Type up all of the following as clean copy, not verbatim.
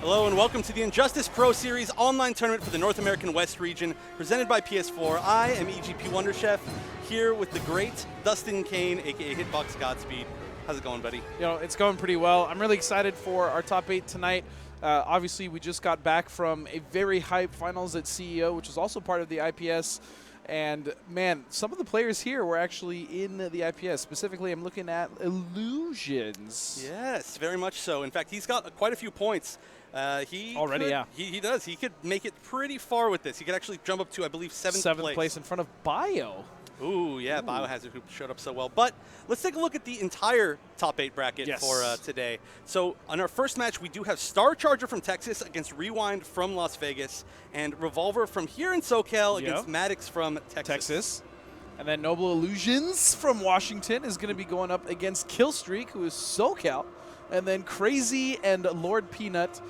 Hello and welcome to the Injustice Pro Series online tournament for the North American West region, presented by PS4. I am EGP Wonderchef, here with the great Dustin Kane, aka Hitbox Godspeed. How's it going, buddy? You know, it's going pretty well. I'm really excited for our top 8 tonight. Obviously, we just got back from a very hype finals at CEO, which was also part of the IPS. And, man, some of the players here were actually in the IPS. Specifically, I'm looking at Illusions. Yes, very much so. In fact, he's got quite a few points. He does. He could make it pretty far with this. He could actually jump up to, I believe, seventh place in front of Bio. Ooh, yeah, Biohazard, who showed up so well. But let's take a look at the entire top 8 bracket for today. So on our first match, we do have Star Charger from Texas against Rewind from Las Vegas, and Revolver from here in SoCal against Mattix from Texas. And then Noble Illusions from Washington is going to be going up against Killstreak, who is SoCal. And then Crazy and Lord Peanut,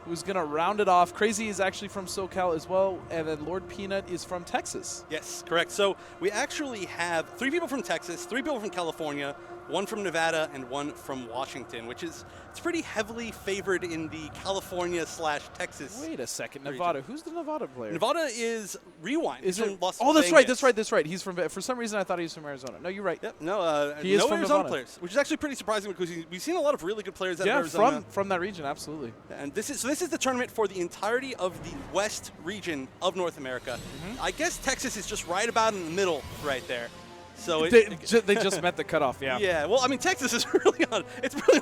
who's going to round it off. Crazy is actually from SoCal as well, and then Lord Peanut is from Texas. Yes, correct. So we actually have 3 people from Texas, 3 people from California, 1 from Nevada, and 1 from Washington, which is it's pretty heavily favored in the California/Texas. Wait a second, region. Nevada. Who's the Nevada player? Nevada is Rewind. Is it? Las Oh, that's Vegas. right. That's right. He's from. For some reason, I thought he was from Arizona. No, you're right. Yep. No, he is no from Arizona Nevada. players, which is actually pretty surprising because we've seen a lot of really good players out of Arizona. from that region, absolutely. And this is the tournament for the entirety of the West region of North America. I guess Texas is just right about in the middle, right there. So they just met the cutoff. Yeah. Yeah. Well, I mean, Texas is really on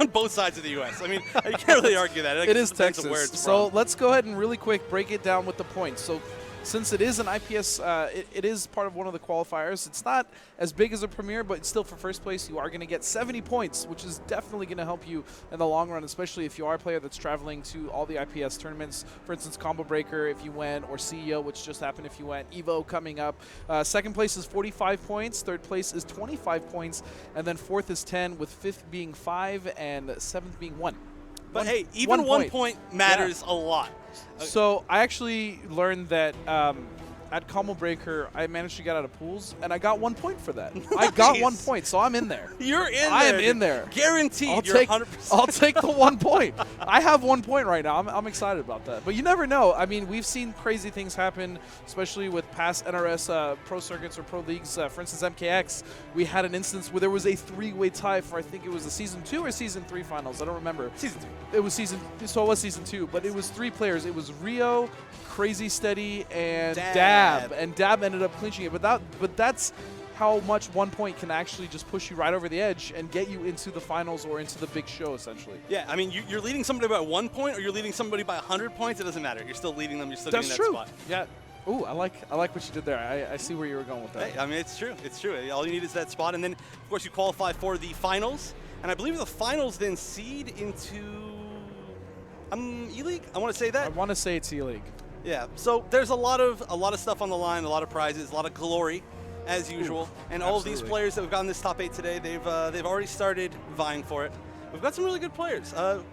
both sides of the U.S. I mean, you can't really argue that. It is depends Texas. on where it's So from. let's go ahead and really quick break it down with the points. So since it is an IPS, it is part of one of the qualifiers. It's not as big as a Premier, but still for first place, you are going to get 70 points, which is definitely going to help you in the long run, especially if you are a player that's traveling to all the IPS tournaments. For instance, Combo Breaker if you went, or CEO, which just happened if you went, EVO coming up. Second place is 45 points, third place is 25 points, and then fourth is 10, with fifth being 5 and seventh being 1. But hey, even one point matters a lot. So I actually learned that at Combo Breaker, I managed to get out of pools, and I got 1 point for that. Nice. I got 1 point, so I'm in there. You're in there. I am in there. Guaranteed. You're 100%. I'll take the 1 point. I have 1 point right now. I'm excited about that. But you never know. I mean, we've seen crazy things happen, especially with past NRS pro circuits or pro leagues. For instance, MKX, we had an instance where there was a 3-way tie for, I think it was the Season 2 or Season 3 finals. I don't remember. Season 2. It was Season 2, but it was 3 players. It was Rio, Crazy Steady, and Dab. And Dab ended up clinching it. But that's how much 1 point can actually just push you right over the edge and get you into the finals or into the big show, essentially. Yeah, I mean, you're leading somebody by 1 point or you're leading somebody by 100 points. It doesn't matter. You're still leading them. You're still getting that spot. Yeah. Ooh, I like what you did there. I see where you were going with that. Hey, I mean, it's true. It's true. All you need is that spot. And then, of course, you qualify for the finals. And I believe the finals then seed into E-League? I want to say that. I want to say it's E-League. Yeah, so there's a lot of stuff on the line, a lot of prizes, a lot of glory, as usual. And all of these players that we've got in this top 8 today, they've already started vying for it. We've got some really good players. A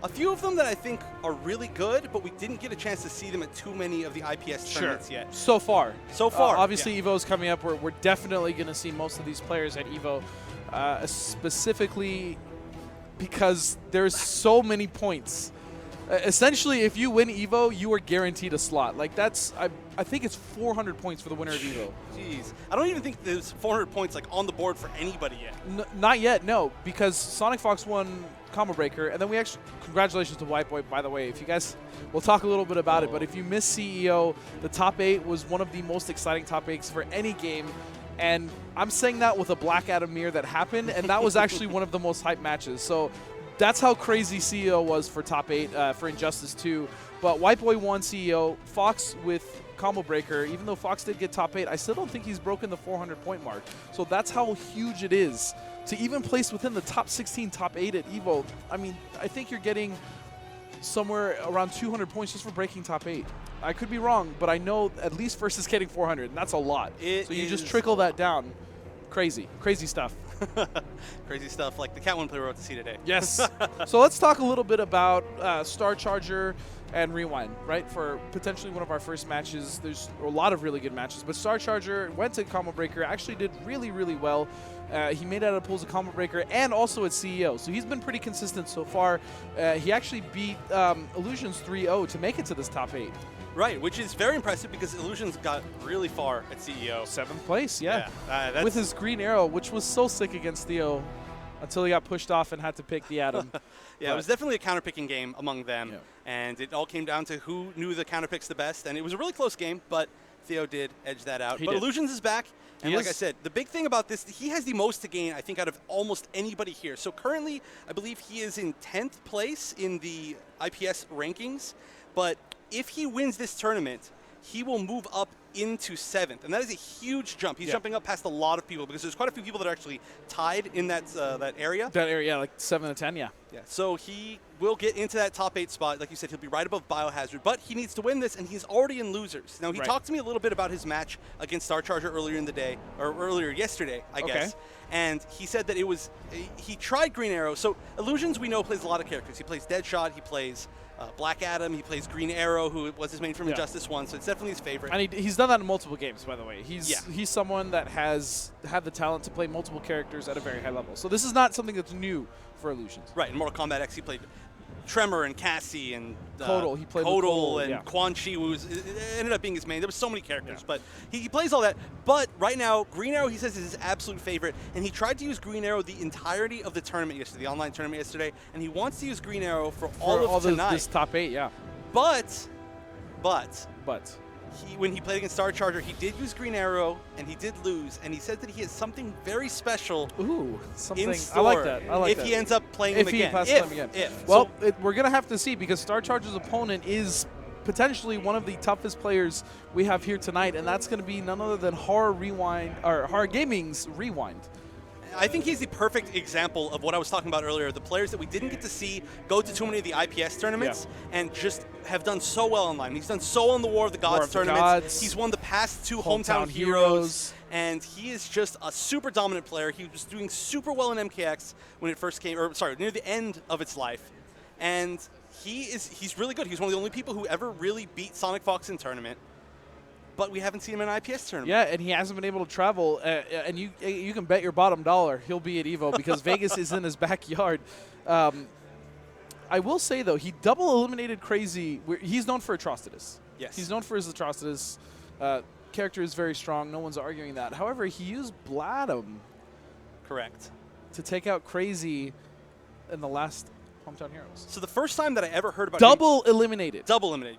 few of them that I think are really good, but we didn't get a chance to see them at too many of the IPS tournaments yet. So far. Obviously, yeah. EVO's coming up. We're definitely going to see most of these players at EVO, specifically because there's so many points. Essentially, if you win EVO, you are guaranteed a slot. Like I think it's 400 points for the winner of EVO. Jeez, I don't even think there's 400 points like on the board for anybody yet. Not yet, no, because Sonic Fox won Combo Breaker, and then we actually congratulations to White Boy, by the way. If you guys, we'll talk a little bit about it, but if you missed CEO, the top 8 was one of the most exciting top 8s for any game. And I'm saying that with a Black Adam mirror that happened, and that was actually one of the most hyped matches. So that's how crazy CEO was for top 8 for Injustice 2. But White Boy won CEO. Fox with Combo Breaker, even though Fox did get top 8, I still don't think he's broken the 400-point mark. So that's how huge it is to even place within the top 16, top 8 at EVO. I mean, I think you're getting somewhere around 200 points just for breaking top 8. I could be wrong, but I know at least First is getting 400, and that's a lot. So you just trickle that down. Crazy stuff. Crazy stuff like the Catwoman player wrote to see today. Yes. So let's talk a little bit about Star Charger and Rewind, right? For potentially one of our first matches. There's a lot of really good matches, but Star Charger went to Combo Breaker, actually did really, really well. He made out of pools a Combo Breaker and also at CEO, so he's been pretty consistent so far. He actually beat Illusions 3-0 to make it to this top 8. Right, which is very impressive because Illusions got really far at CEO. 7th place, yeah. That's with his green arrow, which was so sick against Theo until he got pushed off and had to pick the Atom. Yeah, it was definitely a counterpicking game among them, Yeah. and it all came down to who knew the counterpicks the best, and it was a really close game, but Theo did edge that out. He But did. Illusions is back, and He like is. I said, the big thing about this, he has the most to gain, I think, out of almost anybody here. So currently, I believe he is in 10th place in the IPS rankings, but if he wins this tournament, he will move up into 7th, and that is a huge jump. He's jumping up past a lot of people because there's quite a few people that are actually tied in that that area. That area, yeah, like 7 to 10, yeah. Yeah, so he will get into that top 8 spot. Like you said, he'll be right above Biohazard, but he needs to win this, and he's already in losers. Now, he talked to me a little bit about his match against Star Charger earlier in the day, or earlier yesterday, I guess. And he said that it was, he tried Green Arrow. So Illusions, we know, plays a lot of characters. He plays Deadshot, he plays Black Adam, he plays Green Arrow, who was his main from Injustice 1, so it's definitely his favorite. And he's done that in multiple games, by the way. He's someone that has had the talent to play multiple characters at a very high level. So this is not something that's new for Illusions. Right, in Mortal Kombat X, he played Tremor and Cassie and Kotal. He played with Kotal Kotal, and Quan Chi, who was, it ended up being his main. There were so many characters, but he plays all that. But right now, Green Arrow, he says, is his absolute favorite, and he tried to use Green Arrow the entirety of the tournament yesterday, the online tournament yesterday, and he wants to use Green Arrow for all of tonight. This top 8, yeah. But He, when he played against Star Charger, he did use Green Arrow, and he did lose, and he said that he has something very special something. in store I like that. I like if that. he ends up playing him again. If. Well, we're going to have to see, because Star Charger's opponent is potentially one of the toughest players we have here tonight, and that's going to be none other than Horror Gaming's Rewind. I think he's the perfect example of what I was talking about earlier, the players that we didn't get to see go to too many of the IPS tournaments and just have done so well online. He's done so well in the War of the Gods tournaments. He's won the past 2 Hometown Heroes, and he is just a super dominant player. He was doing super well in MKX when it first came, or sorry, near the end of its life. And he's really good. He's one of the only people who ever really beat Sonic Fox in tournament. But we haven't seen him in an IPS tournament. Yeah, and he hasn't been able to travel. And you can bet your bottom dollar he'll be at EVO because Vegas is in his backyard. I will say, though, he double eliminated Crazy. He's known for Atrocitus. Yes. He's known for his Atrocitus. Character is very strong. No one's arguing that. However, he used Bladum. Correct. To take out Crazy in the last Hometown Heroes. So the first time that I ever heard about Double eliminated,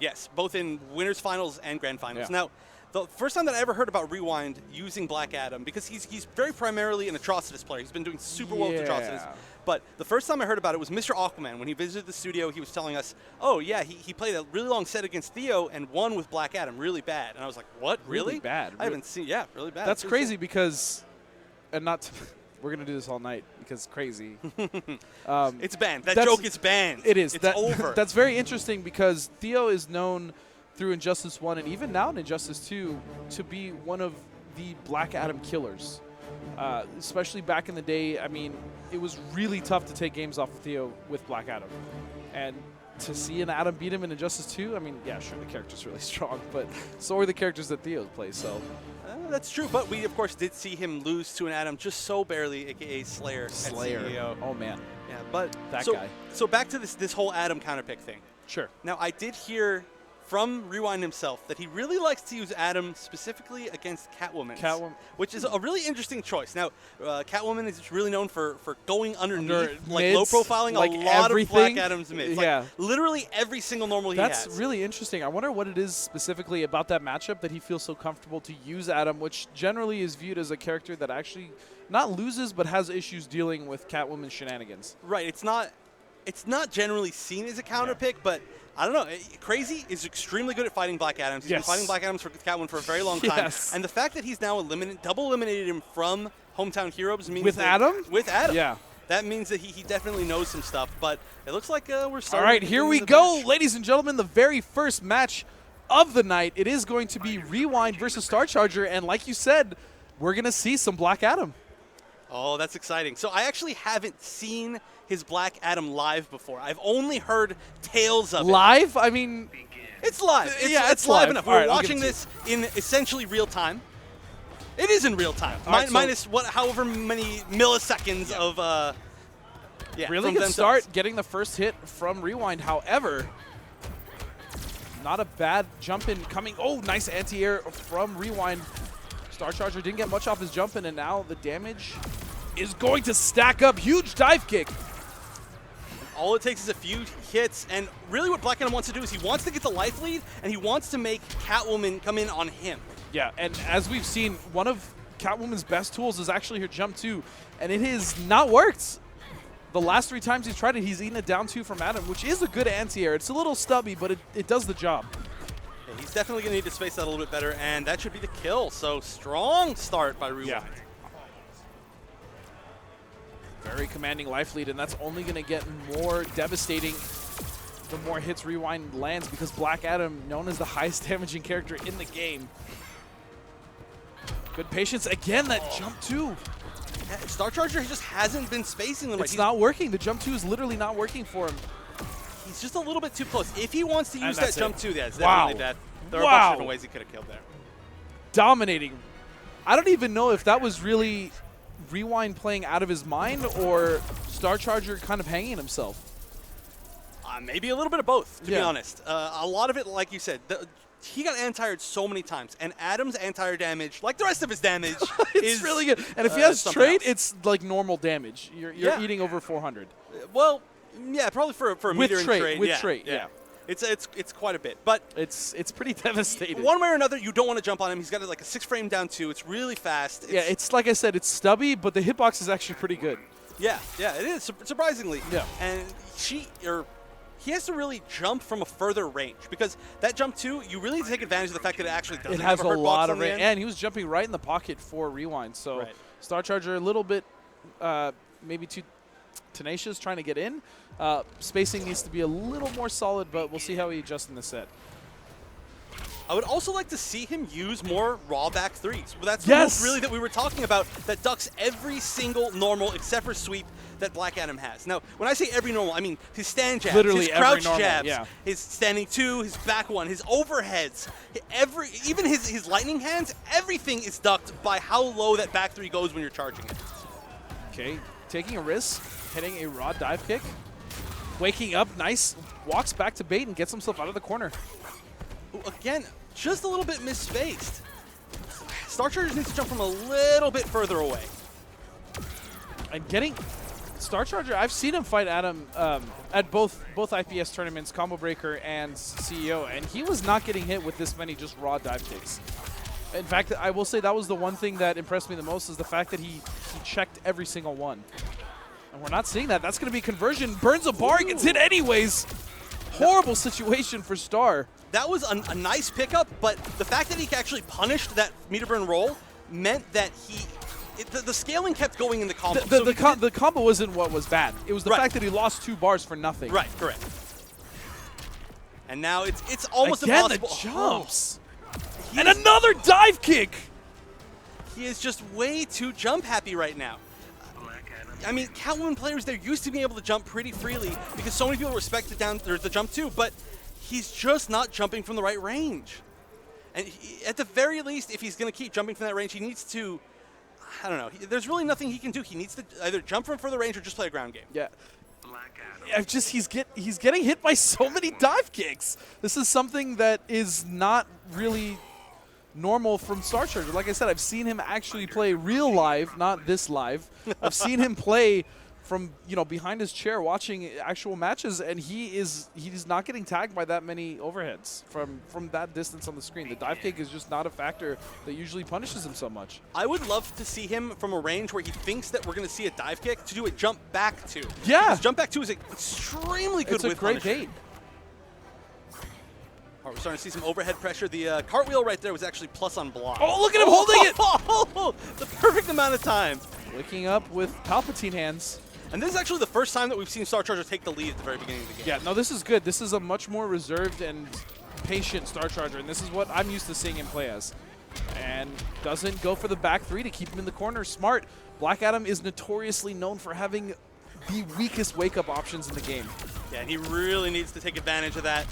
yes, both in winners finals and grand finals. Yeah. Now, the first time that I ever heard about Rewind using Black Adam, because he's very primarily an Atrocitus player. He's been doing super well with Atrocitus. But the first time I heard about it was Mr. Aquaman. When he visited the studio, he was telling us, oh, yeah, he played a really long set against Theo and won with Black Adam really bad. And I was like, what? Really? Bad. I haven't seen, really bad. That's crazy because, and not, we're going to do this all night because crazy. It's banned. That joke is banned. It is. It's over. That's very interesting because Theo is known through Injustice 1 and even now in Injustice 2 to be one of the Black Adam killers. Especially back in the day, I mean, it was really tough to take games off of Theo with Black Adam. And to see an Adam beat him in Injustice 2, I mean, yeah, sure, the character's really strong, but so are the characters that Theo plays, so. That's true, but we, of course, did see him lose to an Adam just so barely, a.k.a. Slayer. At CEO. Oh, man. Yeah, but that guy. So back to this whole Adam counterpick thing. Sure. Now, I did hear from Rewind himself that he really likes to use Adam specifically against Catwoman. Which is a really interesting choice. Now, Catwoman is really known for going underneath, like low profiling like a lot everything. of Black Adam's mids. Yeah. Like, literally every single normal he has. That's really interesting. I wonder what it is specifically about that matchup that he feels so comfortable to use Adam, which generally is viewed as a character that actually not loses but has issues dealing with Catwoman's shenanigans. Right. It's not generally seen as a counter pick, but I don't know. Crazy is extremely good at fighting Black Adams. He's been fighting Black Adams for Catwoman for a very long time. And the fact that he's now double eliminated him from Hometown Heroes means With Adam? With Adam. Yeah. That means that he definitely knows some stuff. But it looks like we're starting. All right, here we go, ladies and gentlemen. The very first match of the night. It is going to be Rewind versus Star Charger. And like you said, we're going to see some Black Adam. Oh, that's exciting. So I actually haven't seen his Black Adam live before. I've only heard tales of it. Live? I mean, it's live. It's live enough. We're watching this in essentially real time. It is in real time, minus however many milliseconds of really good start getting the first hit from Rewind. However, not a bad jump in coming. Oh, nice anti-air from Rewind. Star Charger didn't get much off his jump in, and now the damage is going to stack up. Huge dive kick. All it takes is a few hits, and really what Black Adam wants to do is he wants to get the life lead, and he wants to make Catwoman come in on him. Yeah, and as we've seen, one of Catwoman's best tools is actually her jump 2, and it has not worked. The last 3 times he's tried it, he's eaten a down 2 from Adam, which is a good anti-air. It's a little stubby, but it does the job. Yeah, he's definitely going to need to space that a little bit better, and that should be the kill. So strong start by Rewind. Yeah. Very commanding life lead, and that's only going to get more devastating the more hits Rewind lands, because Black Adam, known as the highest damaging character in the game. Good patience. Again, that jump 2. Yeah, Star Charger just hasn't been spacing them right. It's not working. The jump 2 is literally not working for him. He's just a little bit too close. If he wants to use that jump 2, yeah, it's wow. definitely dead. There are a bunch of different ways he could have killed there. Dominating. I don't even know if that was really Rewind playing out of his mind or Star Charger kind of hanging himself. Maybe a little bit of both, to be honest. A lot of it, like you said, he got anti-aired so many times, and Adam's anti-air damage, like the rest of his damage, is really good. And if he has trait, it's like normal damage. You're eating over 400. Well, yeah, probably for a meter in trade. With trait, yeah. It's quite a bit, but it's pretty devastating. One way or another, you don't want to jump on him. He's got like a 6-frame down 2. It's really fast. It's like I said, it's stubby, but the hitbox is actually pretty good. Yeah, it is surprisingly. Yeah, and he has to really jump from a further range, because that jump 2, you really need to take advantage of the fact that it actually doesn't have a lot of range. And he was jumping right in the pocket for Rewind. So Star Charger a little bit maybe too tenacious trying to get in. Spacing needs to be a little more solid, but we'll see how he adjusts in the set. I would also like to see him use more raw back 3s. Well, that's the move really that we were talking about that ducks every single normal except for sweep that Black Adam has. Now, when I say every normal, I mean his stand jabs, his crouch jabs, his standing 2, his back 1, his overheads, even his lightning hands, everything is ducked by how low that back 3 goes when you're charging it. Okay, taking a risk, hitting a raw dive kick, waking up, nice, walks back to bait and gets himself out of the corner. Again, just a little bit misspaced. Star Charger needs to jump from a little bit further away. And getting Star Charger, I've seen him fight Adam at both IPS tournaments, Combo Breaker and CEO, and he was not getting hit with this many just raw dive kicks. In fact, I will say that was the one thing that impressed me the most, is the fact that he checked every single one. And we're not seeing that. That's going to be conversion. Burns a bar, gets hit anyways. Horrible situation for Star. That was a nice pickup, but the fact that he actually punished that meter burn roll meant that the scaling kept going in the combo. The combo wasn't what was bad. It was the fact that he lost 2 bars for nothing. Right, correct. And now it's almost Again, impossible. The jumps. And another dive kick. He is just way too jump happy right now. I mean, Catwoman players, they're used to being able to jump pretty freely because so many people respect the jump too, but he's just not jumping from the right range. And at the very least, if he's going to keep jumping from that range, he needs to, I don't know, there's really nothing he can do. He needs to either jump from further range or just play a ground game. Yeah. He's getting hit by so many dive kicks. This is something that is not really normal from Star Charger. Like I said, I've seen him actually play real live, not this live. I've seen him play from behind his chair watching actual matches, and he's not getting tagged by that many overheads from that distance on the screen. The dive kick is just not a factor that usually punishes him so much. I would love to see him from a range where he thinks that we're going to see a dive kick to do a jump back to. Yeah. Because jump back to is extremely good with great bait. We're starting to see some overhead pressure. The cartwheel right there was actually plus on block. Oh, look at him holding it! The perfect amount of time. Waking up with Palpatine hands. And this is actually the first time that we've seen Star Charger take the lead at the very beginning of the game. Yeah, no, this is good. This is a much more reserved and patient Star Charger, and this is what I'm used to seeing him play as. And doesn't go for the back three to keep him in the corner. Smart. Black Adam is notoriously known for having the weakest wake-up options in the game. Yeah, and he really needs to take advantage of that.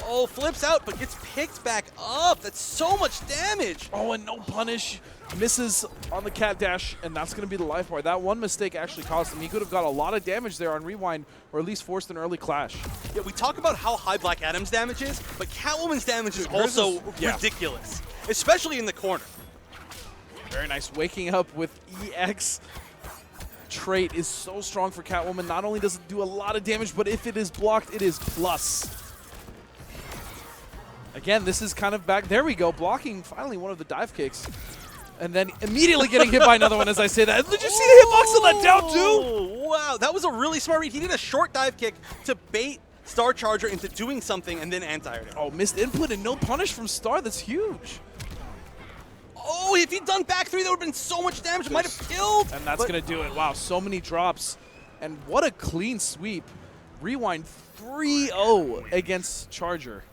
Oh, flips out, but gets picked back up. That's so much damage. Oh, and no punish. Misses on the cat dash, and that's going to be the life bar. That one mistake actually cost him. He could have got a lot of damage there on rewind, or at least forced an early clash. Yeah, we talk about how high Black Adam's damage is, but Catwoman's damage is also ridiculous, especially in the corner. Very nice. Waking up with EX trait is so strong for Catwoman. Not only does it do a lot of damage, but if it is blocked, it is plus. Again, this is kind of back. There we go. Blocking finally one of the dive kicks. And then immediately getting hit by another one as I say that. Did you see the hitbox on that down too? Wow, that was a really smart read. He did a short dive kick to bait Star Charger into doing something and then anti-aired it. Oh, missed input and no punish from Star. That's huge. Oh, if he'd done back three, that would have been so much damage. It might have killed. And that's going to do it. Wow, so many drops. And what a clean sweep. Rewind 3-0 against Charger.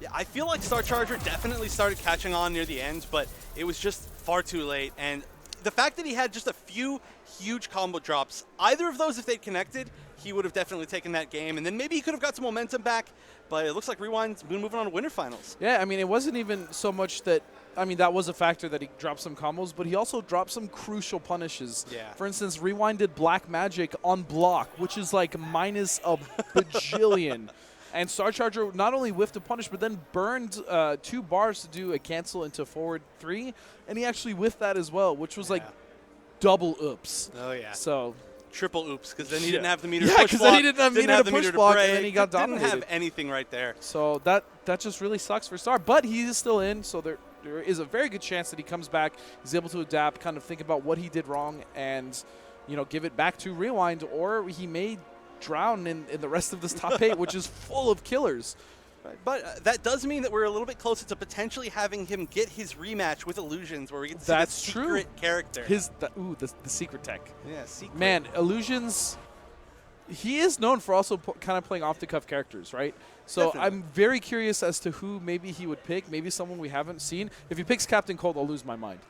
Yeah, I feel like Star Charger definitely started catching on near the end, but it was just far too late. And the fact that he had just a few huge combo drops, either of those, if they'd connected, he would have definitely taken that game. And then maybe he could have got some momentum back, but it looks like Rewind's been moving on to winter finals. Yeah, I mean, it wasn't even so much that, I mean, that was a factor that he dropped some combos, but he also dropped some crucial punishes. Yeah. For instance, Rewind did Black Magic on block, which is like minus a bajillion. And Star Charger not only whiffed a punish, but then burned 2 bars to do a cancel into forward 3, and he actually whiffed that as well, which was like double oops. Oh, yeah. So triple oops, because then he didn't have the meter to yeah, push because block. then he didn't have meter to push block, and then he got dominated. Didn't have anything right there. So that just really sucks for Star, but he is still in, so there is a very good chance that he comes back, he's able to adapt, kind of think about what he did wrong, and, you know, give it back to Rewind, or he may drown in the rest of this top 8, which is full of killers. Right. But that does mean that we're a little bit closer to potentially having him get his rematch with Illusions, where we get to see the secret character. The secret tech. Yeah, secret. Man, Illusions, he is known for also kind of playing off-the-cuff characters, right? So Definitely. I'm very curious as to who maybe he would pick, maybe someone we haven't seen. If he picks Captain Cold, I'll lose my mind.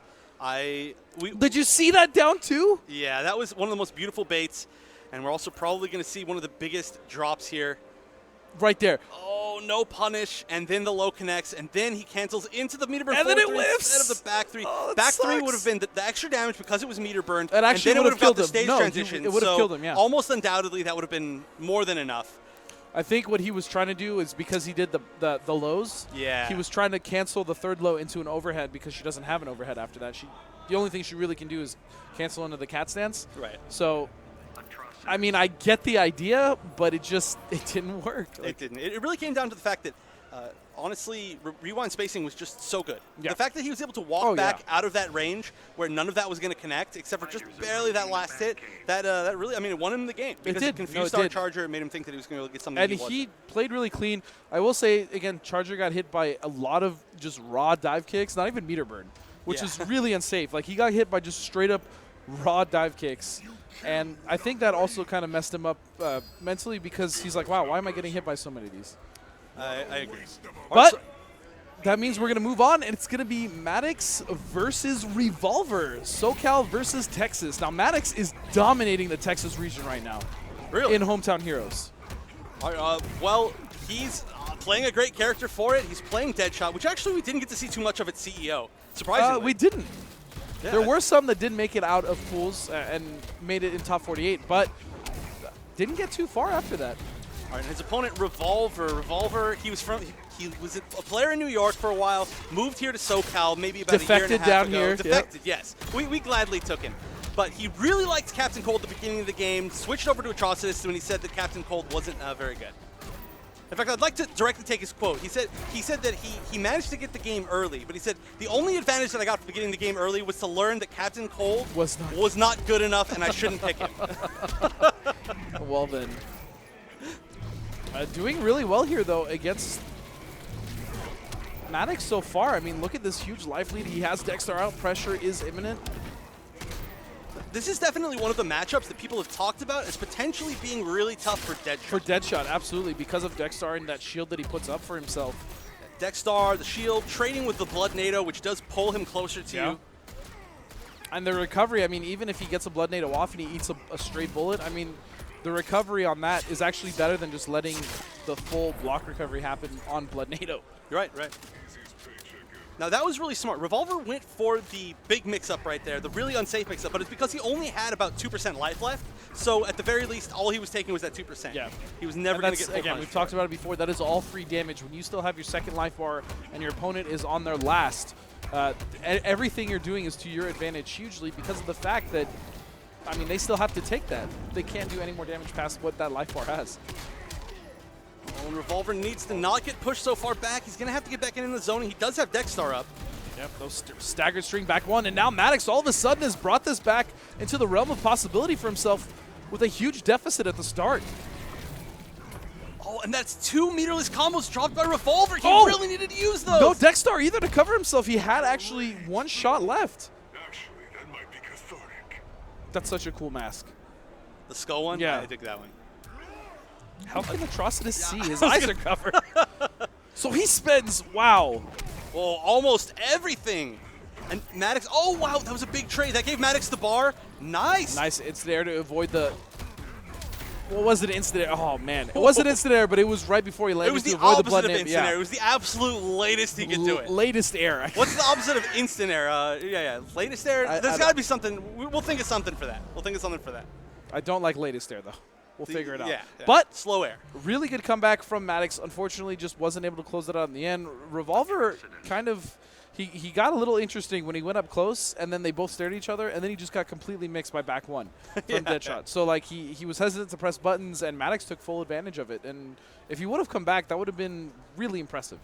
Did you see that down too? Yeah, that was one of the most beautiful baits, and we're also probably going to see one of the biggest drops here. Right there. Oh, no punish, and then the low connects, and then he cancels into the meter burn. And then it whiffs! Instead of the back 3. Oh, back sucks. 3 would have been the extra damage because it was meter burned, and actually then it would have got the stage No, transition. it would have killed him, yeah. Almost undoubtedly, that would have been more than enough. I think what he was trying to do is because he did the lows, yeah. he was trying to cancel the third low into an overhead because she doesn't have an overhead after that. The only thing she really can do is cancel into the cat stance. Right. So, I mean, I get the idea, but it didn't work. It didn't. It really came down to the fact that, honestly, Rewind spacing was just so good. Yeah. The fact that he was able to walk back out of that range where none of that was going to connect, except for just barely that last hit, that really, I mean, it won him the game. Because it confused Star Charger and made him think that he was going to get something. And he played really clean. I will say, again, Charger got hit by a lot of just raw dive kicks, not even meter burn, which is really unsafe. Like, he got hit by just straight up raw dive kicks. And I think that also kind of messed him up mentally because he's like, wow, why am I getting hit by so many of these? I agree. But that means we're going to move on, and it's going to be Mattix versus Revolver. SoCal versus Texas. Now, Mattix is dominating the Texas region right now. Really? In Hometown Heroes. Well, he's playing a great character for it. He's playing Deadshot, which actually we didn't get to see too much of at CEO. Surprisingly. We didn't. Yeah. There were some that didn't make it out of pools and made it in top 48, but didn't get too far after that. All right, his opponent, Revolver, he was a player in New York for a while, moved here to SoCal maybe about a year and a half down ago. here. Defected, yes. We gladly took him. But he really liked Captain Cold at the beginning of the game, switched over to Atrocitus when he said that Captain Cold wasn't very good. In fact, I'd like to directly take his quote. He said that he managed to get the game early, but he said, the only advantage that I got from getting the game early was to learn that Captain Cold was not good enough and I shouldn't pick him. Well then. Doing really well here, though, against Mattix so far. I mean, look at this huge life lead. He has Dexter out. Pressure is imminent. This is definitely one of the matchups that people have talked about as potentially being really tough for Deadshot. For Deadshot, absolutely, because of Dexter and that shield that he puts up for himself. Dexstar, the shield, trading with the Blood NATO, which does pull him closer to you. And the recovery, I mean, even if he gets a Blood NATO off and he eats a straight bullet, I mean, the recovery on that is actually better than just letting the full block recovery happen on Blood NATO. You're right, right. Now, that was really smart. Revolver went for the big mix-up right there, the really unsafe mix-up, but it's because he only had about 2% life left. So, at the very least, all he was taking was that 2%. Yeah. He was never going to get full again, we've talked about it before. That is all free damage. When you still have your second life bar and your opponent is on their last, everything you're doing is to your advantage hugely because of the fact that, I mean, they still have to take that. They can't do any more damage past what that life bar has. Oh, and Revolver needs to not get pushed so far back. He's going to have to get back in the zone. He does have Dexstar up. Yep, those staggered string back one. And now Mattix all of a sudden has brought this back into the realm of possibility for himself with a huge deficit at the start. Oh, and that's 2 meterless combos dropped by Revolver. He really needed to use those. No Dexstar either to cover himself. He had actually 1 shot left. Actually, that might be cathartic. That's such a cool mask. The skull one? Yeah. I dig that one. How can Atrocitus see? His eyes are covered. So he spends, wow. Well, almost everything. And Mattix, oh, wow, that was a big trade. That gave Mattix the bar. Nice. Nice. It's there to avoid the, what was it, instant air? Oh, man. It wasn't instant air, but it was right before he landed. It was the to avoid opposite the blood of name. instant air. It was the absolute latest he could do it. Latest air. What's the opposite of instant air? Yeah. Latest air? There's got to be something. We'll think of something for that. I don't like latest air, though. We'll figure it out. Yeah. But slow air. Really good comeback from Mattix. Unfortunately, just wasn't able to close that out in the end. Revolver kind of, he got a little interesting when he went up close, and then they both stared at each other, and then he just got completely mixed by back one from Deadshot. So, like, he was hesitant to press buttons, and Mattix took full advantage of it. And if he would have come back, that would have been really impressive.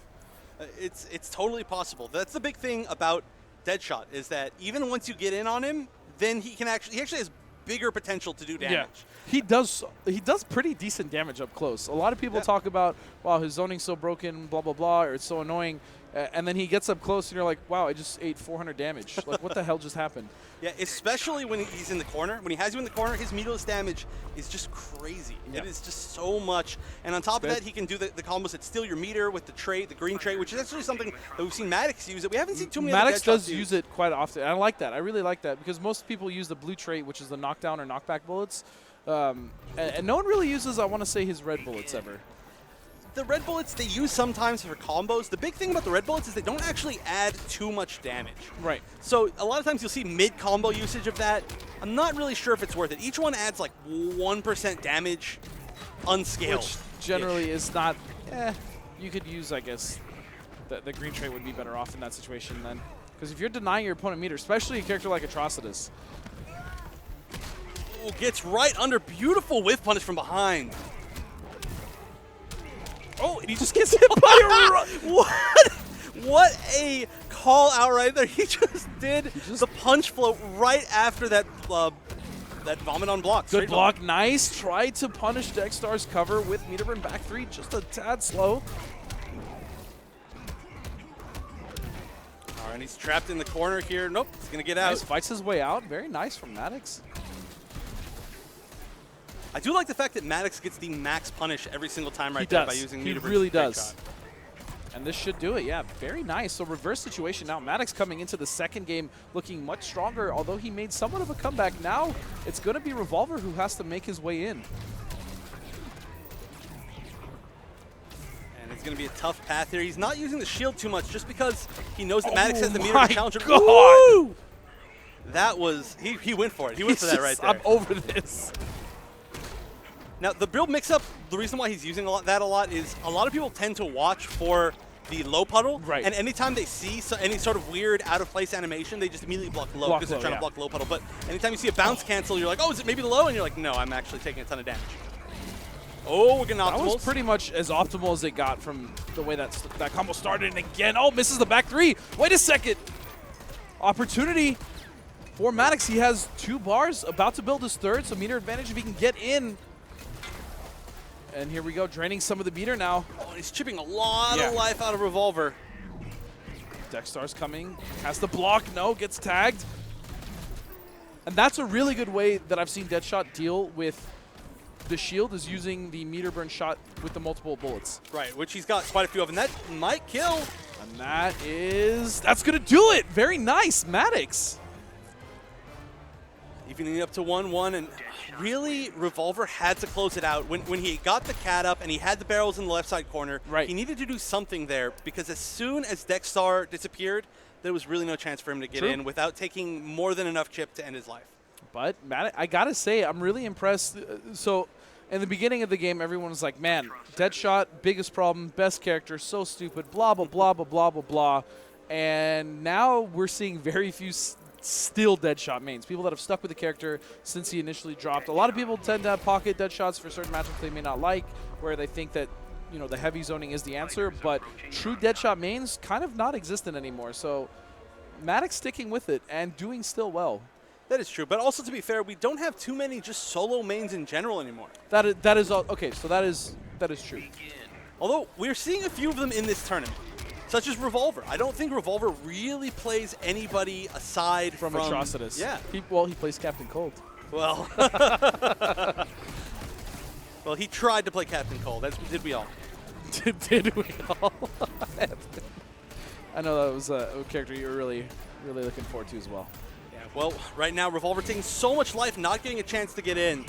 It's totally possible. That's the big thing about Deadshot is that even once you get in on him, then he actually has bigger potential to do damage. Yeah. He does pretty decent damage up close. A lot of people talk about, wow, his zoning's so broken, blah, blah, blah, or it's so annoying. And then he gets up close, and you're like, wow, I just ate 400 damage. Like, what the hell just happened? Yeah, especially when he's in the corner. When he has you in the corner, his meterless damage is just crazy. Yeah. It is just so much. And on top of that, he can do the combos that steal your meter with the trait, the green trait, which is actually something that we've seen Mattix use. We haven't seen too many other Mattix does Deadshots use it quite often. And I like that. I really like that because most people use the blue trait, which is the knockdown or knockback bullets. And no one really uses, I want to say, his red bullets ever. The red bullets they use sometimes for combos. The big thing about the red bullets is they don't actually add too much damage. Right. So a lot of times you'll see mid-combo usage of that. I'm not really sure if it's worth it. Each one adds like 1% damage unscaled. Which generally is not, you could use, I guess, the green trait would be better off in that situation then. Because if you're denying your opponent meter, especially a character like Atrocitus. Ooh, gets right under. Beautiful whiff punish from behind. Oh, and he just gets hit by a What a call out right there. He just did the punch float right after that that vomit on block. Good block, nice. Tried to punish Dexstar's cover with meter burn back 3, just a tad slow. All right, and he's trapped in the corner here. Nope, he's going to get out. Nice, fights his way out. Very nice from Mattix. I do like the fact that Mattix gets the max punish every single time right there by using meter burn. He really does. And this should do it, yeah. Very nice. So reverse situation now. Mattix coming into the second game looking much stronger, although he made somewhat of a comeback. Now it's going to be Revolver who has to make his way in. And it's going to be a tough path here. He's not using the shield too much just because he knows that Mattix has the meter to challenge him. God. That was, he went for it. He went for that right there. I'm over this. Now, the build mix-up, the reason why he's using that a lot is a lot of people tend to watch for the low puddle. Right. And anytime they see any sort of weird out-of-place animation, they just immediately block low because they're trying to block low puddle. But anytime you see a bounce cancel, you're like, oh, is it maybe the low? And you're like, no, I'm actually taking a ton of damage. Oh, we're getting optimals. That was pretty much as optimal as it got from the way that combo started. And again, oh, misses the back 3. Wait a second. Opportunity for Mattix. He has 2 bars, about to build his third, so meter advantage if he can get in. And here we go, draining some of the meter now. Oh, he's chipping a lot of life out of Revolver. Dexstar's coming, has the block, no, gets tagged. And that's a really good way that I've seen Deadshot deal with the shield is using the meter burn shot with the multiple bullets. Right, which he's got quite a few of, and that might kill. And that's going to do it. Very nice, Mattix. Evening up to 1-1, and really, Revolver had to close it out. When he got the cat up and he had the barrels in the left side corner, right, he needed to do something there, because as soon as Dexstar disappeared, there was really no chance for him to get in without taking more than enough chip to end his life. But, Matt, I got to say, I'm really impressed. So, in the beginning of the game, everyone was like, man, Deadshot, biggest problem, best character, so stupid, blah, blah, blah, blah, blah, blah, blah. And now we're seeing very few still Deadshot mains, people that have stuck with the character since he initially dropped. A lot of people tend to pocket Deadshots for certain matchups they may not like, where they think that, you know, the heavy zoning is the answer, but true Deadshot mains kind of not existent anymore. So Mattix sticking with it and doing still well. That is true, but also, to be fair, we don't have too many just solo mains in general anymore. That is all, okay, so that is true. Although we're seeing a few of them in this tournament, such as Revolver. I don't think Revolver really plays anybody aside from Atrocitus. Yeah. He plays Captain Cold. Well, well, he tried to play Captain Cold. Did we all? Did we all? I know that was a character you were really looking forward to as well. Yeah. Well, right now Revolver taking so much life, not getting a chance to get in.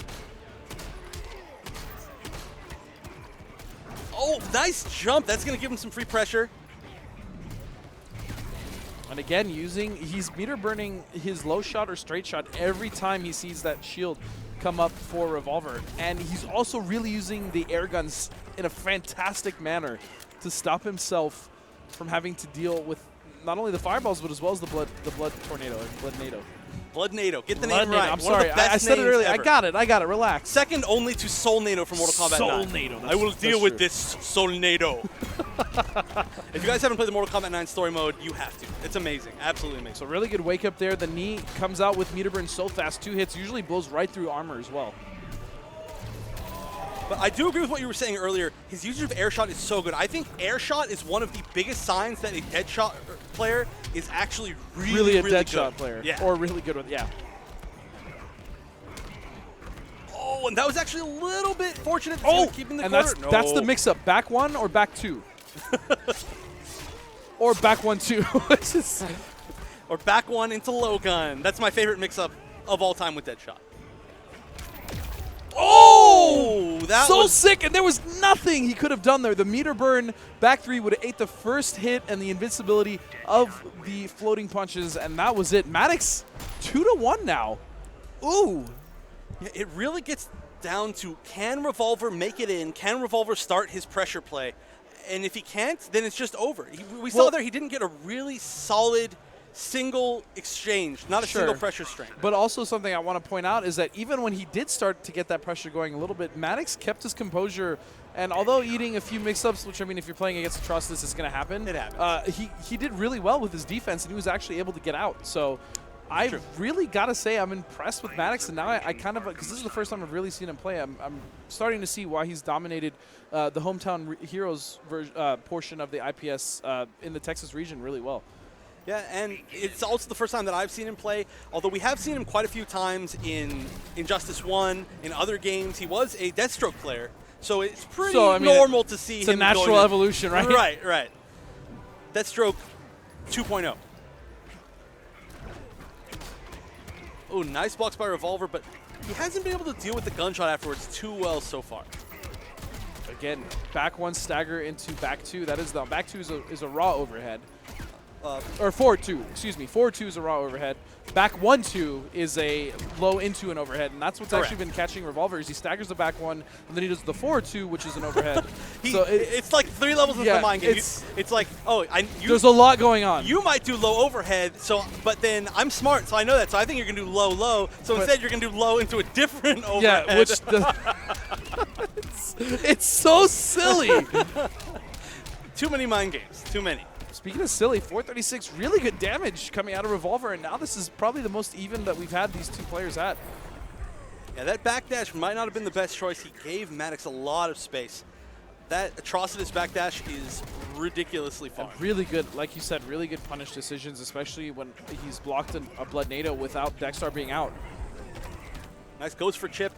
Oh, nice jump. That's going to give him some free pressure. And again, he's meter burning his low shot or straight shot every time he sees that shield come up for Revolver. And he's also really using the air guns in a fantastic manner to stop himself from having to deal with not only the fireballs, but as well as the blood tornado, or blood NATO. Blood NATO. Get the Blood name right. I'm sorry. I said it earlier. Ever. I got it. Relax. Second only to Soul NATO from Mortal Kombat 9. Soul NATO. I will deal with this, Soul NATO. If you guys haven't played the Mortal Kombat 9 story mode, you have to. It's amazing. Absolutely amazing. So really good wake up there. The knee comes out with meter burn so fast. 2 hits usually blows right through armor as well. But I do agree with what you were saying earlier. His usage of air shot is so good. I think air shot is one of the biggest signs that a dead shot player is actually really a dead good. shot player. Yeah. Or really good with, yeah. Oh, and that was actually a little bit fortunate keeping the and corner. that's the mix-up. Back 1 or back 2? Or back 1-2. Or back 1 into low gun. That's my favorite mix-up of all time with Deadshot. Oh, that so was sick, and there was nothing he could have done there. The meter burn back 3 would have ate the first hit and the invincibility of the floating punches, and that was it. Mattix 2-1 now. Ooh. Yeah, it really gets down to, can Revolver make it in? Can Revolver start his pressure play? And if he can't, then it's just over. We saw there he didn't get a really solid single exchange, not a single pressure strain. But also something I want to point out is that even when he did start to get that pressure going a little bit, Mattix kept his composure. And although eating a few mix-ups, which, I mean, if you're playing against Atrocitus, is going to happen. It happens. He did really well with his defense, and he was actually able to get out. So I really got to say I'm impressed with Mattix, and now I kind of, because this is the first time I've really seen him play, I'm starting to see why he's dominated the Hometown Heroes portion of the IPS in the Texas region really well. Yeah, and it's also the first time that I've seen him play, although we have seen him quite a few times in Injustice 1, in other games. He was a Deathstroke player, so it's pretty normal to see him. It's a natural evolution, right? Right. Deathstroke 2.0. Oh, nice blocks by Revolver, but he hasn't been able to deal with the gunshot afterwards too well so far. Again, back 1 stagger into back 2. That is the back 2 is a raw overhead. Or forward 2, excuse me. Forward 2 is a raw overhead. Back 1-2 is a low into an overhead, and that's what's actually been catching Revolver. Is he staggers the back 1, and then he does the forward 2, which is an overhead. So it's like 3 levels of the mind game. It's like, there's a lot going on. You might do low overhead, but then I'm smart, so I know that. So I think you're gonna do low. So instead, you're gonna do low into a different overhead. Yeah, which it's so silly. Too many mind games. Too many. Speaking of silly, 436, really good damage coming out of Revolver, and now this is probably the most even that we've had these two players at. Yeah, that backdash might not have been the best choice. He gave Mattix a lot of space. That Atrocitus backdash is ridiculously far. And really good, like you said, really good punish decisions, especially when he's blocked a Blood NATO without Dexstar being out. Nice goes for chip.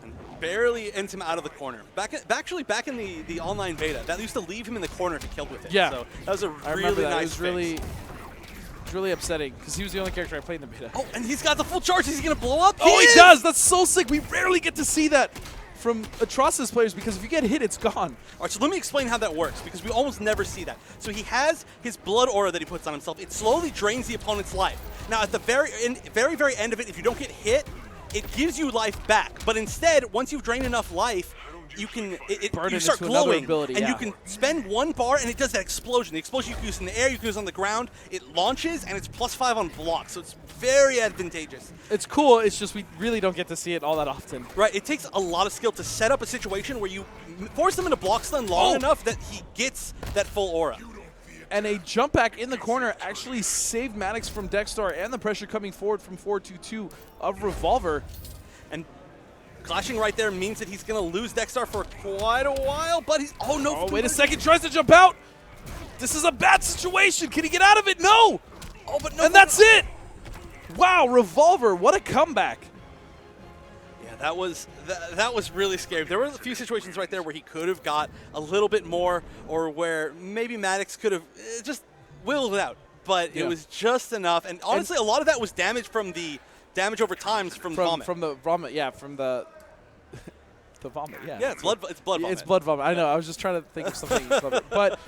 And barely ends him out of the corner. Actually, back in the online beta, that used to leave him in the corner if he killed with it. Yeah. So that was a I really remember that. nice It was really upsetting because he was the only character I played in the beta. Oh, and he's got the full charge. Is he going to blow up? Oh, he is! does. That's so sick. We rarely get to see that from Atrocitus players because if you get hit, it's gone. All right, so let me explain how that works because we almost never see that. So he has his blood aura that he puts on himself. It slowly drains the opponent's life. Now, at the very end of it, if you don't get hit, it gives you life back. But instead, once you've drained enough life, you can you start glowing, ability, and you can spend 1 bar, and it does that explosion. The explosion you can use in the air, you can use on the ground. It launches, and it's +5 on block, so it's very advantageous. It's cool. It's just we really don't get to see it all that often. Right, it takes a lot of skill to set up a situation where you force him into block stun long enough that he gets that full aura. And a jump back in the corner actually saved Mattix from Dexstar and the pressure coming forward from 4-2-2 of Revolver. And clashing right there means that he's going to lose Dexstar for quite a while, but he's... Oh, no. Oh, wait a second. Tries to jump out. This is a bad situation. Can he get out of it? No. Oh, but no. And that's it. Wow, Revolver. What a comeback. Yeah, that was really scary. There were a few situations right there where he could have got a little bit more or where maybe Mattix could have just willed it out, but it was just enough. And honestly, a lot of that was damage from the damage over times from vomit. From the vomit, yeah, from the vomit, yeah. Yeah, it's blood vomit. It's blood vomit. I know. I was just trying to think of something. But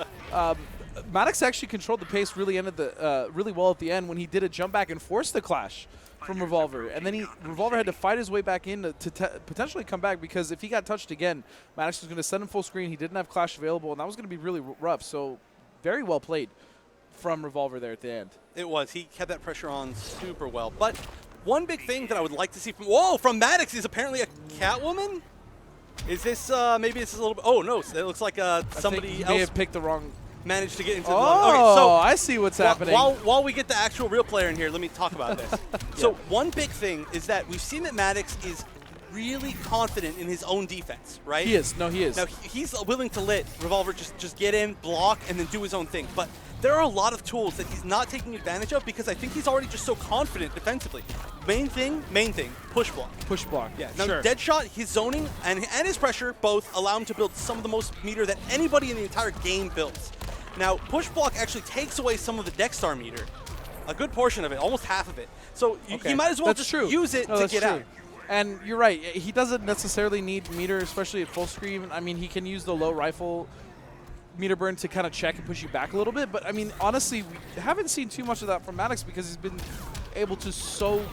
Mattix actually controlled the pace, really ended really well at the end when he did a jump back and forced the clash from Revolver. And then Revolver had to fight his way back in to potentially come back because if he got touched again, Mattix was going to send him full screen. He didn't have clash available, and that was going to be really rough. So very well played from Revolver there at the end. It was. He kept that pressure on super well. But one big thing that I would like to see from Mattix is apparently a Catwoman. Is this maybe this is a little bit? Oh no, it looks like somebody else may have picked the wrong. Managed to get into the Oh, okay, so I see what's happening. While we get the actual real player in here, let me talk about this. So one big thing is that we've seen that Mattix is really confident in his own defense, right? He is. No, he is. Now, he's willing to let Revolver just get in, block, and then do his own thing. But there are a lot of tools that he's not taking advantage of because I think he's already just so confident defensively. Main thing, push block. Push block. Yeah. Now, sure. Deadshot, his zoning, and his pressure both allow him to build some of the most meter that anybody in the entire game builds. Now, push block actually takes away some of the Dexstar meter, a good portion of it, almost half of it. So you might as well just use it to get out. And you're right. He doesn't necessarily need meter, especially at full screen. I mean, he can use the low rifle meter burn to kind of check and push you back a little bit. But, I mean, honestly, we haven't seen too much of that from Mattix because he's been able to so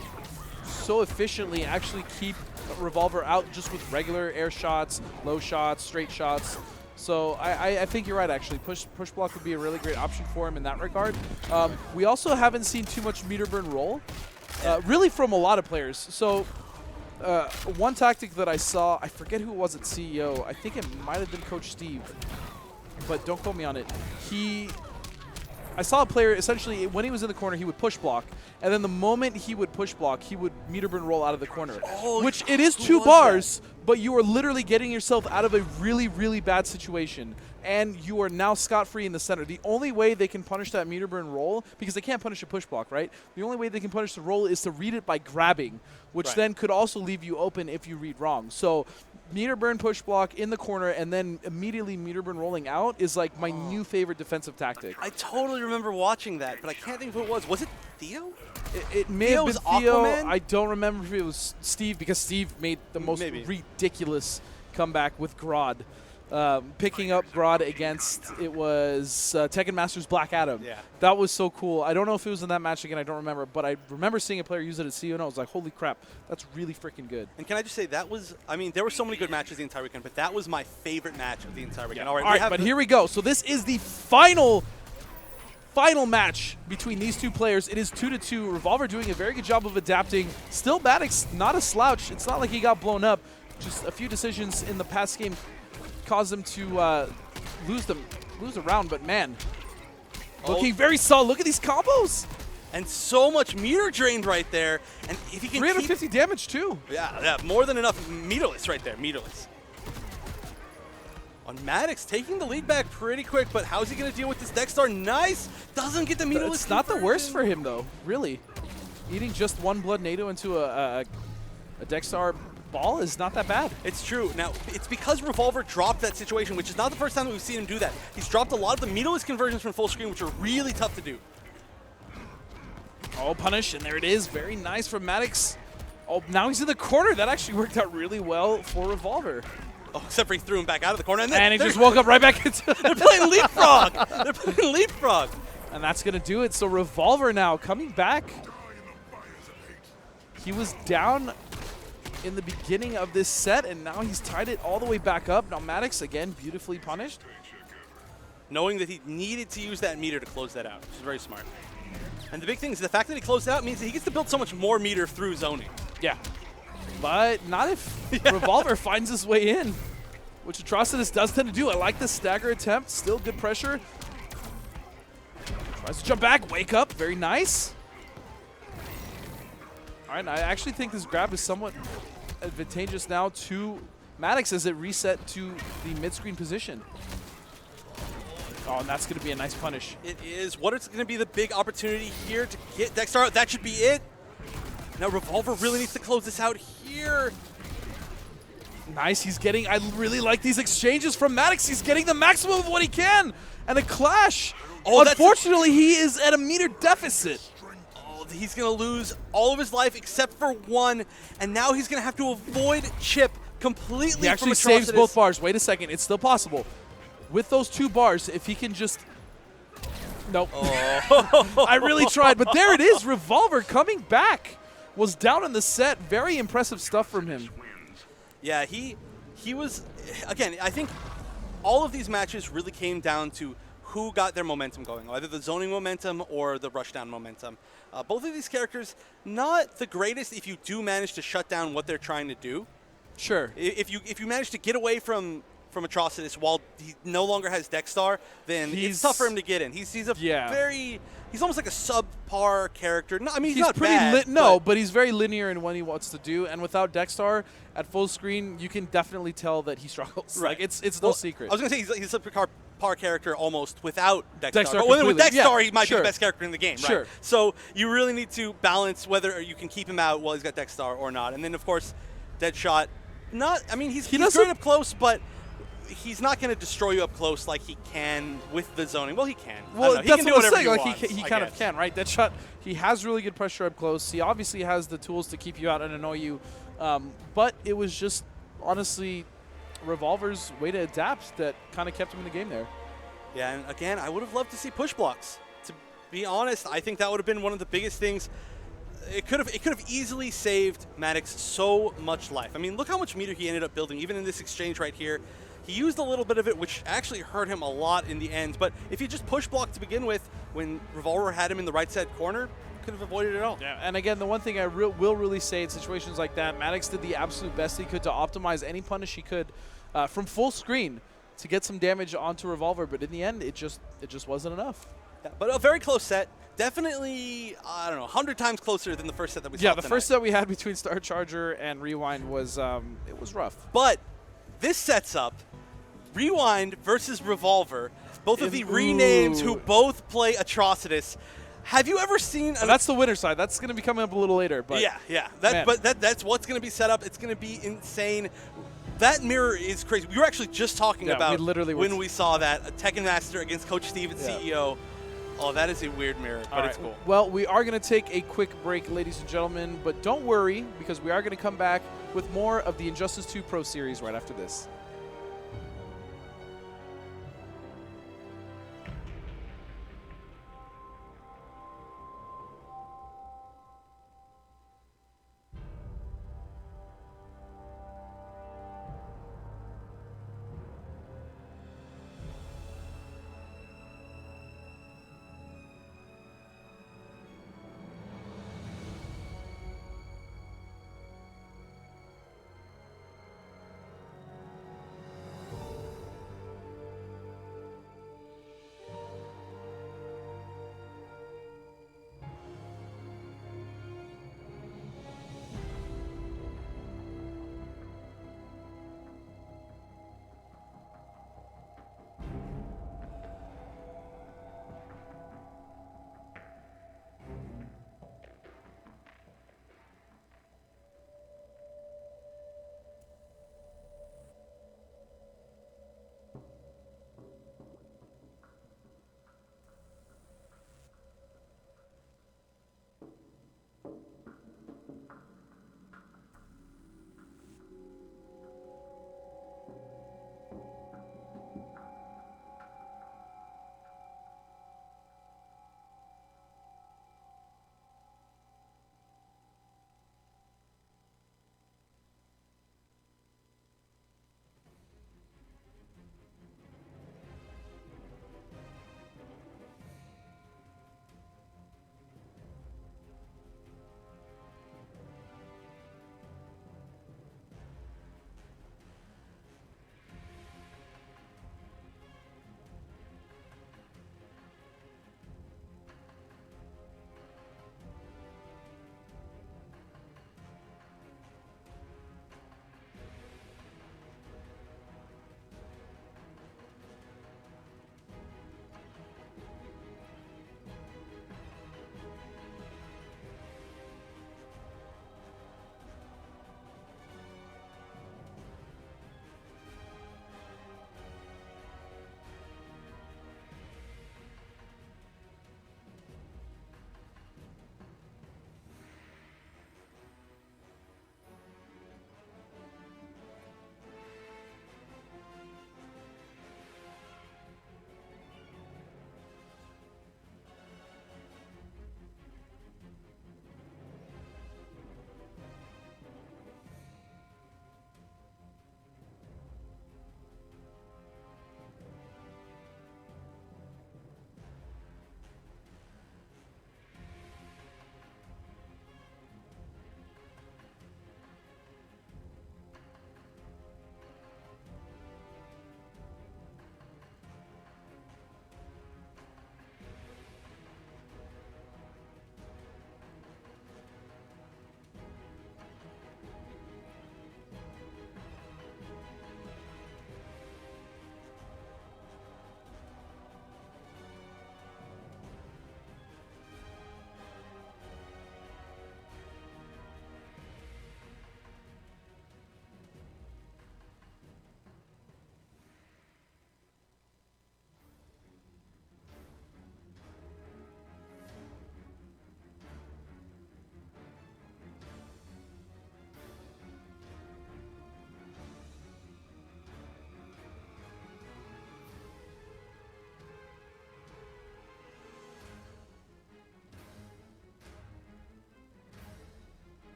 efficiently actually keep Revolver out just with regular air shots, low shots, straight shots. So I think you're right, actually. Push block would be a really great option for him in that regard. We also haven't seen too much meter burn roll, really from a lot of players. So one tactic that I saw, I forget who it was at CEO. I think it might have been Coach Steve, but don't quote me on it. I saw a player, essentially, when he was in the corner, he would push block, and then the moment he would push block, he would meter burn roll out of the corner, which it is 2 bars, but you are literally getting yourself out of a really, really bad situation, and you are now scot-free in the center. The only way they can punish that meter burn roll, because they can't punish a push block, right? The only way they can punish the roll is to read it by grabbing, which then could also leave you open if you read wrong. So meter burn push block in the corner and then immediately meter burn rolling out is like my new favorite defensive tactic. I totally remember watching that, but I can't think of who it was. Was it Theo? It may have been Theo. Aquaman? I don't remember if it was Steve because Steve made the most ridiculous comeback with Grodd. Picking up Grodd against, it was Tekken Masters Black Adam. Yeah. That was so cool. I don't know if it was in that match again. I don't remember. But I remember seeing a player use it at CEO, and I was like, holy crap, that's really freaking good. And can I just say, that was, I mean, there were so many good matches the entire weekend, but that was my favorite match of the entire weekend. Yeah. All right, but here we go. So this is the final match between these two players. It is 2-2. Revolver doing a very good job of adapting. Still Mattix, not a slouch. It's not like he got blown up. Just a few decisions in the past game caused them to lose a round, but man, looking very solid. Look at these combos. And so much meter drained right there. And if he can 350 damage too. Yeah, more than enough. Meterless right there, meterless. On Mattix, taking the lead back pretty quick, but how's he going to deal with this Dexstar? Nice! Doesn't get the meterless. It's not the worst for him, though, really. Eating just one Blood NATO into a Dexstar ball is not that bad. It's true. Now, it's because Revolver dropped that situation, which is not the first time that we've seen him do that. He's dropped a lot of the meterless conversions from full screen, which are really tough to do. Oh, punish, and there it is. Very nice from Mattix. Oh, now he's in the corner. That actually worked out really well for Revolver. Oh, except for he threw him back out of the corner. And, then And he just woke up right back into They're playing Leapfrog. They're playing Leapfrog. And that's going to do it. So Revolver now coming back. He was down in the beginning of this set, and now he's tied it all the way back up. Now Mattix, again, beautifully punished. Knowing that he needed to use that meter to close that out, which is very smart. And the big thing is the fact that he closed out means that he gets to build so much more meter through zoning. Yeah. But not if Revolver finds his way in, which Atrocitus does tend to do. I like the stagger attempt. Still good pressure. Tries to jump back. Wake up. Very nice. All right, I actually think this grab is somewhat advantageous now to Mattix as it reset to the mid-screen position. Oh, and that's going to be a nice punish. It is. What is going to be the big opportunity here to get Dexter out? That should be it. Now Revolver really needs to close this out here. Nice. He's getting, I really like these exchanges from Mattix. He's getting the maximum of what he can. And a clash. Oh, unfortunately, he is at a meter deficit. Oh, he's going to lose all of his life except for one. And now he's going to have to avoid Chip completely. He actually saves both bars. Wait a second. It's still possible. With those 2 bars, if he can just... Nope. Oh. I really tried. But there it is. Revolver coming back. Was down in the set. Very impressive stuff from him. Yeah, he was... Again, I think all of these matches really came down to who got their momentum going, either the zoning momentum or the rushdown momentum. Both of these characters, not the greatest if you do manage to shut down what they're trying to do. Sure. If you manage to get away from Atrocitus while he no longer has Dexstar, then it's tough for him to get in. He's almost like a subpar character. No, I mean he's not pretty bad. But he's very linear in what he wants to do, and without Dexstar at full screen, you can definitely tell that he struggles. Right. Like it's no secret. I was gonna say he's a subpar character almost without Dexstar. But with Dexstar, he might be the best character in the game, right? Sure. So you really need to balance whether you can keep him out while he's got Dexstar or not. And then of course, Deadshot. He's great up close, but he's not going to destroy you up close like he can with the zoning. Well, he can. Well, he that's can do what I'm whatever saying. he Like wants, he kind of can, right? Deadshot, he has really good pressure up close. He obviously has the tools to keep you out and annoy you. But it was just, honestly, Revolver's way to adapt that kind of kept him in the game there. Yeah, and again, I would have loved to see push blocks. To be honest, I think that would have been one of the biggest things. It could have easily saved Mattix so much life. I mean, look how much meter he ended up building, even in this exchange right here. He used a little bit of it, which actually hurt him a lot in the end. But if you just push block to begin with, when Revolver had him in the right side corner, could have avoided it all. Yeah, and again, the one thing I will really say in situations like that, Mattix did the absolute best he could to optimize any punish he could from full screen to get some damage onto Revolver. But in the end, it just wasn't enough. Yeah, but a very close set. Definitely, I don't know, 100 times closer than the first set that we saw Yeah, the first set we had between Star Charger and Rewind was it was rough. But this sets up Rewind versus Revolver, both of the renames who both play Atrocitus. Have you ever seen... That's the winner side. That's going to be coming up a little later. But yeah. That's what's going to be set up. It's going to be insane. That mirror is crazy. We were actually just talking about when we saw that Tekken Master against Coach Steve and CEO. Oh, that is a weird mirror, but it's cool. Well, we are going to take a quick break, ladies and gentlemen, but don't worry, because we are going to come back with more of the Injustice 2 Pro Series right after this.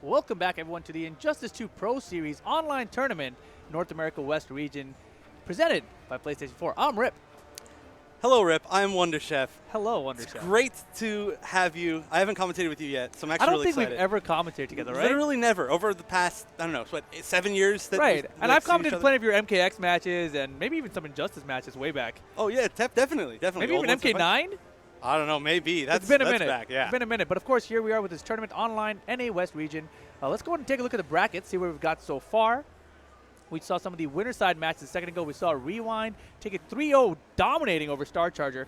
Welcome back, everyone, to the Injustice 2 Pro Series online tournament, North America West region, presented by PlayStation 4. I'm Rip. Hello, Rip. I'm Wonder Chef. Hello, Wonder It's Chef. great to have you. I haven't commentated with you yet, so I'm actually I don't really think excited. we've ever commentated together, right? Literally never. Over the past, I don't know, what, 7 years? That Right. we've, And like, I've seen each commented other? plenty of your MKX matches and maybe even some Injustice matches way back. Oh, yeah, definitely. Maybe Old even ones are fun. MK9? I don't know, maybe. That's It's been a that's minute. back, yeah. It's been a minute. But of course, here we are with this tournament online, NA West region. Let's go ahead and take a look at the bracket, see where we've got so far. We saw some of the winner side matches a second ago. We saw Rewind take it 3-0, dominating over Star Charger,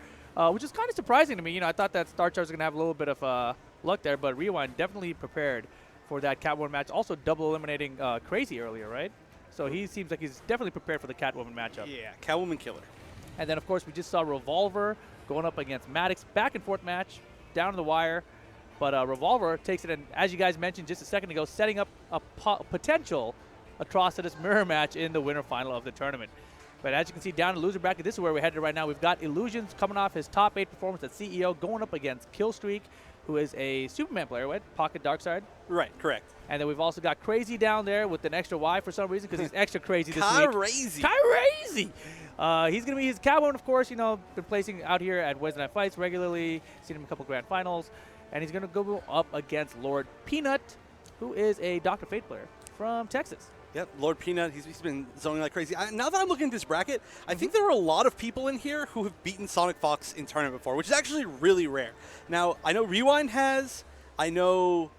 which is kind of surprising to me. You know, I thought that Star Charger was going to have a little bit of luck there, but Rewind definitely prepared for that Catwoman match. Also double eliminating Crazy earlier, right? So he seems like he's definitely prepared for the Catwoman matchup. Yeah, Catwoman killer. And then, of course, we just saw Revolver going up against Mattix. Back and forth match, down to the wire. But Revolver takes it, and as you guys mentioned just a second ago, setting up a potential atrocitus mirror match in the winter final of the tournament. But as you can see down in the loser bracket, this is where we're headed right now. We've got Illusions coming off his top 8 performance at CEO, going up against Killstreak, who is a Superman player, right? Pocket Darkside. Right, correct. And then we've also got Crazy down there with an extra Y for some reason, because he's extra crazy this week. Crazy. Crazy! He's going to be his Catwoman, of course. You know, been placing out here at Wednesday Night Fights regularly. Seen him in a couple grand finals. And he's going to go up against Lord Peanut, who is a Dr. Fate player from Texas. Yep, Lord Peanut, he's been zoning like crazy. Now that I'm looking at this bracket, I think there are a lot of people in here who have beaten Sonic Fox in tournament before, which is actually really rare. Now, I know Rewind has, I know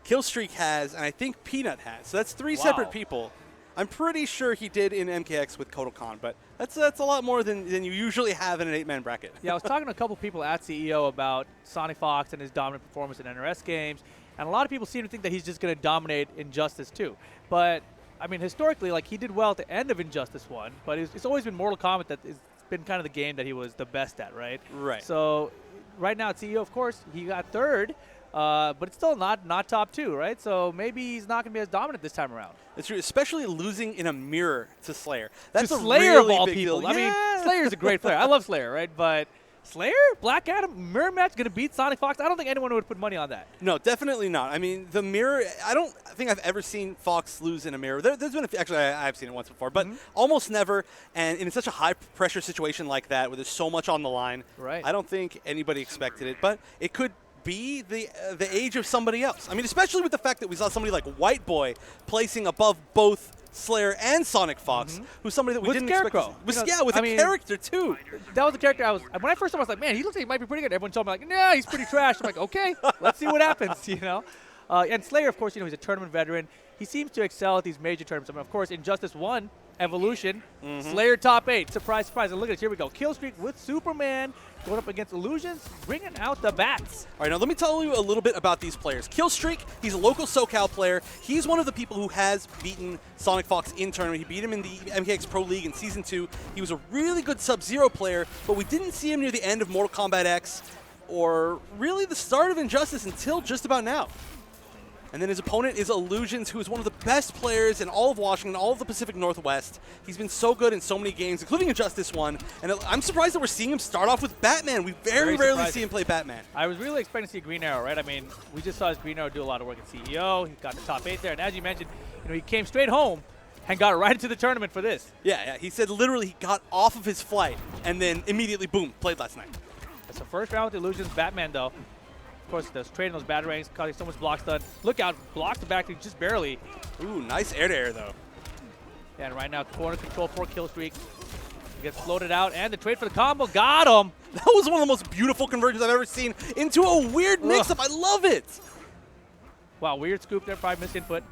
Killstreak has, and I think Peanut has. So that's 3 separate people. I'm pretty sure he did in MKX with Kotal Khan, but that's a lot more than you usually have in an 8-man bracket. Yeah, I was talking to a couple people at CEO about Sonic Fox and his dominant performance in NRS games, and a lot of people seem to think that he's just going to dominate Injustice 2. But, I mean, historically, like, he did well at the end of Injustice 1, but it's always been Mortal Kombat that has been kind of the game that he was the best at, right? Right. So, right now at CEO, of course, he got 3rd, but it's still not top 2, right? So maybe he's not going to be as dominant this time around. It's true, especially losing in a mirror to Slayer. That's to a Slayer really of all big people. deal. I mean, Slayer's a great player. I love Slayer, right? But Slayer, Black Adam, mirror match going to beat Sonic Fox? I don't think anyone would put money on that. No, definitely not. I mean, the mirror, I don't think I've ever seen Fox lose in a mirror. There's been a few, actually, I've seen it once before, but almost never. And in such a high-pressure situation like that, where there's so much on the line, Right. I don't think anybody expected it. But it could be the age of somebody else. I mean, especially with the fact that we saw somebody like White Boy placing above both Slayer and Sonic Fox, who's somebody that we With didn't Scarecrow. expect. You know, With I a mean, character, too. That was the character when I first saw him, I was like, man, he looks like he might be pretty good. Everyone told me, like, nah, he's pretty trash. I'm like, okay, let's see what happens, you know? And Slayer, of course, you know, he's a tournament veteran. He seems to excel at these major tournaments. I mean, of course, Injustice 1, Evolution, Slayer top 8. Surprise, surprise. And look at this. Here we go. Killstreak with Superman going up against Illusions, bringing out the bats. All right, now let me tell you a little bit about these players. Killstreak, he's a local SoCal player. He's one of the people who has beaten Sonic Fox in tournament. He beat him in the MKX Pro League in Season 2. He was a really good Sub-Zero player, but we didn't see him near the end of Mortal Kombat X or really the start of Injustice until just about now. And then his opponent is Illusions, who is one of the best players in all of Washington, all of the Pacific Northwest. He's been so good in so many games, including Injustice 1. And I'm surprised that we're seeing him start off with Batman. We very rarely see him play Batman. I was really expecting to see Green Arrow, right? I mean, we just saw his Green Arrow do a lot of work at CEO. He got the top 8 there. And as you mentioned, you know, he came straight home and got right into the tournament for this. Yeah, he said literally he got off of his flight and then immediately, boom, played last night. So first round with Illusions, Batman, though. Of course, there's trading those batarangs, causing so much block stun. Look out, blocked the back just barely. Ooh, nice air-to-air, though. And right now, corner control for Killstreak. He gets floated out, and the trade for the combo got him. That was one of the most beautiful conversions I've ever seen into a weird mix-up. I love it. Wow, weird scoop there, probably missed input.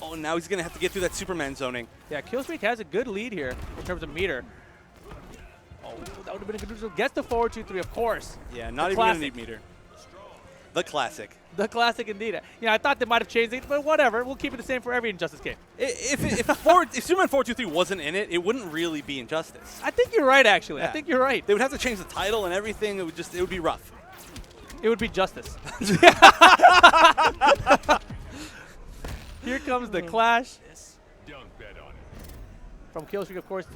Oh, now he's going to have to get through that Superman zoning. Yeah, Killstreak has a good lead here in terms of meter. Oh, that would have been a good result. Gets the forward 2-3, of course. Yeah, not The even going to classic. need meter. The classic. The classic indeed. You know, I thought they might have changed it, but whatever. We'll keep it the same for every Injustice game. If Superman 423 wasn't in it, it wouldn't really be Injustice. I think you're right, actually. Yeah. I think you're right. They would have to change the title and everything. It would be rough. It would be Justice. Here comes the clash Don't bet on it. from Killstreak, of course.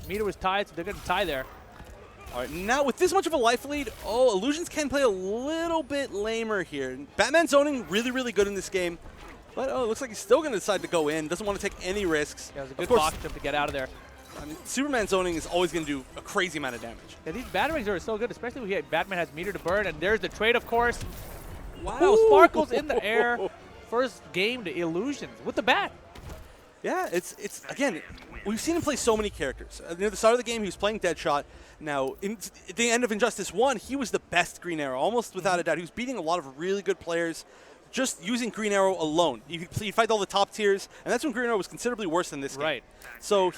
Meter was tied, so they're going to tie there. All right, now with this much of a life lead, Illusions can play a little bit lamer here. Batman zoning really, really good in this game. But, it looks like he's still going to decide to go in. Doesn't want to take any risks. Yeah, it was a good box jump to get out of there. I mean, Superman zoning is always going to do a crazy amount of damage. Yeah, these batarangs are so good, especially when Batman has meter to burn. And there's the trade, of course. Wow, Ooh. Sparkles in the air. First game to Illusions with the bat. Yeah, it's again, we've seen him play so many characters. Near the start of the game, he was playing Deadshot. Now, at the end of Injustice 1, he was the best Green Arrow, almost without a doubt. He was beating a lot of really good players just using Green Arrow alone. You fight all the top tiers, and that's when Green Arrow was considerably worse than this game. Right. So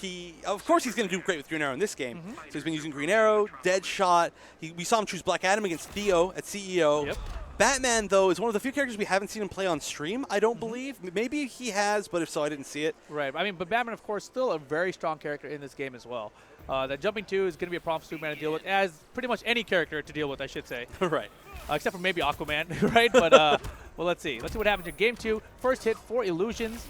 of course he's going to do great with Green Arrow in this game. So he's been using Green Arrow, Deadshot. We saw him choose Black Adam against Theo at CEO. Yep. Batman, though, is one of the few characters we haven't seen him play on stream, I don't believe. Maybe he has, but if so, I didn't see it. Right. I mean, but Batman, of course, still a very strong character in this game as well. That jumping 2 is going to be a problem for Superman to deal with, as pretty much any character to deal with, I should say. Right. Except for maybe Aquaman, right? But, well, let's see. Let's see what happens in Game 2. First hit for Illusions.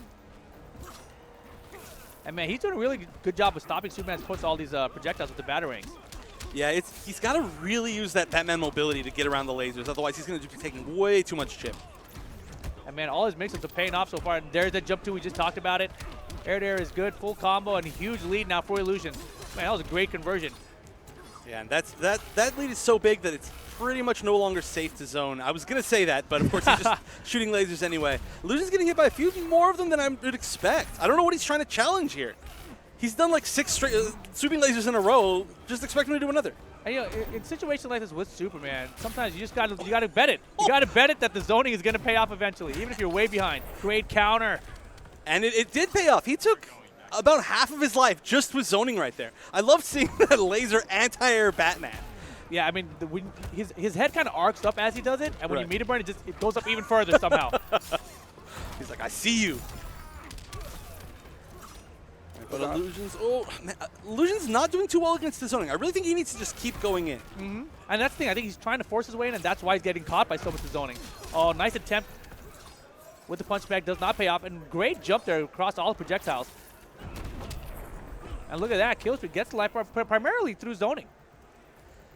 And, man, he's doing a really good job of stopping Superman's puts all these projectiles with the batarangs. Yeah, he's got to really use that Batman mobility to get around the lasers. Otherwise, he's going to be taking way too much chip. And, man, all his mix-ups are paying off so far. And there's that jump 2. We just talked about it. Air-to-air is good. Full combo and huge lead now for Illusions. Man, that was a great conversion. Yeah, and that lead is so big that it's pretty much no longer safe to zone. I was going to say that, but of course he's just shooting lasers anyway. Illusion's getting hit by a few more of them than I would expect. I don't know what he's trying to challenge here. He's done like 6 straight sweeping lasers in a row. Just expect him to do another. And, you know, in situations like this with Superman, sometimes you just got to bet it. You got to bet it that the zoning is going to pay off eventually, even if you're way behind. Great counter. And it did pay off. He took about half of his life just with zoning right there. I love seeing that laser anti-air Batman. Yeah, I mean, his head kind of arcs up as he does it, and when Right. you meter burn, it goes up even further somehow. He's like, I see you. But Illusions, Illusions not doing too well against the zoning. I really think he needs to just keep going in. And that's the thing. I think he's trying to force his way in, and that's why he's getting caught by so much of the zoning. Oh, nice attempt with the punch back. Does not pay off. And great jump there across all the projectiles. And look at that. Killstreak gets the life bar primarily through zoning.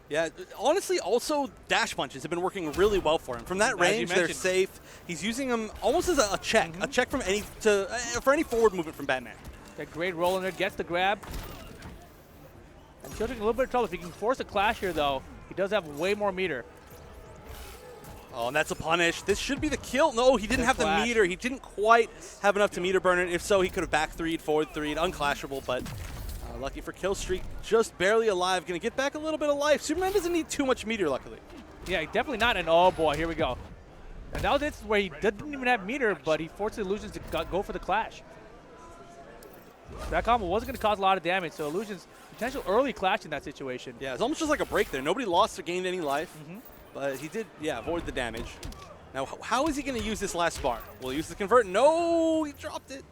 Yeah, honestly, also dash punches have been working really well for him. From that range, they're safe. He's using them almost as a check from for any forward movement from Batman. That great roll in there, gets the grab. And Killstreak in a little bit of trouble. If he can force a clash here, though, he does have way more meter. Oh, and that's a punish. This should be the kill. No, he didn't have the flash. meter. He didn't quite have enough to meter burn it. If so, he could have back 3'd, forward 3'd, unclashable, but lucky for Killstreak, just barely alive. Going to get back a little bit of life. Superman doesn't need too much meter, luckily. Yeah, definitely not. And oh boy, here we go. And that was it where he didn't even have meter, but he forced the Illusions to go for the clash. That combo wasn't going to cause a lot of damage, so Illusions potential early clash in that situation. Yeah, it's almost just like a break there. Nobody lost or gained any life, but he did, avoid the damage. Now, how is he going to use this last bar? Will he use the convert? No, he dropped it.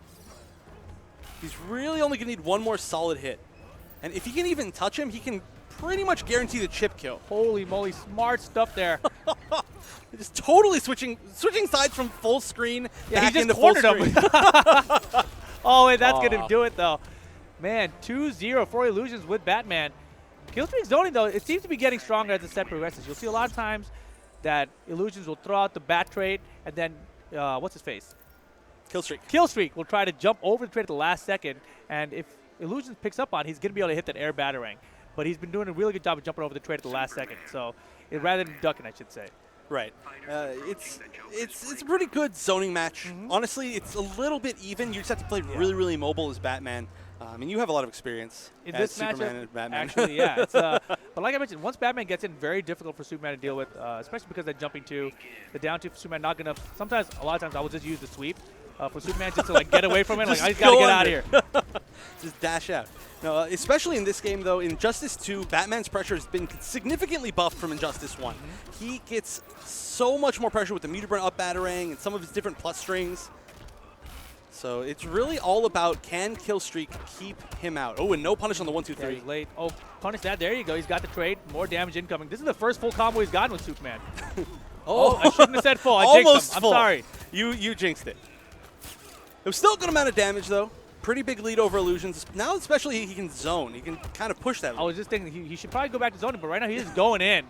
He's really only going to need one more solid hit. And if he can even touch him, he can pretty much guarantee the chip kill. Holy moly, smart stuff there. Just totally switching sides from full screen back he into just full cornered screen. him. Oh, wait, that's going to do it, though. Man, 2-0 for Illusions with Batman. Killstreak's zoning, though, it seems to be getting stronger as the set progresses. You'll see a lot of times that Illusions will throw out the bat trade, and then, what's his face? Killstreak will try to jump over the trade at the last second, and if Illusions picks up on it, he's going to be able to hit that air batarang. But he's been doing a really good job of jumping over the trade at the last second, so rather than ducking, I should say. Right. It's a pretty good zoning match. Honestly, it's a little bit even. You just have to play really, really mobile as Batman. I mean, you have a lot of experience in as this Superman matchup, and Batman. actually, yeah. It's, but like I mentioned, once Batman gets in, very difficult for Superman to deal with, especially because that jumping 2, the down 2 for Superman not going to. Sometimes, a lot of times, I will just use the sweep for Superman just to like get away from it. Like I just got to get out of here. Just dash out. No, especially in this game, though, in Injustice 2, Batman's pressure has been significantly buffed from Injustice 1. He gets so much more pressure with the meter burn up batarang and some of his different plus strings. So it's really all about, can Killstreak keep him out? Oh, and no punish on the 1-2-3. Yeah, he's late. Oh, punish that. There you go. He's got the trade. More damage incoming. This is the first full combo he's gotten with Superman. Oh, I shouldn't have said full. I jinxed him. I'm sorry. You jinxed it. It was still a good amount of damage, though. pretty big lead over Illusions. Now especially he can zone. He can kind of push that lead. I was just thinking he should probably go back to zoning, but right now he's just going in.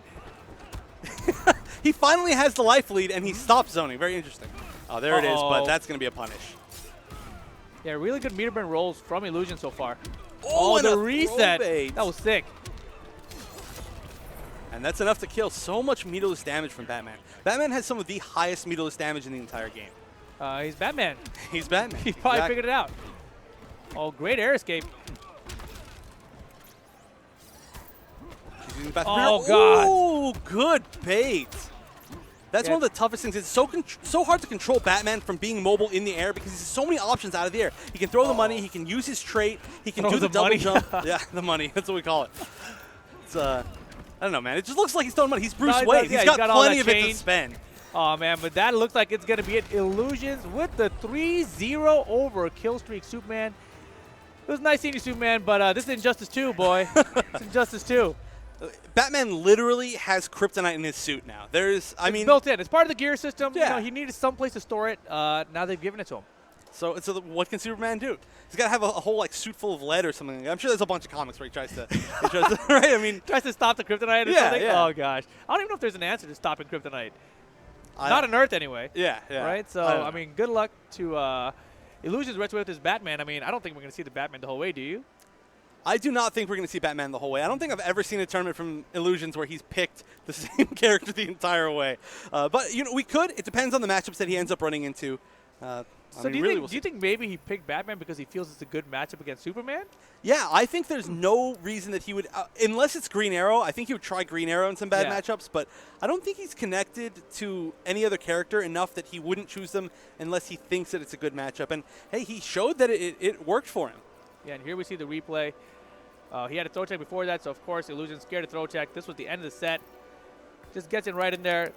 He finally has the life lead, and he stops zoning. Very interesting. Oh, there it is, but that's going to be a punish. Yeah, really good meter burn rolls from Illusion so far. Oh, and the a reset. throwbait. That was sick. And that's enough to kill. So much meterless damage from Batman. Batman has some of the highest meterless damage in the entire game. He's Batman. He's Batman. He probably figured it out. Oh, great air escape. Oh, God. Oh, good bait. That's one of the toughest things. It's so hard to control Batman from being mobile in the air because he has so many options out of the air. He can throw the money. He can use his trait. He can do the double jump. Yeah, the money. That's what we call it. It's I don't know, man. It just looks like he's throwing money. He's Bruce Wayne. Yeah, he's got plenty of it change. to spend. Oh, man, but that looks like it's going to be it. Illusions with the 3-0 over Killstreak Superman. It was nice seeing you, Superman, but this is Injustice 2, boy. It's Injustice 2. Batman literally has kryptonite in his suit now. It's built in. It's part of the gear system. Yeah. You know, he needed some place to store it. Now they've given it to him. So what can Superman do? He's got to have a whole suit full of lead or something. I'm sure there's a bunch of comics where he tries to, right? I mean, tries to stop the kryptonite or Yeah, something. yeah. Oh gosh, I don't even know if there's an answer to stopping kryptonite. Not on Earth anyway. Yeah. Right. So I mean, good luck to Illusions right with his Batman. I mean, I don't think we're going to see the Batman the whole way. Do you? I do not think we're going to see Batman the whole way. I don't think I've ever seen a tournament from Illusions where he's picked the same character the entire way. But we could. It depends on the matchups that he ends up running into. So do you think maybe he picked Batman because he feels it's a good matchup against Superman? Yeah, I think there's no reason that he would, unless it's Green Arrow, I think he would try Green Arrow in some bad matchups, but I don't think he's connected to any other character enough that he wouldn't choose them unless he thinks that it's a good matchup. And, hey, he showed that it worked for him. Yeah, and here we see the replay. He had a throw check before that, so of course Illusion scared to throw check. This was the end of the set. Just gets in right in there.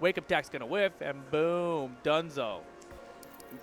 Wake up attack's going to whiff, and boom, dunzo.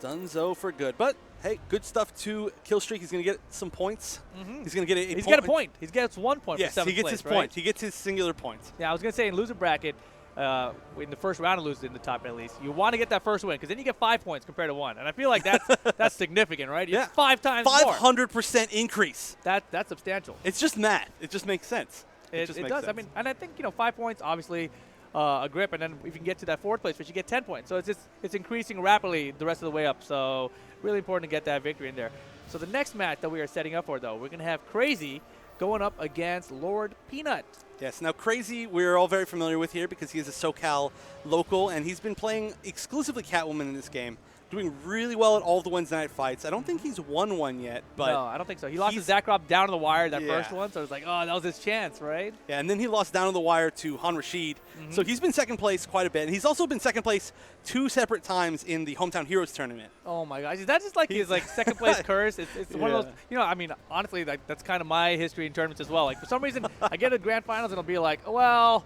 Dunzo for good. But, hey, good stuff to Killstreak. He's going to get some points. He's going to get a point. He's got a point. He gets 1 point yes, for 7th he gets place, his right? point. He gets his singular points. Yeah, I was going to say in loser bracket, in the first round of losers in the top at least, you want to get that first win because then you get 5 points compared to 1. And I feel like that's significant, right? Yeah. It's 5 times more. 500% increase. That's substantial. It's just math. It just makes sense. It just does. makes sense. I mean, and I think 5 points, obviously, a grip, and then if you can get to that 4th place, you get 10 points. So it's increasing rapidly the rest of the way up. So really important to get that victory in there. So the next match that we are setting up for, though, we're going to have Crazy going up against Lord Peanut. Yes, now Crazy we're all very familiar with here because he is a SoCal local, and he's been playing exclusively Catwoman in this game, doing really well at all the Wednesday night fights. I don't think he's won one yet, but no, I don't think so. He lost to Zakrop down to the wire that Yeah. first one, so it was like, oh, that was his chance, right? yeah, and then he lost down to the wire to Han Rashid. So he's been second place quite a bit, and he's also been second place 2 separate times in the Hometown Heroes tournament. Oh my gosh, is that just like his second place curse? It's one of those, I mean, honestly, that's kind of my history in tournaments as well. Like for some reason, I get to the grand finals and I'll be like, well,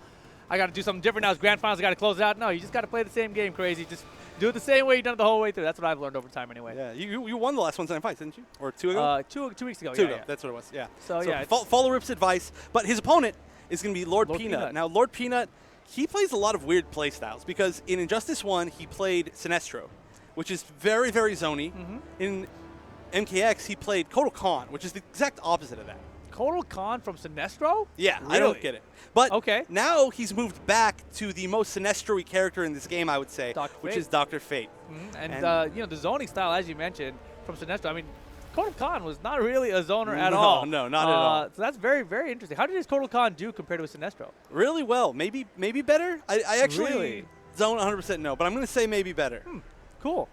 I got to do something different now. It's grand finals, I got to close it out. No, you just got to play the same game, Crazy. Just do it the same way you've done it the whole way through. That's what I've learned over time anyway. Yeah, you won the last Wednesday night fights, didn't you? Or 2 ago? 2 weeks ago. 2 yeah, ago. yeah. That's what it was. Yeah. So yeah, follow Rip's advice, but his opponent is going to be Lord Lord Peanut. Peanut. Now, Lord Peanut, he plays a lot of weird play styles because in Injustice 1, he played Sinestro, which is very, very zony. In MKX, he played Kotal Khan, which is the exact opposite of that. Kotal Khan from Sinestro? Yeah, Really? I don't get it. But Okay. now he's moved back to the most Sinestro-y character in this game, I would say, Dr. which Fate. is Dr. Fate. And the zoning style, as you mentioned, from Sinestro, I mean, Kotal Khan was not really a zoner at all. No, not at all. So that's very, very interesting. How did Kotal Khan do compared to Sinestro? Really well. Maybe better. I actually Really? don't 100% know, but I'm going to say maybe better. Cool.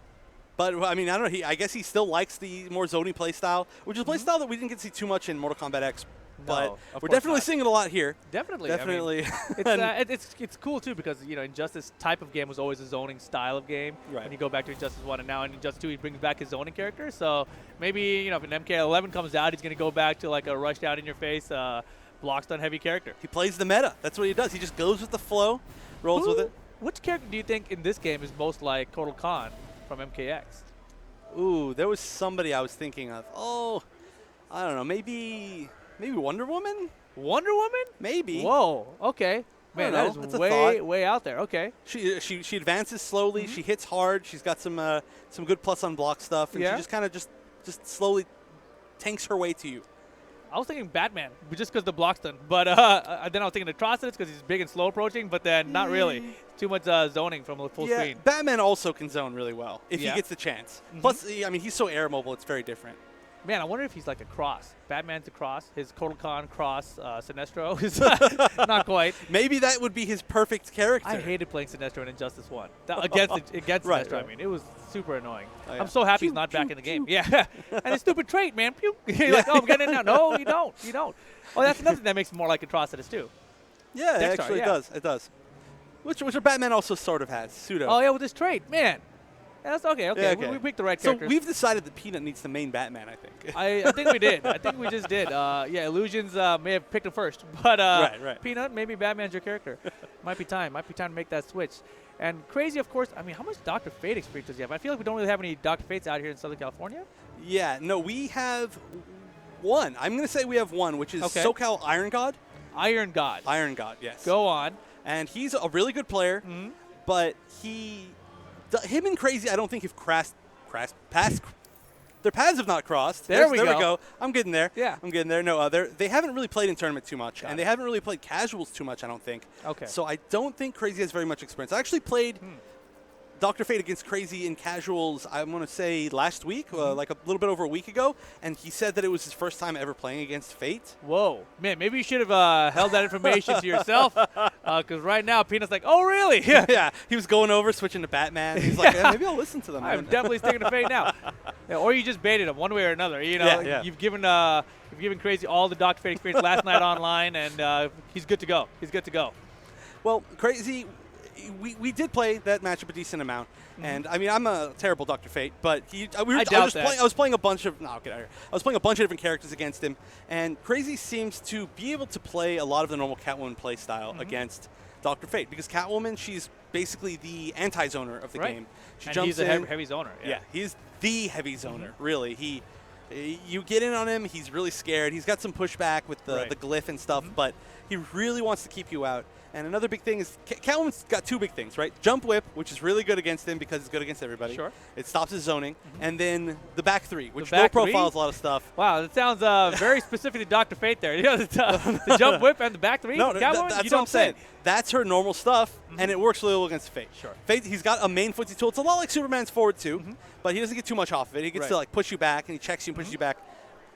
But, I mean, I don't know. I guess he still likes the more zony play style, which is a play style that we didn't get to see too much in Mortal Kombat X. But of we're course definitely not. seeing it a lot here. Definitely. Definitely. I mean, it's cool, too, because, Injustice type of game was always a zoning style of game. Right. When you go back to Injustice 1, and now in Injustice 2, he brings back his zoning character. So maybe, if an MK11 comes out, he's going to go back to, like, a rushed out in your face, block stun heavy character. He plays the meta. That's what he does. He just goes with the flow, rolls with it. Which character do you think in this game is most like Kotal Khan from MKX? Ooh, there was somebody I was thinking of. Oh, I don't know. Maybe Wonder Woman? Wonder Woman? Maybe. Whoa. Okay. Man, know. that That's is a thought. way out there. Okay. She advances slowly. She hits hard. She's got some good plus on block stuff, and Yeah. she just kind of just just slowly tanks her way to you. I was thinking Batman, but just because the block's done. But then I was thinking Atrocitus because he's big and slow approaching, but then not really. Too much zoning from a full screen. Batman also can zone really well if he gets the chance. Plus, I mean, he's so air mobile, it's very different. Man, I wonder if he's like a cross. Batman's a cross. His Kotal Khan cross, Sinestro is not quite. Maybe that would be his perfect character. I hated playing Sinestro in Injustice 1. Against Sinestro, right. I mean, it was super annoying. Oh, yeah. I'm so happy he's not back in the game. Yeah, and his stupid trait, man. Pew. You're like, oh, I'm getting it now. No, you don't. You don't. Oh, that's another thing that makes him more like Atrocitus, too. Yeah, Dexter, actually it does. It does. Which Batman also sort of has, pseudo. Oh, yeah, with his trait. Man. That's okay. Yeah, okay. We picked the right So characters. we've decided that Peanut needs the main Batman, I think. I think we did. I think we just did. Yeah, Illusions may have picked him first, but right. Peanut, maybe Batman's your character. Might be time. Might be time to make that switch. And Crazy, of course. I mean, how much Dr. Fate experience does he have? I feel like we don't really have any Dr. Fates out here in Southern California. Yeah, no, we have one. I'm going to say we have one, which is SoCal Iron God. Iron God. Iron God, yes. Go on. And he's a really good player, but him and Crazy, I don't think have their paths have not crossed. There we go. I'm getting there. Yeah. I'm getting there. No, they haven't really played in tournament too much, and they haven't really played casuals too much, I don't think. Okay. So I don't think Crazy has very much experience. I actually played Dr. Fate against Crazy in casuals, I'm going to say last week, like a little bit over a week ago, and he said that it was his first time ever playing against Fate. Whoa. Man, maybe you should have held that information to yourself, because right now Peanut's like, oh, really? Yeah, he was going over, switching to Batman. He's like, maybe I'll listen to them. I'm definitely sticking to Fate now. Yeah, or you just baited him one way or another. You know, You've given Crazy all the Dr. Fate experience last night online, and he's good to go. He's good to go. Well, Crazy, we did play that matchup a decent amount, and I mean I'm a terrible Dr. Fate, but I was playing a bunch of different characters against him, and Crazy seems to be able to play a lot of the normal Catwoman play style against Dr. Fate, because Catwoman, she's basically the anti-zoner of the game. She jumps he's a heavy zoner. Yeah, he's the heavy zoner. Really, you get in on him, he's really scared. He's got some pushback with the glyph and stuff, but he really wants to keep you out. And another big thing is Catwoman's got two big things, right? Jump Whip, which is really good against him because it's good against everybody. Sure. It stops his zoning. And then the back three, which no profiles a lot of stuff. Wow, that sounds very specific to Dr. Fate there. You know, the Jump Whip and the back three? No, that's what I'm saying. That's her normal stuff, and it works really well against Fate. Sure. Fate, he's got a main footsie tool. It's a lot like Superman's forward two, but he doesn't get too much off of it. He gets to like push you back, and he checks you and pushes you back.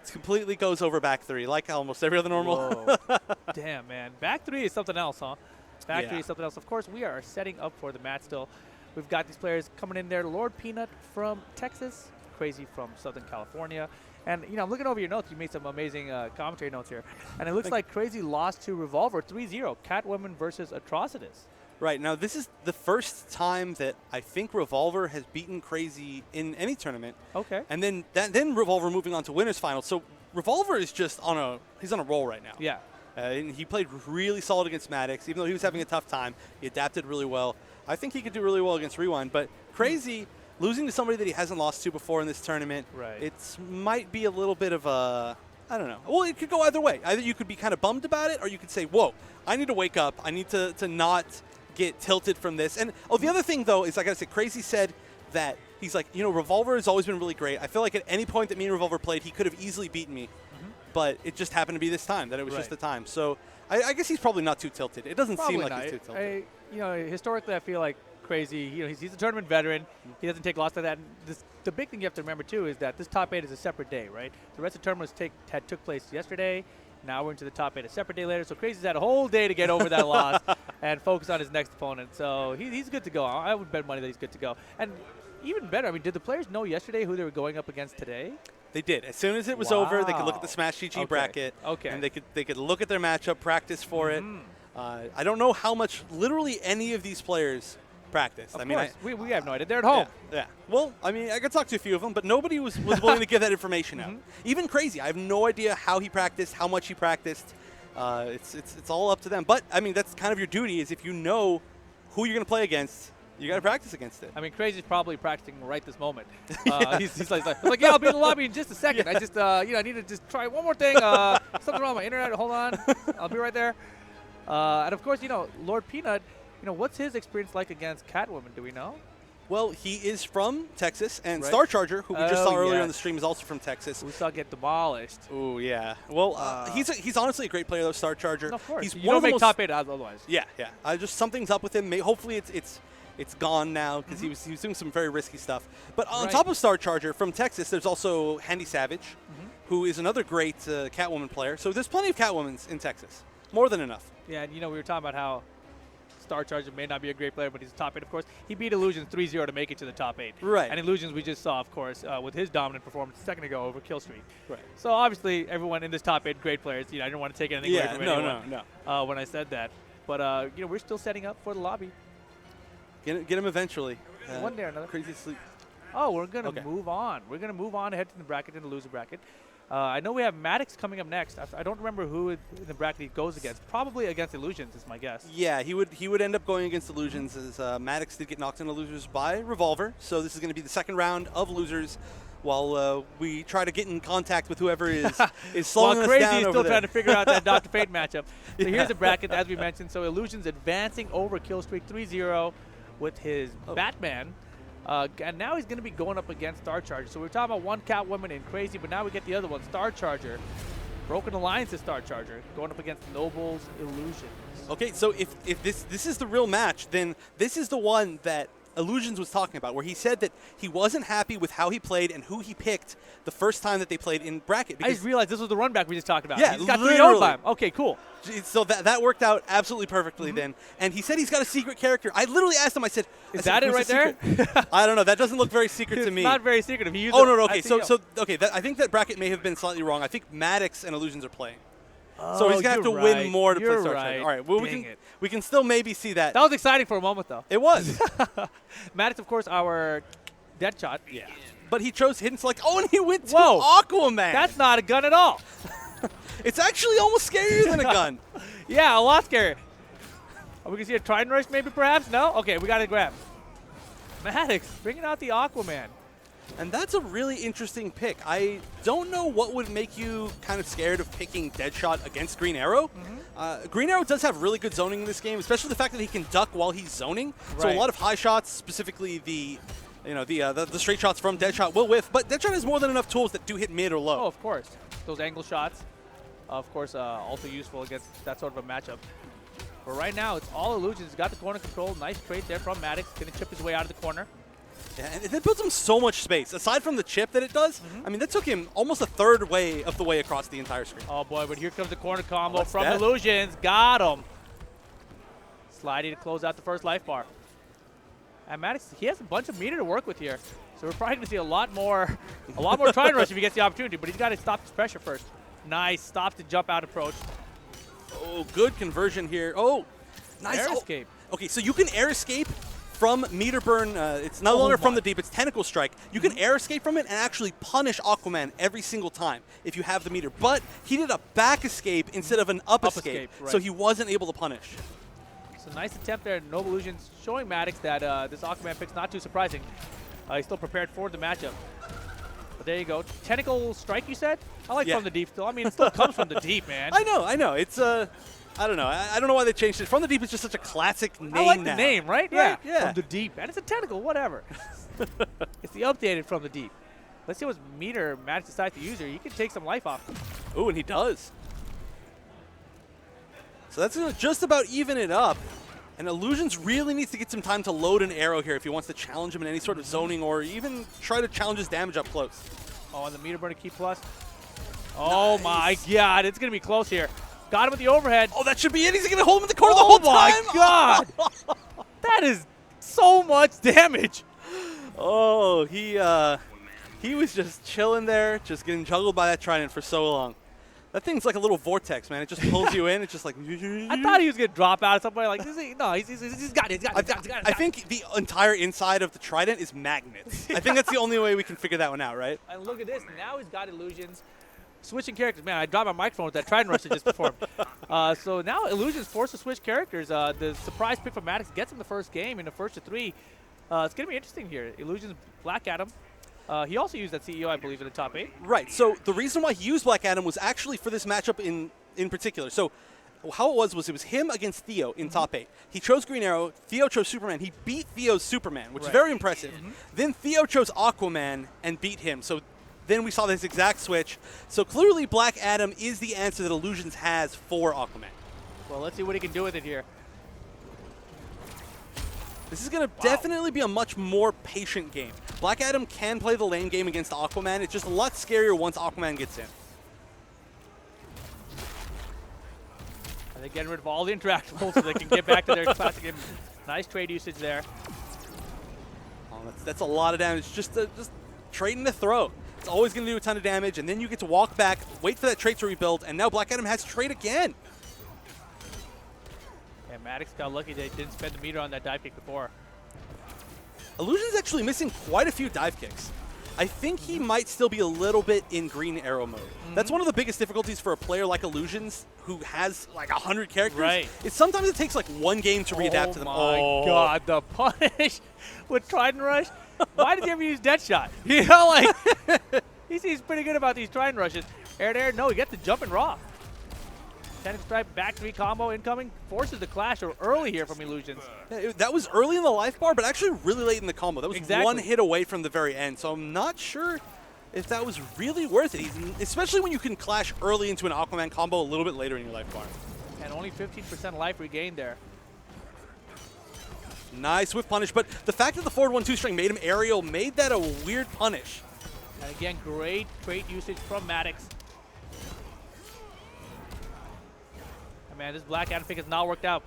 It completely goes over back three, like almost every other normal. Whoa. Damn, man. Back three is something else, huh? Back three is something else. Of course, we are setting up for the match still. We've got these players coming in there. Lord Peanut from Texas, Crazy from Southern California. And, you know, I'm looking over your notes. You made some amazing commentary notes here. And it looks like Crazy lost to Revolver 3-0, Catwoman versus Atrocitus. Right. Now, this is the first time that I think Revolver has beaten Crazy in any tournament. Okay. And then Revolver moving on to winners final. So Revolver is just he's on a roll right now. Yeah. And he played really solid against Mattix. Even though he was having a tough time, he adapted really well. I think he could do really well against Rewind. But Crazy, losing to somebody that he hasn't lost to before in this tournament, it might be a little bit of a, I don't know. Well, it could go either way. Either you could be kind of bummed about it, or you could say, whoa, I need to wake up. I need to not get tilted from this. And, the other thing, though, is, like I said, Crazy said that he's like, you know, Revolver has always been really great. I feel like at any point that me and Revolver played, he could have easily beaten me. But it just happened to be this time, that it was just the time. So I guess he's probably not too tilted. It doesn't seem like he's too tilted. You know, historically, I feel like Crazy, you know, he's a tournament veteran. He doesn't take loss to that. And the big thing you have to remember, too, is that this top 8 is a separate day, right? The rest of the tournaments took place yesterday. Now we're into the top 8 a separate day later. So Crazy's had a whole day to get over that loss and focus on his next opponent. So he's good to go. I would bet money that he's good to go. And even better, I mean, did the players know yesterday who they were going up against today? They did. As soon as it was over, they could look at the Smash GG bracket. Okay. And they could look at their matchup, practice for it. I don't know how much literally any of these players practiced. Of course. We have no idea. They're at home. Yeah. Well, I mean, I could talk to a few of them, but nobody was willing to give that information out. Even Crazy. I have no idea how he practiced, how much he practiced. It's all up to them. But, I mean, that's kind of your duty, is if you know who you're going to play against, you got to practice against it. I mean, Crazy's probably practicing right this moment. He's like, yeah, I'll be in the lobby in just a second. I just, I need to just try one more thing. Something wrong with my internet. Hold on. I'll be right there. And, of course, Lord Peanut, what's his experience like against Catwoman? Do we know? Well, he is from Texas, and Right. Star Charger, who we just saw earlier yes. on the stream, is also from Texas. We saw get demolished. Oh yeah. Well, he's honestly a great player, though. Star Charger. Of course. He's You one don't of the make most, top 8 otherwise. Yeah, yeah. Just something's up with him. Hopefully, it's gone now because he was doing some very risky stuff. But on Right. top of Star Charger from Texas, there's also Handy Savage, who is another great Catwoman player. So there's plenty of Catwomans in Texas. More than enough. Yeah, and we were talking about how Star Charger may not be a great player, but he's a top 8, of course. He beat Illusions 3-0 to make it to the top 8. Right. And Illusions we just saw, of course, with his dominant performance a second ago over Killstreak. Right. So obviously, everyone in this top 8 great players. I didn't want to take anything away Yeah. from No. anyone when I said that. But we're still setting up for the lobby. Get him eventually. One day or another. Crazy sleep. Oh, we're going to Okay. move on. We're going to move on ahead to the bracket and the loser bracket. I know we have Mattix coming up next. I don't remember who in the bracket he goes against. Probably against Illusions is my guess. Yeah, he would end up going against Illusions, as Mattix did get knocked into losers by Revolver. So this is going to be the second round of losers, while we try to get in contact with whoever is slowing While us Crazy down is over still there. trying to figure out that Dr. Fate matchup. So Yeah. here's the bracket, as we mentioned. So Illusions advancing over Killstreak 3-0 with his Batman. And now he's going to be going up against Star Charger. So we're talking about one Catwoman in Crazy, but now we get the other one, Star Charger. Broken Alliance is Star Charger, going up against Noble's Illusions. Okay, so if this is the real match, then this is the one that Illusions was talking about, where he said that he wasn't happy with how he played and who he picked the first time that they played in bracket. I just realized this was the run back we just talked about. Yeah, He's got 3-0 literally. time. Okay, cool. So that worked out absolutely perfectly then. And he said he's got a secret character. I literally asked him, I said, Is that it "Who's right the there? secret?" I don't know. That doesn't look very secret to It's me. not very secretive. He used Oh, it- no. I Okay, think- I think that bracket may have been slightly wrong. I think Mattix and Illusions are playing. So Oh, he's going to have to you're win right. more to play You're Star right. Trek. All right, well, Dang it. we can still maybe see that. That was exciting for a moment, though. It was. Mattix, of course, our Deadshot. Yeah. But he chose hidden select. Oh, and he went to Whoa. Aquaman. That's not a gun at all. It's actually almost scarier than a gun. Yeah, a lot scary. Are we going to see a Trident Rush maybe, perhaps? No? Okay, we got to grab. Mattix, bringing out the Aquaman. And that's a really interesting pick. I don't know what would make you kind of scared of picking Deadshot against Green Arrow. Green Arrow does have really good zoning in this game, especially the fact that he can duck while he's zoning. So a Right. lot of high shots, specifically the straight shots from Deadshot will whiff. But Deadshot has more than enough tools that do hit mid or low. Oh, of course. Those angle shots, of course, also useful against that sort of a matchup. But right now, it's all Illusions. Got the corner control. Nice trade there from Mattix. Going to chip his way out of the corner. Yeah, and it builds him so much space. Aside from the chip that it does, I mean, that took him almost a third way of the way across the entire screen. Oh, boy, but here comes the corner combo What's from that? Illusions. Got him. Sliding to close out the first life bar. And Mattix, he has a bunch of meter to work with here. So we're probably going to see a lot more Trident Rush if he gets the opportunity. But he's got to stop his pressure first. Nice. Stop the jump out approach. Oh, good conversion here. Oh, nice. Air Oh, escape. okay, so you can air escape from meter burn. It's no longer from the deep. It's tentacle strike. You can air escape from it and actually punish Aquaman every single time if you have the meter. But he did a back escape instead of an up escape, right. so he wasn't able to punish. So nice attempt there. Noble Illusions showing Mattix that this Aquaman pick's not too surprising. He's still prepared for the matchup. But there you go. Tentacle strike, you said? I like Yeah. from the deep still. I mean, it still comes from the deep, man. I know. It's I don't know. I don't know why they changed it. From the deep is just such a classic name. I like now. the name, right? Right, yeah. From the deep. And it's a tentacle, whatever. It's the updated from the deep. Let's see what meter Mattix decides to use here. You can take some life off. Ooh, and he does. So that's going to just about even it up. And Illusions really needs to get some time to load an arrow here if he wants to challenge him in any sort of zoning or even try to challenge his damage up close. Oh, and the meter burner key plus. Oh, Nice. my God. It's going to be close here. Got him with the overhead. Oh, that should be it. He's going to hold him in the corner the Oh whole my time. God. That is so much damage. Oh, he was just chilling there, just getting juggled by that trident for so long. That thing's like a little vortex, man. It just pulls you in. It's just like. I thought he was going to drop out at some point. Like, no, he's got it. He's got it. I think the entire inside of the trident is magnets. I think that's the only way we can figure that one out, right? And look at this. Now he's got Illusions. Switching characters. Man, I dropped my microphone with that Trident Rush that just performed. So now Illusions forced to switch characters. The surprise pick from Mattix gets him the first game in the first of 3. It's going to be interesting here. Illusions Black Adam. He also used that CEO, I believe, in the top 8. Right. So the reason why he used Black Adam was actually for this matchup in particular. So how it was him against Theo in top 8. He chose Green Arrow, Theo chose Superman. He beat Theo's Superman, which is very impressive. Then Theo chose Aquaman and beat him. So then we saw this exact switch. So clearly Black Adam is the answer that Illusions has for Aquaman. Well, let's see what he can do with it here. This is going to definitely be a much more patient game. Black Adam can play the lane game against Aquaman. It's just a lot scarier once Aquaman gets in. And they're getting rid of all the interactables so they can get back to their classic game. Nice trade usage there. Oh, that's a lot of damage. Just trading the throw. It's always going to do a ton of damage, and then you get to walk back, wait for that trait to rebuild, and now Black Adam has trade again. Yeah, Mattix got lucky they didn't spend the meter on that dive kick before. Illusion's actually missing quite a few dive kicks. I think he might still be a little bit in Green Arrow mode. That's one of the biggest difficulties for a player like Illusions who has like 100 characters. Right. Is sometimes it takes like one game to readapt to them. Oh my God, the punish with Trident Rush. Why did he ever use Deathshot? You know, like, he seems pretty good about these Trident Rushes. Air to air, no, he gets the jump and raw. Tentacle Strike, back 3 combo incoming, forces the clash early here from Illusions. Yeah, that was early in the life bar, but actually really late in the combo. That was one hit away from the very end, so I'm not sure if that was really worth it, especially when you can clash early into an Aquaman combo a little bit later in your life bar. And only 15% life regained there. Nice whiff punish, but the fact that the forward 1-2 string made him aerial made that a weird punish. And again, great trait usage from Mattix. And man, this Black Adam pick has not worked out.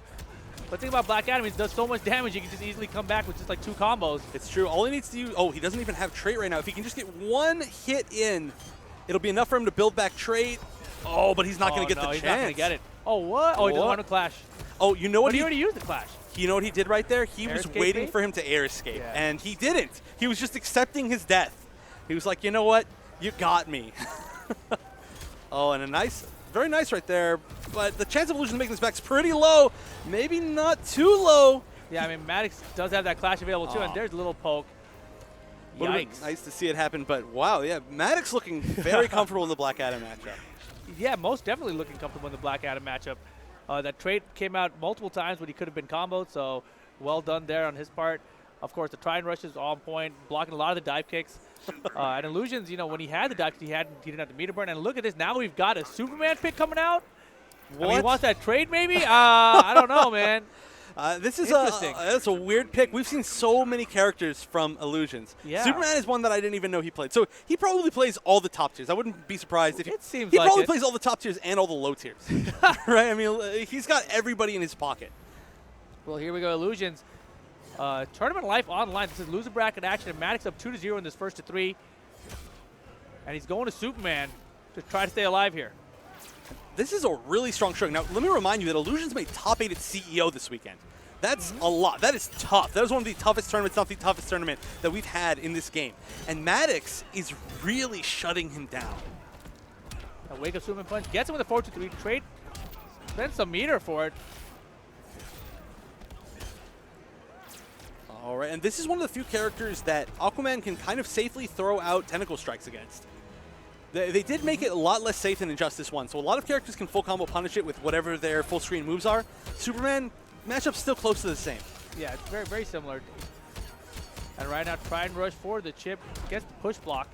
But the thing about Black Adam is he does so much damage, he can just easily come back with just like 2 combos. It's true. All he needs to do, he doesn't even have trait right now. If he can just get one hit in, it'll be enough for him to build back trait. Oh, but he's not going to get the chance. He's not going to get it. Oh, what? Oh, he doesn't want to clash. Oh, you know what? But he already used the clash. You know what he did right there? He Air was escape waiting bait? for him to air escape, Yeah. and he didn't. He was just accepting his death. He was like, you know what? You got me. Oh, and a nice, very nice right there. But the chance of Illusion making this back is pretty low. Maybe not too low. Yeah, I mean, Mattix does have that clash available too, and there's a little poke. Would've been Yikes. nice to see it happen, but wow, yeah, Mattix looking very comfortable in the Black Adam matchup. Yeah, most definitely looking comfortable in the Black Adam matchup. That trade came out multiple times when he could have been comboed, so well done there on his part. Of course, the Trident Rush is on point, blocking a lot of the dive kicks. And Illusions, you know, when he had the dive kicks, he didn't have the meter burn. And look at this, now we've got a Superman pick coming out. I mean, he wants that trade maybe? I don't know, man. This is Interesting. that's a weird pick. We've seen so many characters from Illusions. Yeah. Superman is one that I didn't even know he played. So he probably plays all the top tiers. I wouldn't be surprised if It seems he like probably it. plays all the top tiers and all the low tiers. Right? I mean, he's got everybody in his pocket. Well, here we go, Illusions. Tournament life online. This is loser bracket action. And Mattix up 2-0 in this first to 3. And he's going to Superman to try to stay alive here. This is a really strong showing. Now, let me remind you that Illusions made top 8 at CEO this weekend. That's a lot. That is tough. That was one of the toughest tournaments, not the toughest tournament that we've had in this game. And Mattix is really shutting him down. A wake up Superman punch. Gets him with a 4-2-3 trade. Spends some meter for it. All right, and this is one of the few characters that Aquaman can kind of safely throw out tentacle strikes against. They did make it a lot less safe than Injustice 1, so a lot of characters can full combo punish it with whatever their full screen moves are. Superman, matchup's still close to the same. Yeah, it's very, very similar. And right now, try and rush forward. The chip gets the push block.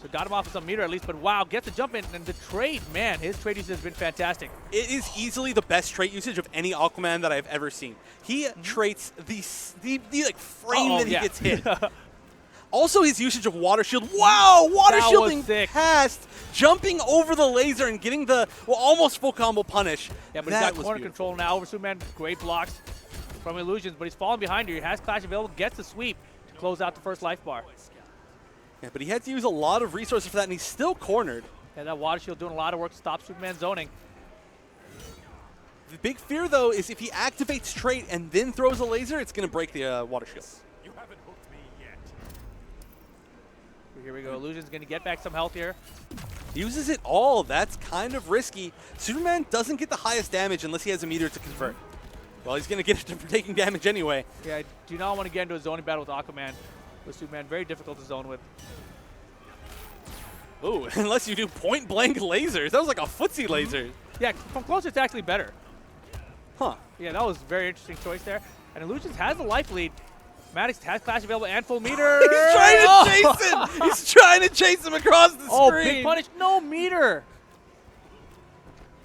So got him off of some meter at least, but wow, gets the jump in. And the trade, man, his trade usage has been fantastic. It is easily the best trait usage of any Aquaman that I've ever seen. He traits the like frame that he gets hit. Also, his usage of water shield. Wow, water That was shielding sick. past, jumping over the laser and getting the almost full combo punish. Yeah, but that he's got was corner beautiful. control now over Superman. Great blocks from Illusions, but he's falling behind here. He has Clash available, gets the sweep to close out the first life bar. Yeah, but he had to use a lot of resources for that, and he's still cornered. And that water shield doing a lot of work to stop Superman zoning. The big fear, though, is if he activates trait and then throws a laser, it's going to break the water shield. You haven't hooked me yet. Here we go. Illusion's going to get back some health here. Uses it all. That's kind of risky. Superman doesn't get the highest damage unless he has a meter to convert. Well, he's going to get it for taking damage anyway. Yeah, I do not want to get into a zoning battle with Aquaman. With Superman, very difficult to zone with. Ooh, unless you do point-blank lasers. That was like a footsie laser. Yeah, from close it's actually better. Huh. Yeah, that was a very interesting choice there. And Illusions has the life lead. Mattix has Clash available and full meter. He's trying to chase him. He's trying to chase him across the Oh, screen. big punish. No meter.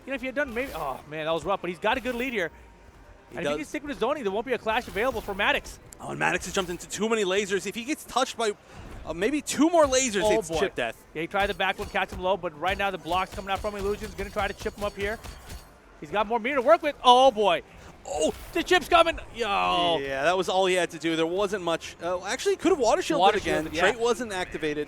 You know, if he had done maybe. Oh, man, that was rough. But he's got a good lead here. And if he can stick with his zoning, there won't be a Clash available for Mattix. Oh, and Mattix has jumped into too many lasers. If he gets touched by maybe 2 more lasers, Oh, it's boy. chip death. Yeah, he tried the back one, catch him low, but right now the block's coming out from Illusions. Going to try to chip him up here. He's got more meter to work with. Oh, boy. Oh, the chip's coming. Yo. Yeah, that was all he had to do. There wasn't much. Actually, he could have water shielded again. shielded, yeah. Trait wasn't activated.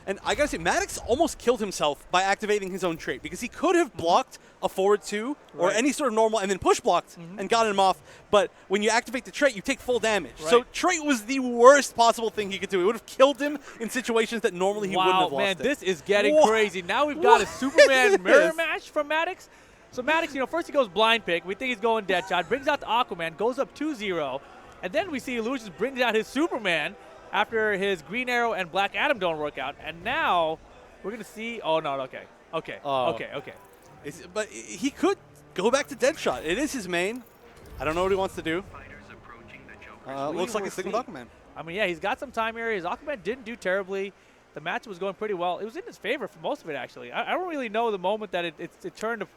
And I got to say, Mattix almost killed himself by activating his own trait because he could have blocked a forward 2 or Right. any sort of normal and then push blocked and gotten him off. But when you activate the trait, you take full damage. So Right. trait was the worst possible thing he could do. It would have killed him in situations that normally he wouldn't have lost man, it. this is getting What? crazy. Now we've got a What Superman is mirror this? match from Mattix. So Mattix, first he goes blind pick. We think he's going dead shot. Brings out the Aquaman, goes up 2-0. And then we see Illusions brings out his Superman after his Green Arrow and Black Adam don't work out. And now we're going to see. Oh, no, okay. Okay. Oh. Okay. But he could go back to Deadshot. It is his main. I don't know what he wants to do. Looks like will it's sticking with see. Aquaman. I mean, yeah, he's got some time here. His Aquaman didn't do terribly. The match was going pretty well. It was in his favor for most of it, actually. I don't really know the moment that it turned to.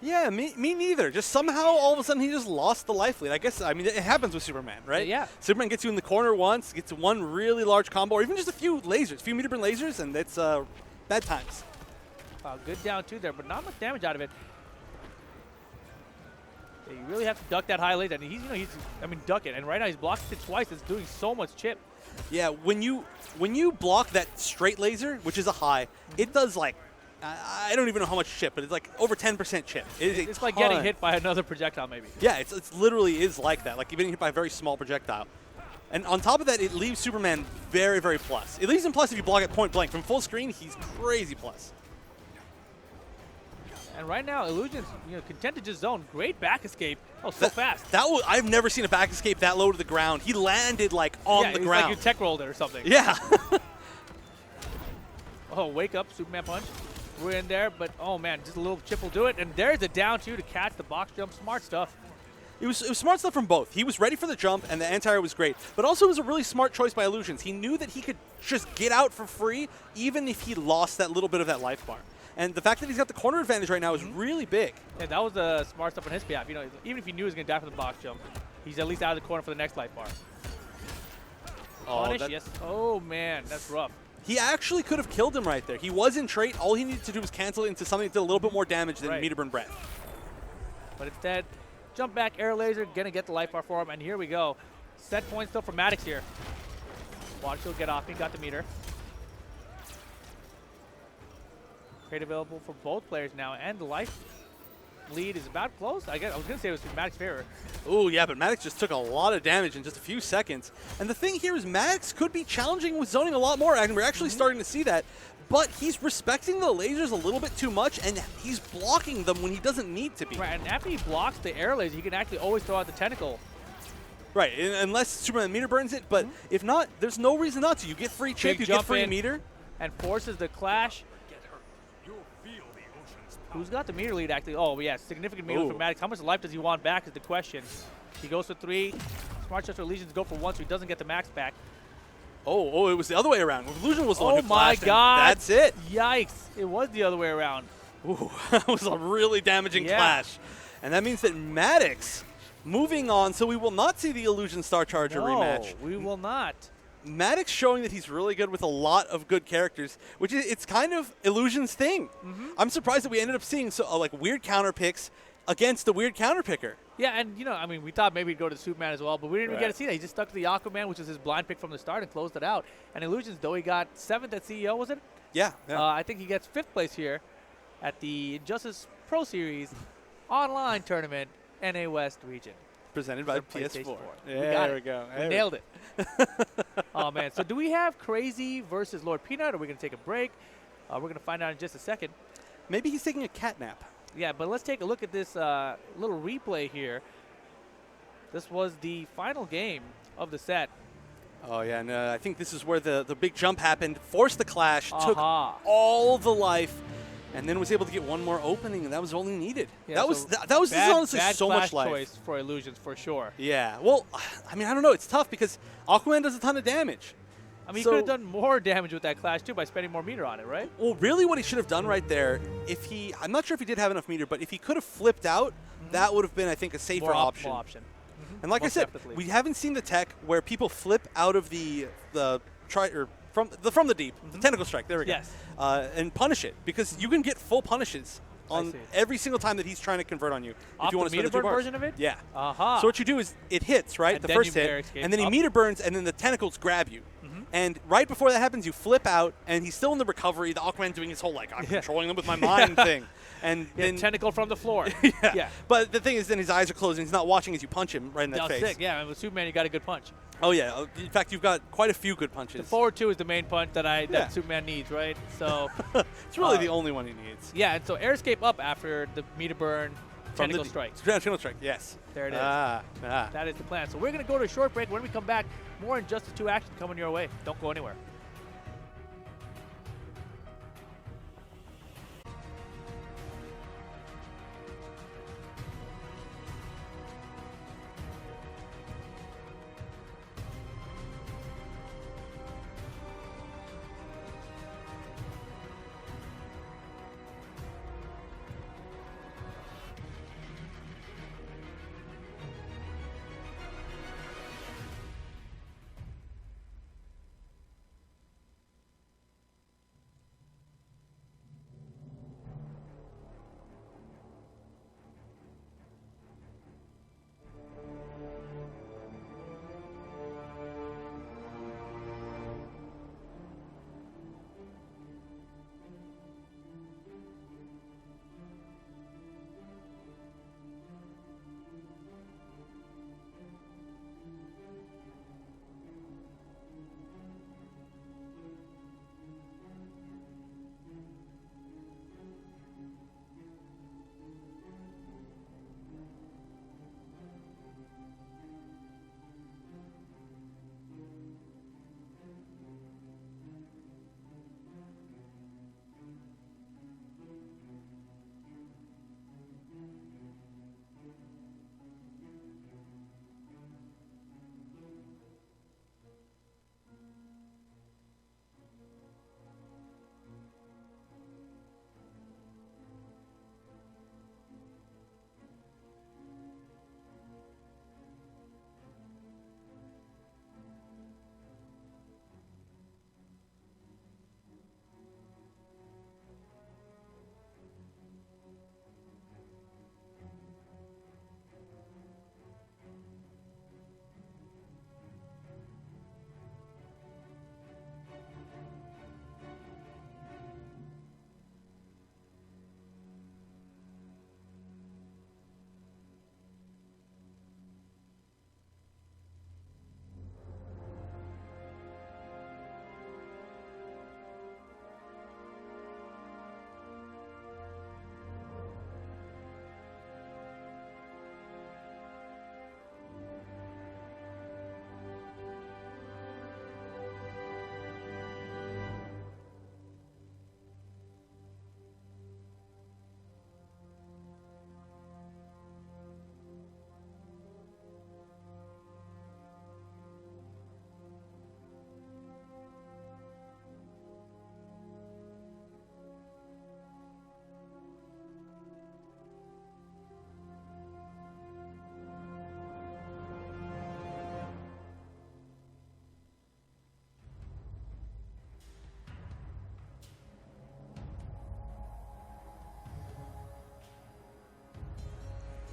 Yeah, me neither. Just somehow, all of a sudden, he just lost the life lead. I guess, it happens with Superman, right? Yeah. Superman gets you in the corner once, gets one really large combo, or even just a few lasers, a few meter burn lasers, and it's bad times. Good down two there, but not much damage out of it. Yeah, you really have to duck that high laser. And he's duck it. And right now he's blocked it twice. It's doing so much chip. Yeah, when you block that straight laser, which is a high, it does like, I don't even know how much chip, but it's like over 10% chip. It's like getting hit by another projectile, maybe. Yeah, it's literally is like that. Like you're getting hit by a very small projectile. And on top of that, it leaves Superman very, very plus. It leaves him plus if you block at point blank. From full screen, he's crazy plus. And right now, Illusions, content to just zone. Great back escape. Oh, so fast. I've never seen a back escape that low to the ground. He landed like on the it's ground. like you tech rolled it or something. Yeah. Oh, wake up, Superman punch. We're in there, but oh man, just a little chip will do it. And there's a down two to catch the box jump. Smart stuff. It was smart stuff from both. He was ready for the jump, and the anti-air was great. But also, it was a really smart choice by Illusions. He knew that he could just get out for free, even if he lost that little bit of that life bar. And the fact that he's got the corner advantage right now is really big. Yeah, that was smart stuff on his behalf. Even if he knew he was going to die for the box jump, he's at least out of the corner for the next life bar. Punish, yes. Oh man, that's rough. He actually could have killed him right there. He was in trait. All he needed to do was cancel it into something that did a little bit more damage than meter burn breath. But instead, jump back air laser, gonna get the life bar for him, and here we go. Set point still for Mattix here. Watch he'll get off. He got the meter. Crate available for both players now, and the life lead is about close. I was gonna say it was in Mattix's favor. Oh yeah, but Mattix just took a lot of damage in just a few seconds. And the thing here is Mattix could be challenging with zoning a lot more, and we're actually starting to see that. But he's respecting the lasers a little bit too much, and he's blocking them when he doesn't need to be. Right, and after he blocks the air laser, he can actually always throw out the tentacle. Right, unless Superman meter burns it, but if not, there's no reason not to. You get free chip, you get free meter. And forces the clash. Who's got the meter lead, actually? Oh, yeah, significant meter from Mattix. How much life does he want back is the question. He goes for 3. Smart Chester Illusions go for 1, so he doesn't get the max back. Oh, it was the other way around. Illusion was the one who my flashed God. him. That's it. Yikes. It was the other way around. Ooh, that was a really damaging clash. And that means that Mattix moving on, so we will not see the Illusion Star Charger rematch. We will not. Mattix showing that he's really good with a lot of good characters, which is it's kind of Illusion's thing. I'm surprised that we ended up seeing like weird counter picks against the weird counter picker. Yeah, and we thought maybe he'd go to Superman as well, but we didn't even get to see that. He just stuck to the Aquaman, which was his blind pick from the start, and closed it out. And Illusions, though he got 7th at CEO, was it? Yeah. I think he gets 5th place here at the Injustice Pro Series online tournament, NA West region. Presented by PlayStation PS4. 4. There we go. We nailed it. Oh, man. So do we have Crazy versus Lord Peanut? Or are we going to take a break? We're going to find out in just a second. Maybe he's taking a cat nap. Yeah, but let's take a look at this little replay here. This was the final game of the set. Oh, yeah, and I think this is where the big jump happened, forced the clash, took all the life. and then was able to get one more opening, and that was all he needed. Yeah, that was so this is honestly bad so much life. choice for Illusions for sure. Yeah. Well, I mean, I don't know. It's tough because Aquaman does a ton of damage. I mean, he So- could have done more damage with that Clash too by spending more meter on it, right? Well, really what he should have done right there, I'm not sure if he did have enough meter, but if he could have flipped out, that would have been, I think, a safer More option. option. And like Most I said, definitely. we haven't seen the tech where people flip out of from the deep, the tentacle strike. There we go. Yes. And punish it, because you can get full punishes on see. every single time that he's trying to convert on you. Off if you want the to spend meter the 2 burn bars. version of it? Yeah. Aha. So what you do is it hits, right? And The then first you hit, air escape and then he up. meter burns, and then the tentacles grab you. And right before that happens, you flip out, and he's still in the recovery. The Aquaman doing his whole, like, I'm controlling them with my mind thing. And then tentacle from the floor. yeah. But the thing is, then his eyes are closed, and he's not watching as you punch him right in that That was face. sick. Yeah, and with Superman, you got a good punch. Oh, yeah. In fact, you've got quite a few good punches. The forward two is the main punch that Yeah. that Superman needs, right? So It's really the only one he needs. yeah, and so air escape up after the meter burn, tentacle strike. Tentacle strike, yes. There it is. Ah. That is the plan. So we're gonna go to a short break. When we come back, more Injustice 2 action coming your way. Don't go anywhere.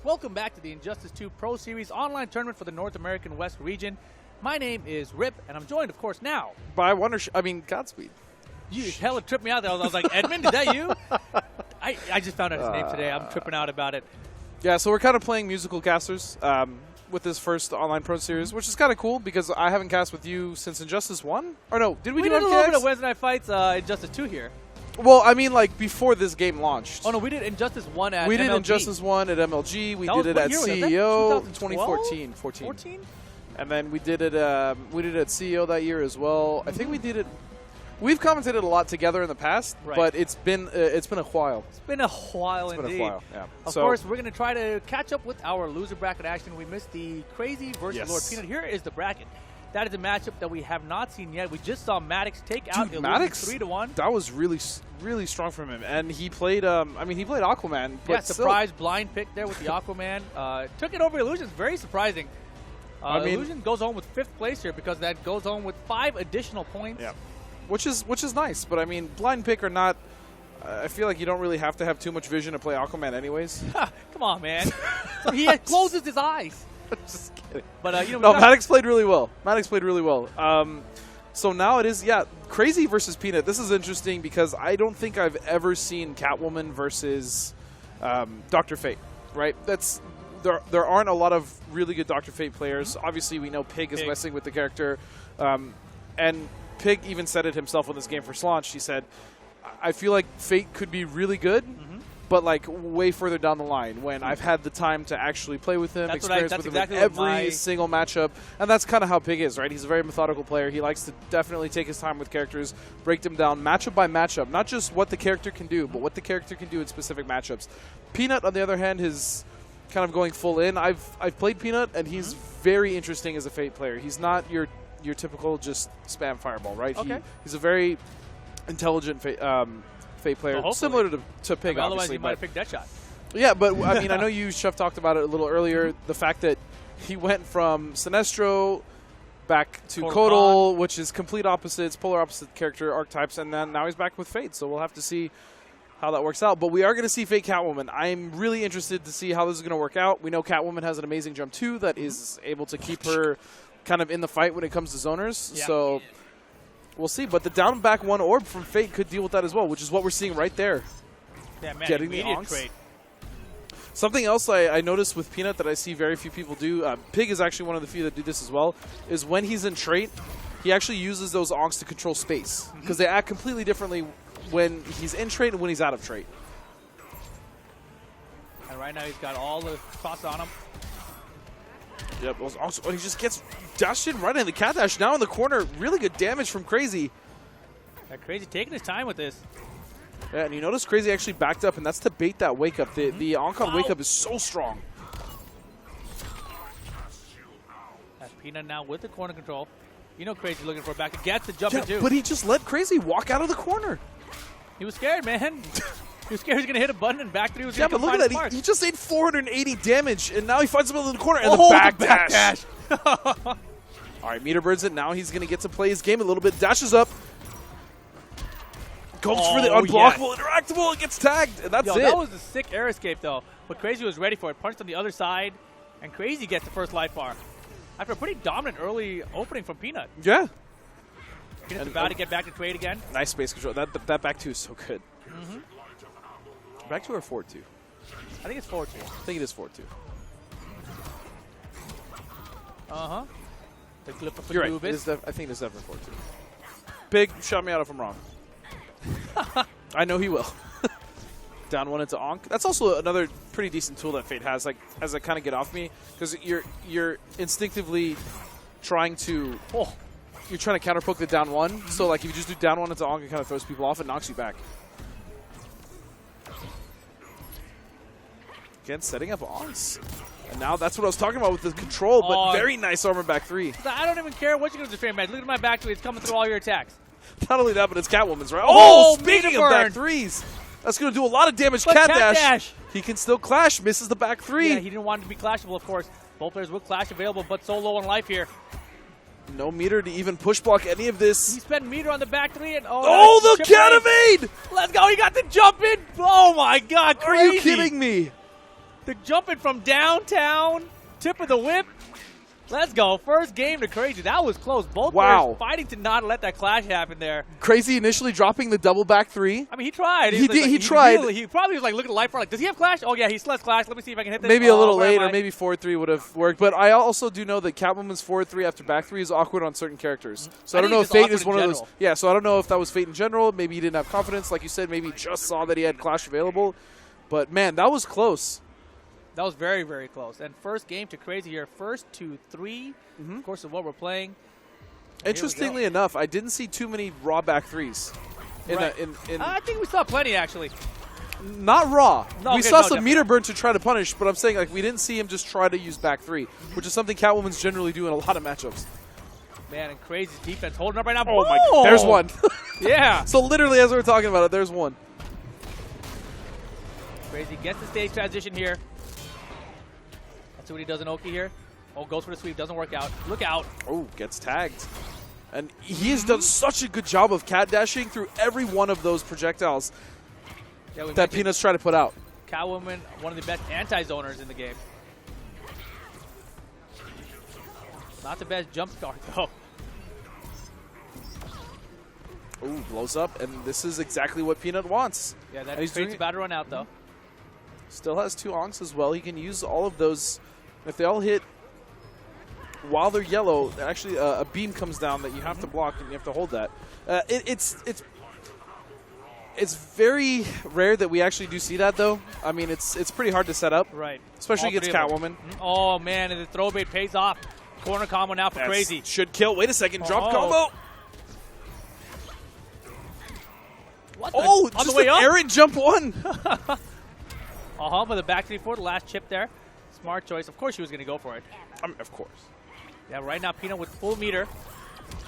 Welcome back to the Injustice 2 Pro Series online tournament for the North American West region. My name is Rip, and I'm joined, of course, now. By Godspeed. You hella tripped me out there. I was like, Edmund, is that you? I just found out his name today. I'm tripping out about it. Yeah, so we're kind of playing musical casters with this first online pro series, which is kind of cool because I haven't cast with you since Injustice 1. Or no, did we do did a little bit MKX? of Wednesday Night Fights Injustice 2 here. Well, I mean, like, before this game launched. Oh, no, we did Injustice 1 at We MLG. did Injustice 1 at MLG. We That did was it what at year was that? CEO 2012? 2014. 14? And then we did it at CEO that year as well. I think we did it. We've commentated a lot together in the past, Right. but it's been a while. It's been a while It's indeed. been a while, yeah. Of So- course, we're going to try to catch up with our loser bracket action. We missed the Crazy versus Yes. Lord Peanut. Here is the bracket. That is a matchup that we have not seen yet. We just saw Mattix take out Dude, Illusion Mattix, 3-1. that was really strong from him, and he played. He played Aquaman. But Yeah, still. surprise blind pick there with the Aquaman. Took it over Illusions. Very surprising. Illusion goes home with 5th place here because that goes home with 5 additional points. Yeah, which is nice. But I mean, blind pick or not, I feel like you don't really have to have too much vision to play Aquaman, anyways. Come on, man. So he closes his eyes. Just kidding. But No, Mattix played really well. So now it is, Crazy versus Peanut. This is interesting because I don't think I've ever seen Catwoman versus Dr. Fate, right? There aren't a lot of really good Dr. Fate players. Obviously, we know Pig is messing with the character. And Pig even said it himself on this game for Slaunch. He said, I feel like Fate could be really good, but like way further down the line when I've had the time to actually play with him, experience with him in every single matchup. And that's kind of how Pig is, right? He's a very methodical player. He likes to definitely take his time with characters, break them down matchup by matchup, not just what the character can do, but what the character can do in specific matchups. Peanut, on the other hand, is kind of going full in. I've played Peanut, and he's very interesting as a Fate player. He's not your typical just spam fireball, right? Okay. He's a very intelligent Fate player, similar to Pig, otherwise obviously. he might have picked Deadshot. Yeah, but I mean, I know you, Chef, talked about it a little earlier, the fact that he went from Sinestro back to Kotal, which is complete opposites, polar opposite character archetypes, and then now he's back with Fate, so we'll have to see how that works out. But we are going to see Fate Catwoman. I'm really interested to see how this is going to work out. We know Catwoman has an amazing jump, too, that is able to keep her kind of in the fight when it comes to zoners, so we'll see. But the down back 1 orb from Fate could deal with that as well, which is what we're seeing right there. Yeah, man, getting the immediate onks. trade. Something else I noticed with Peanut that I see very few people do, Pig is actually one of the few that do this as well, is when he's in trait, he actually uses those onks to control space, because they act completely differently when he's in trait and when he's out of trait. And right now he's got all the cross on him. Yep, those onks, he just gets dashed in right in the cat dash. Now in the corner, really good damage from Crazy. That Crazy taking his time with this. Yeah, and you notice Crazy actually backed up, and that's to bait that wake up. The Oncon wake up is so strong. That's Peanut now with the corner control. You know Crazy's looking for a back. Gets the jump in too. But he just let Crazy walk out of the corner. He was scared, man. He was scared he was going to hit a button and back 3 was Yeah, going to but look at that. He just ate 480 damage, and now he finds himself in the corner, and the back dash. All right, Meter Birds it. Now he's going to get to play his game a little bit. Dashes up. Goes for the unblockable, interactable, and gets tagged, and that's it. That was a sick air escape, though. But Crazy was ready for it. Punched on the other side, and Crazy gets the first life bar. After a pretty dominant early opening from Peanut. Yeah. Peanut's about to get back to trade again. Nice space control. That back 2 is so good. Back 2 or 4-2? I think it's 4-2. I think it is 4-2. Uh-huh. The clip of You're right. I think it is definitely 4-2. Pig, shut me out if I'm wrong. I know he will. Down 1 into Onk. That's also another pretty decent tool that Fate has, like as I kind of get off me, because you're instinctively trying to counterpoke the down 1. So like if you just do down 1 into Onk, it kind of throws people off and knocks you back. Again, setting up Onks. And now that's what I was talking about with the control, but very nice armor back 3. I don't even care what you're going to do straight match. Look at my back 3. It's coming through all your attacks. Not only that, but it's Catwoman's, right? Oh, speaking of back 3s, that's going to do a lot of damage. But Cat dash. He can still clash, misses the back 3. Yeah, he didn't want it to be clashable, of course. Both players with clash available, but so low on life here. No meter to even push block any of this. He spent meter on the back 3. And, the cat evade! Let's go. He got the jump in. Oh, my God. Crazy. Are you kidding me? The jump in from downtown. Tip of the whip. Let's go. First game to Crazy. That was close. Both players fighting to not let that clash happen there. Crazy initially dropping the double back 3. I mean, he tried. He tried. He probably was like looking at life bar like, does he have clash? Oh, yeah, he still has clash. Let me see if I can hit this. Maybe a little late, or maybe 4-3 would have worked. But I also do know that Catwoman's 4-3 after back 3 is awkward on certain characters. So I don't know if Fate is one of those. Yeah, so I don't know if that was Fate in general. Maybe he didn't have confidence. Like you said, maybe he just saw that he had clash available. But, man, that was close. That was very, very close. And first game to Crazy here. First 2-3. Of course, of what we're playing. Interestingly enough, I didn't see too many raw back threes. Right. I think we saw plenty, actually. Not raw. No, we okay, saw no, some definitely meter not. burn to try to punish, but I'm saying like we didn't see him just try to use back three, which is something Catwoman's generally do in a lot of matchups. Man, and Crazy's defense holding up right now. Oh my God. There's one. Yeah. So literally as we were talking about it, there's one. Crazy gets the stage transition here. Let's see what he does in Oki here. Oh, goes for the sweep. Doesn't work out. Look out. Oh, gets tagged. And he has done such a good job of cat dashing through every one of those projectiles Yeah, we that mentioned Peanuts try to put out. Catwoman, one of the best anti-zoners in the game. Not the best jump start, though. Ooh, blows up, and this is exactly what Peanut wants. Yeah, that And he's Crazy's doing about to run out, though. Still has 2 onks as well. He can use all of those. If they all hit while they're yellow, actually a beam comes down that you have to block, and you have to hold that. It's very rare that we actually do see that, though. I mean, it's pretty hard to set up, Right. especially All against three of them. Catwoman. Oh, man, and the throw bait pays off. Corner combo now for Crazy. Should kill. Wait a second. Drop Oh. combo. What Oh, on just the way an up? errant jump one. With the back 3-4, the last chip there. Smart choice. Of course she was going to go for it. Of course. Yeah, right now Peanut with full meter.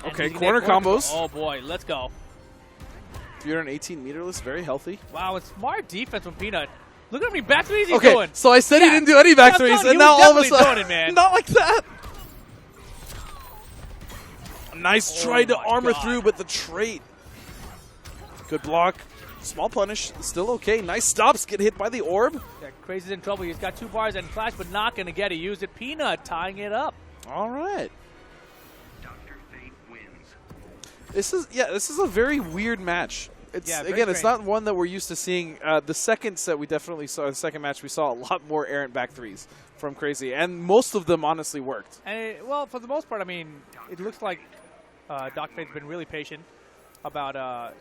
And Okay, he's gonna corner get combos. Oh, boy. Let's go. If you're an 18 meterless, very healthy. Wow, it's smart defense from Peanut. Look at how many back threes he's Okay, doing. so I said he Yeah. didn't do any back I'm threes, telling you, and he now was all of a definitely sudden, doing it, man. not like that. Nice Oh try to my armor God. through, but the trait. Good block. Small punish. Still okay. Nice stops. Get hit by the orb. Yeah, Crazy's in trouble. He's got 2 bars and flash, but not going to get it. Use it. Peanut tying it up. All right. This is a very weird match. It's Yeah, very again, it's strange. not one that we're used to seeing. The second set we definitely saw. The second match we saw a lot more errant back threes from Crazy, and most of them honestly worked. And well, for the most part, I mean, it looks like Doc Fade's been really patient about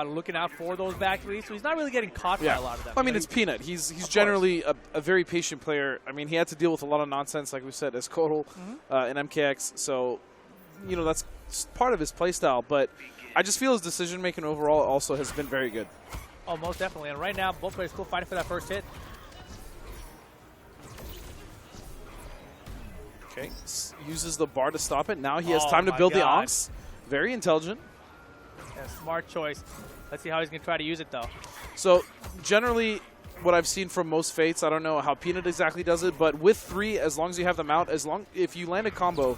looking out for those back threes, so he's not really getting caught by a lot of them. I mean, You know, it's Peanut. He's generally a very patient player. I mean, he had to deal with a lot of nonsense, like we said, as Kotal in MKX. So, that's part of his playstyle. But I just feel his decision-making overall also has been very good. Oh, most definitely. And right now, both players still fighting for that first hit. Okay, uses the bar to stop it. Now he has Oh time to my build the God. onks. Very intelligent. Yeah, smart choice. Let's see how he's going to try to use it, though. So generally, what I've seen from most Fates, I don't know how Peanut exactly does it, but with 3, as long as you have them out, if you land a combo,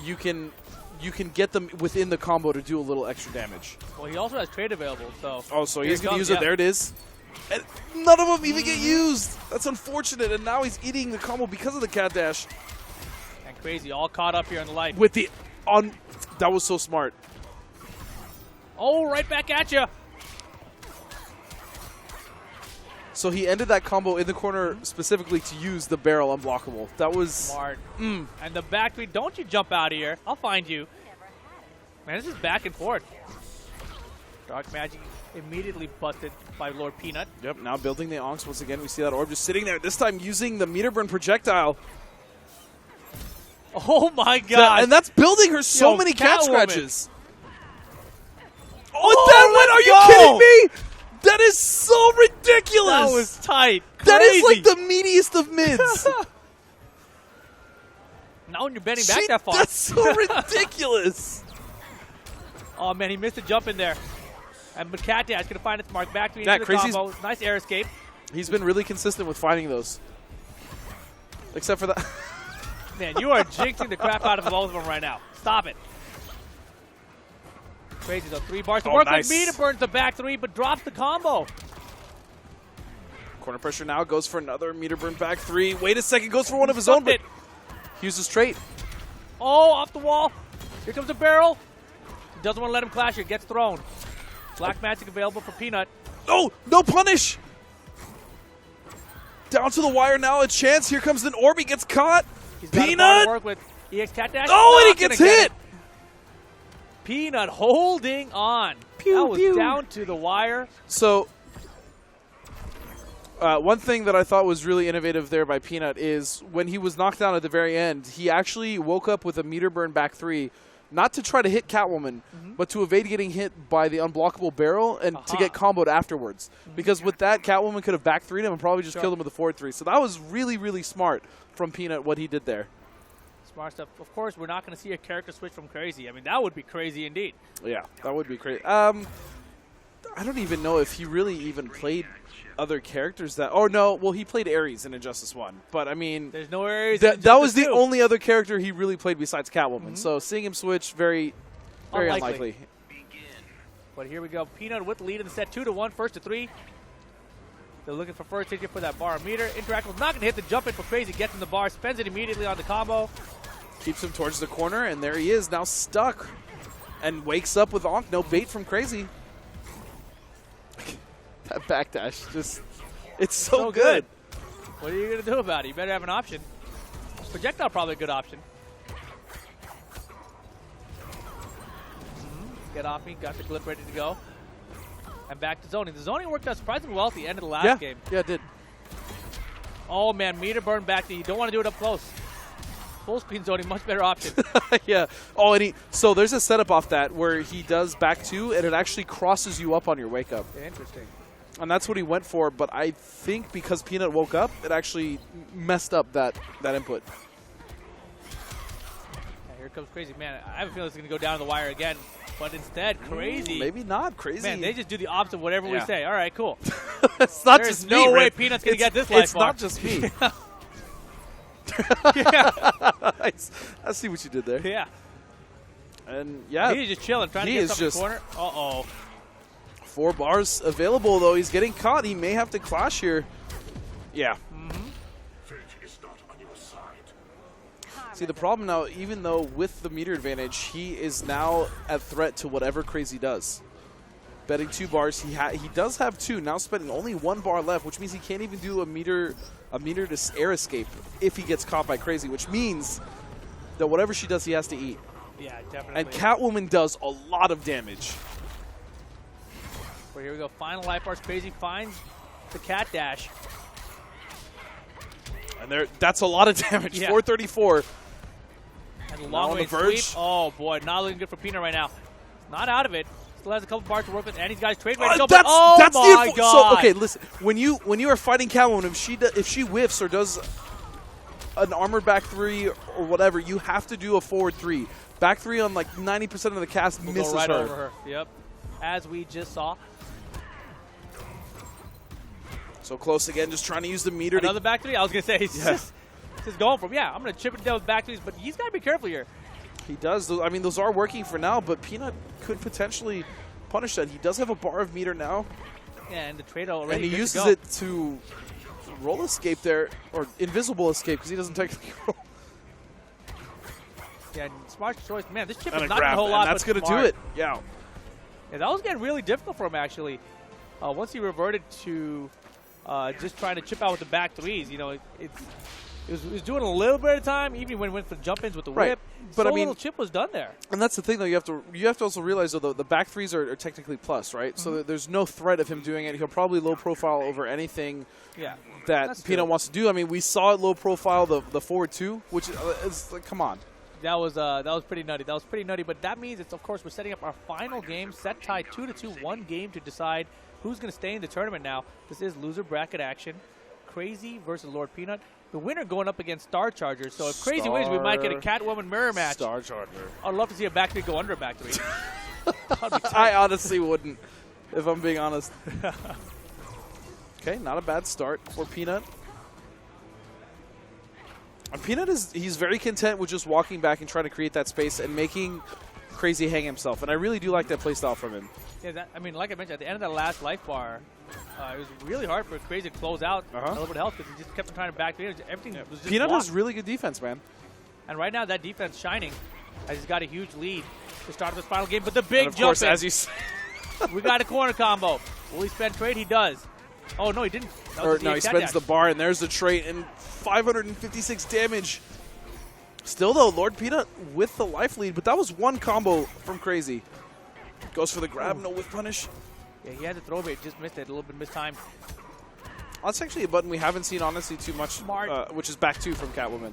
you can get them within the combo to do a little extra damage. Well, he also has trade available, so. Oh, so Here he's it going to comes, use it. yeah. There it is. And none of them even get used. That's unfortunate. And now he's eating the combo because of the cat dash. And Crazy all caught up here in the light. With the on, that was so smart. Oh, right back at you. So he ended that combo in the corner specifically to use the barrel unblockable. That was Smart. And the back three, don't you jump out of here. I'll find you. Man, this is back and forth. Dark Magic immediately busted by Lord Peanut. Yep, now building the onks once again. We see that orb just sitting there, this time using the meter burn projectile. Oh, my God. And that's building her so Yo, many cat Catwoman. scratches. Oh, that one? Are you kidding me? That is so ridiculous. That was tight. That is Crazy. like the meatiest of mids. Now when you're bending back that far. That's so ridiculous. Oh, man, he missed a jump in there. And Cat Dash going to find its mark back to me Yeah, into the Crazy's- combo. Nice air escape. He's been really consistent with finding those. Except for that. Man, you are jinxing the crap out of both of them right now. Stop it. Crazy though. 3 bars to Oh, work nice. with. Meter burns the back 3, but drops the combo. Corner pressure now goes for another meter burn back 3. Wait a second, goes for one of his own, but it. uses trait. Oh, off the wall. Here comes a barrel. Doesn't want to let him clash it. Gets thrown. Black Magic available for Peanut. Oh, no punish. Down to the wire now, a chance. Here comes an orb. He gets caught. He's got a bar Peanut. to work with. EX Cat Dash. Oh, and Not he gets gonna get hit. it. Peanut holding on. Pew, that was pew. down to the wire. So, one thing that I thought was really innovative there by Peanut is when he was knocked down at the very end, he actually woke up with a meter burn back 3, not to try to hit Catwoman, but to evade getting hit by the unblockable barrel and to get comboed afterwards. Because with that, Catwoman could have back 3'd him and probably just killed him with a forward 3. So that was really, really smart from Peanut, what he did there. Smart stuff. Of course, we're not going to see a character switch from Crazy. I mean, that would be crazy indeed. Yeah, that would be crazy. I don't even know if he really even played other characters that... Oh, no. Well, he played Ares in Injustice 1. But, I mean... There's no Ares that was the only other character he really played besides Catwoman. So seeing him switch, very unlikely. But here we go. Peanut with the lead in the set. 2-1, first to 3. They're looking for first ticket for that bar meter. Interactable not going to hit the jump in for Crazy. Gets in the bar. Spends it immediately on the combo. Keeps him towards the corner, and there he is, now stuck. And wakes up with Onk. No bait from Crazy. That backdash, just, it's so good. What are you going to do about it? You better have an option. Projectile probably a good option. Get off me. Got the clip ready to go. And back to zoning. The zoning worked out surprisingly well at the end of the last game. Yeah, it did. Oh, man. Meter burn back to you. Don't want to do it up close. Full screen zoning, much better option. Yeah. Oh, and so there's a setup off that where he does back 2, and it actually crosses you up on your wake up. Interesting. And that's what he went for, but I think because Peanut woke up, it actually messed up that input. Yeah, here comes Crazy. Man, I have a feeling it's going to go down the wire again. But instead, Crazy. Maybe not. Crazy. Man, they just do the opposite of whatever we say. All right, cool. It's not There's just no me, way Rip. Peanut's going to get this life It's bar. not just me. I see what you did there. Yeah. And, yeah. He's just chilling, trying to get something in the corner. Uh-oh. 4 bars available, though. He's getting caught. He may have to clash here. Yeah. See, the problem now, even though with the meter advantage, he is now at threat to whatever Crazy does. Betting 2 bars. He does have 2. Now spending only 1 bar left, which means he can't even do a meter to air escape if he gets caught by Crazy, which means that whatever she does, he has to eat. Yeah, definitely. And Catwoman does a lot of damage. Well, here we go. Final life bars. Crazy finds the cat dash. And that's a lot of damage. Yeah. 434. And long range sweep. Oh, boy. Not looking good for Peanut right now. Not out of it. Still has a couple bars to work with, and he's got his trade ready to go. That's my God. So, okay, listen. When you are fighting Catwoman, if she whiffs or does an armor back 3 or whatever, you have to do a forward 3. Back 3 on like 90% of the cast misses go right her. over her. Yep. As we just saw. So close again, just trying to use the meter. Another back 3? I was going to say, he's just going from, I'm going to chip it down with back 3s, but he's got to be careful here. He does. I mean, those are working for now, but Peanut could potentially punish that. He does have a bar of meter now. Yeah, and the trade already. And he uses it to roll escape there, or invisible escape, because he doesn't technically roll. Yeah, smart choice. Man, this chip And is a not grab, a whole and lot. that's going to do it. Yeah. Yeah, that was getting really difficult for him, actually. Once he reverted to just trying to chip out with the back 3s, it was doing a little bit of time, even when it went for jump-ins with the whip. But so I mean, little chip was done there. And that's the thing, though. You have to also realize, though, the back 3s are technically plus, right? So there's no threat of him doing it. He'll probably low profile over anything that Peanut wants to do. I mean, we saw it low profile the forward 2, which is like, come on. That was pretty nutty. That was pretty nutty. But that means it's, of course, we're setting up our final game, set tied 2-2, 1 game to decide who's going to stay in the tournament now. This is loser bracket action. Crazy versus Lord Peanut. The winner going up against Star Charger. So if Crazy wins, we might get a Catwoman mirror match. Star Charger. I'd love to see a back 3 go under a back 3. I honestly wouldn't, if I'm being honest. Okay, not a bad start for Peanut. And Peanut he's very content with just walking back and trying to create that space and making Crazy hang himself. And I really do like that playstyle from him. Yeah, I mean, like I mentioned, at the end of that last life bar, it was really hard for Crazy to close out a little bit of health because he just kept on trying to back 3. Everything was just Peanut blocked. has really good defense, man. And right now, that defense shining as he's got a huge lead to start this final game. But the big of jump course, in. as you say. We got a corner combo. Will he spend trade? He does. Oh, no, he didn't. No, he spends the bar, and there's the trait, and 556 damage. Still, though, Lord Peanut with the life lead, but that was 1 combo from Crazy. Goes for the grab, no whiff punish. Yeah, he had the throw bait, just missed it, a little bit mistimed. That's actually a button we haven't seen, honestly, too much, which is back 2 from Catwoman.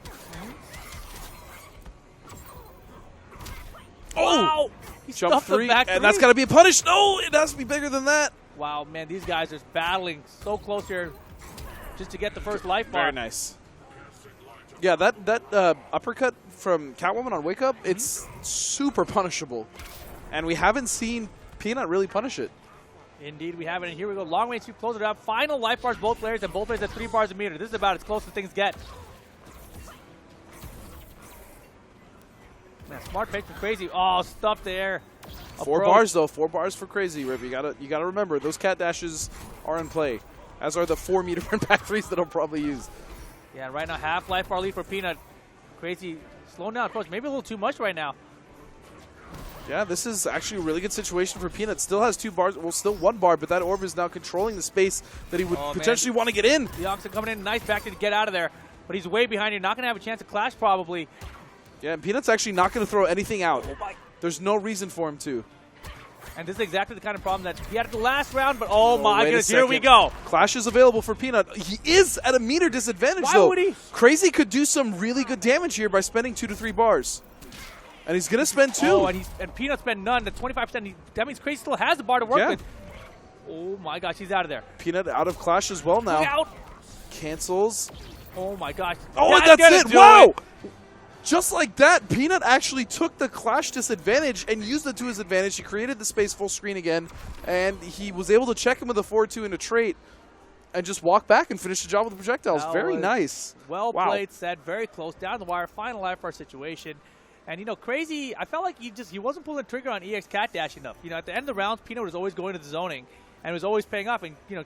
Wow! He Jump stuffed the 3, back and that's three. got to be a punish. No, it has to be bigger than that. Wow, man, these guys are battling so close here just to get the first life bar. Very nice. Yeah, that uppercut from Catwoman on Wake Up, it's super punishable. And we haven't seen Peanut really punish it. Indeed, we have it. And here we go. Long range to close it up. Final life bars, both players, and both players at 3 bars a meter. This is about as close as things get. Man, smart pick from Crazy. Oh, stuffed there. 4 bars though, 4 bars for Crazy, Rip. You gotta remember those cat dashes are in play, as are the 4 meter and back threes that I'll probably use. Yeah, right now half life bar lead for Peanut. Crazy slowing down approach. Maybe a little too much right now. Yeah, this is actually a really good situation for Peanut. Still has 2 bars, well, still 1 bar, but that orb is now controlling the space that he would potentially want to get in. The Oxen coming in, nice back to get out of there, but he's way behind here. Not going to have a chance to clash probably. Yeah, and Peanut's actually not going to throw anything out. Oh my. There's no reason for him to. And this is exactly the kind of problem that he had at the last round, but oh my wait a goodness, here we second. go. Clash is available for Peanut. He is at a meter disadvantage, Why though. would he? Crazy could do some really good damage here by spending 2 to 3 bars. And he's going to spend 2. Oh, and Peanut spent none. The 25%. That means Crazy still has the bar to work with. Oh my gosh, he's out of there. Peanut out of Clash as well now. Look out. Cancels. Oh my gosh. Oh, and that's it. Wow. Just like that, Peanut actually took the Clash disadvantage and used it to his advantage. He created the space full screen again, and he was able to check him with a 4-2 into trait and just walk back and finish the job with the projectiles. That Very was nice. Well played, set. Very close. Down the wire. Final life bar situation. And, you know, Crazy, I felt like he wasn't pulling the trigger on EX Cat Dash enough. You know, at the end of the rounds, Peanut was always going to the zoning and was always paying off. And, you know,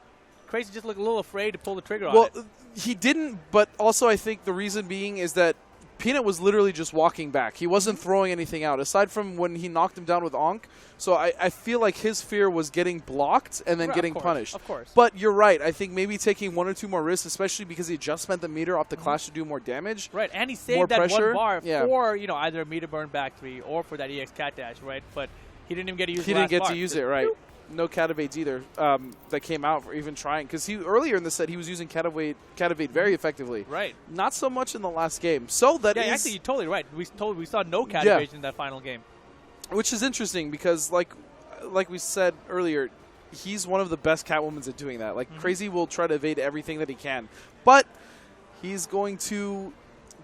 Crazy just looked a little afraid to pull the trigger on it. Well, he didn't, but also I think the reason being is that Peanut was literally just walking back. He wasn't throwing anything out, aside from when he knocked him down with Ankh. So I feel like his fear was getting blocked and then getting punished. Of course. But you're right. I think maybe taking 1 or 2 more risks, especially because he just spent the meter off the Clash to do more damage. Right, and he saved More that pressure. 1 bar Yeah. for, you know, either a meter burn back 3 or for that EX Cat Dash, right? But he didn't even get to use He the didn't last get bar. to use Just it, right. boop. No Catevades either that came out for even trying. Because earlier in the set, he was using Catevade very effectively. Right. Not so much in the last game. So that Yeah, is, actually, you're totally right. We saw no cat evasion in that final game. which is interesting because, like we said earlier, he's one of the best Catwomans at doing that. Like, Crazy will try to evade everything that he can. But he's going to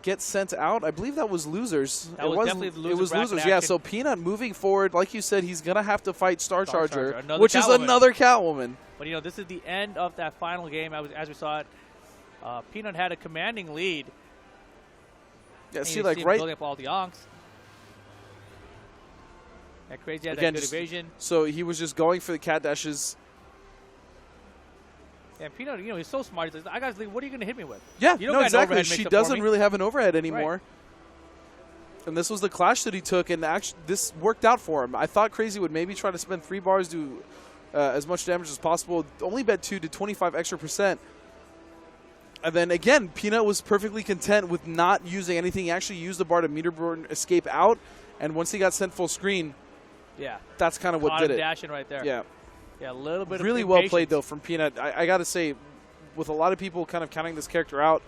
get sent out. I believe that was losers. That was definitely the loser It was bracket losers, yeah. action. So Peanut moving forward, like you said, he's going to have to fight Star Charger, another which is Catwoman. another Catwoman. But, you know, this is the end of that final game. As we saw it, Peanut had a commanding lead. Yeah, And see, you like, him right. building up all the onks. That Crazy had Again, that good just- evasion. So he was just going for the cat dashes. And Peanut, you know, he's so smart. He's like, I got to leave. What are you going to hit me with? Yeah, You don't no, got an exactly. overhead She mix-up for doesn't me. really have an overhead anymore. And this was the Clash that he took, and actually this worked out for him. I thought Crazy would maybe try to spend 3 bars, do as much damage as possible. Only bet 2 to 25 extra %. And then again, Peanut was perfectly content with not using anything. He actually used the bar to meter burn escape out, and once he got sent full screen, that's kind of what Caught did him it. dashing right there. Yeah. Yeah, a little bit Really of well impatience. played, though, from Peanut. I got to say, with a lot of people kind of counting this character out,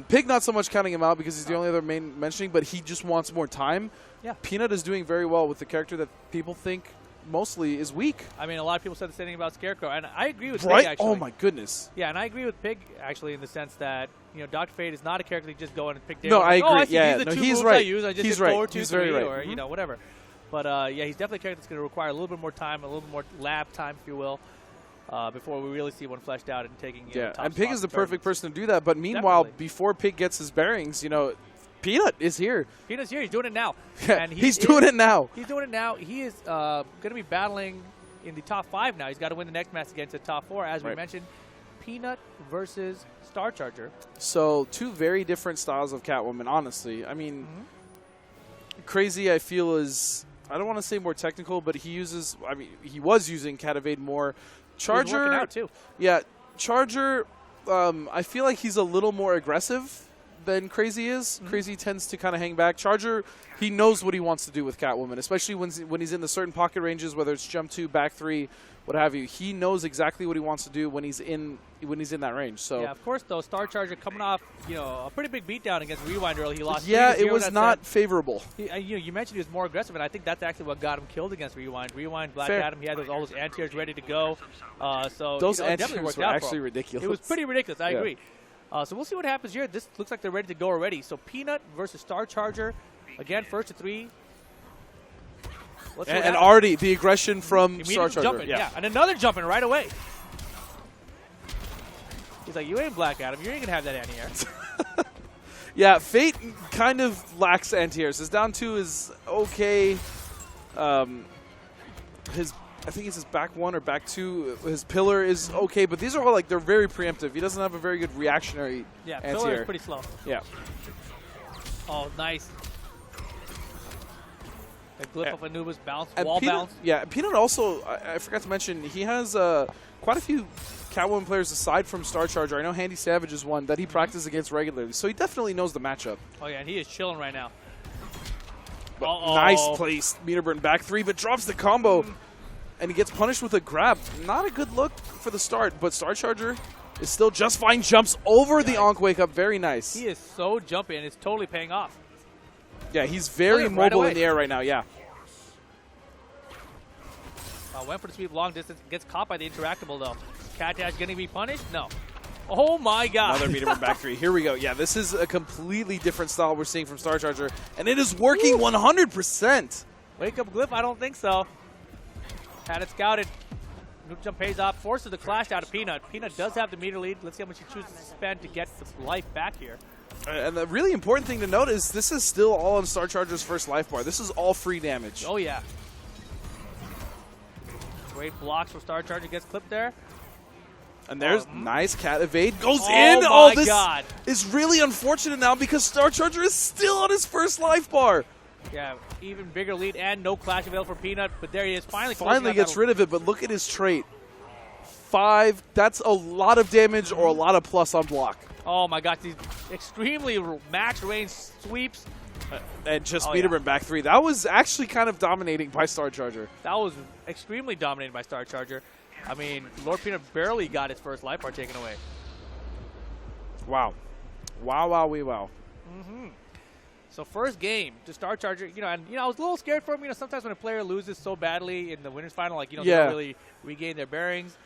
Pig not so much counting him out because he's the only other main mentioning, but he just wants more time. Yeah. Peanut is doing very well with the character that people think mostly is weak. I mean, a lot of people said the same thing about Scarecrow, and I agree with Right? Pig, actually. Oh, my goodness. Yeah, and I agree with Pig, actually, in the sense that, you know, Dr. Fate is not a character you just go in and pick down. No, I Oh, agree. I see, Yeah, these are the no, two he's moves right. I use. I just He's did right. 4, 2, He's 3, very right. or, you know, whatever. But, yeah, he's definitely a character that's going to require a little bit more time, a little bit more lab time, if you will, before we really see one fleshed out and taking, you know, top and Pig spots is the in perfect tournaments. person to do that. But meanwhile, Definitely. before Pig gets his bearings, you know, Peanut is here. Peanut's here. He's doing it now. Yeah, And he's doing it now. He's doing it now. He is going to be battling in the top 5 now. He's got to win the next match against the top 4. As we Right. mentioned, Peanut versus Star Charger. So 2 very different styles of Catwoman, honestly. I mean, Crazy, I feel, is, I don't want to say more technical, but he uses, I mean, he was using Cat Evade more. Charger, He was working out, too. Yeah, Charger, I feel like he's a little more aggressive than Crazy is. Crazy tends to kind of hang back. Charger, he knows what he wants to do with Catwoman, especially when he's in the certain pocket ranges, whether it's jump 2, back 3, what have you. He knows exactly what he wants to do when he's in when he's in that range. So yeah, of course, though, Star Charger coming off, a pretty big beatdown against Rewind early. He lost. Yeah, 3-0 it was that not set. favorable. You mentioned he was more aggressive, and I think that's actually what got him killed against Rewind. Rewind, Black Fair. Adam, he had all those anti-airs ready to go. So Those it definitely anti-airs worked were out for actually him. ridiculous. It was pretty ridiculous. I Yeah. agree. So we'll see what happens here. This looks like they're ready to go already. So Peanut versus Star Charger. Again, first to 3. And already the aggression from Star Immediately Charger. jumping, yeah. And another jumping right away. He's like, you ain't Black Adam. You ain't going to have that anti-air. Yeah, Fate kind of lacks anti-airs. His down 2 is okay. I think it's his back 1 or back 2. His pillar is okay, but these are all they're very preemptive. He doesn't have a very good reactionary Yeah, anti-air. pillar is pretty slow. Yeah. Oh, nice. The glyph of Anubis bounce, And wall Peanut, bounce. Yeah, Peanut also, I forgot to mention, he has quite a few Catwoman players aside from Star Charger. I know Handy Savage is one that he practices against regularly, so he definitely knows the matchup. Oh, yeah, and he is chilling right now. But nice place, Meterburn back 3, but drops the combo, and he gets punished with a grab. Not a good look for the start, but Star Charger is still just fine. Jumps over the Ankh Wake Up. Very nice. He is so jumpy, and it's totally paying off. Yeah, he's very Look at right mobile away. in the air right now, yeah. Went for the sweep long distance. Gets caught by the interactable, though. Cat Dash going to be punished? No. Oh, my God. Another Meterburn back 3. Here we go. Yeah, this is a completely different style we're seeing from Star Charger, and it is working 100%. Wake up glyph? I don't think so. Had it scouted. Noob jump pays off. Forces the clash out of Peanut. Peanut does have the meter lead. Let's see how much he chooses to spend to get the life back here. And the really important thing to note is this is still all on Star Charger's first life bar. This is all free damage. Oh, yeah. Great blocks for Star Charger. Gets clipped there. And there's nice cat evade. Goes Oh in. my This God. is really unfortunate now because Star Charger is still on his first life bar. Yeah, even bigger lead and no clash available for Peanut. But there he is. Finally gets rid of it, but look at his trait. 5. That's a lot of damage or a lot of plus on block. Oh, my God. These extremely max range sweeps. And just Oh, Meterburn yeah. back 3. That was actually kind of dominating by Star Charger. That was extremely dominated by Star Charger. I mean, Lord Peanut barely got his first life bar taken away. Wow. Wow. So first game to Star Charger, and I was a little scared for him. Sometimes when a player loses so badly in the winners final, they Yeah. don't really regain their bearings.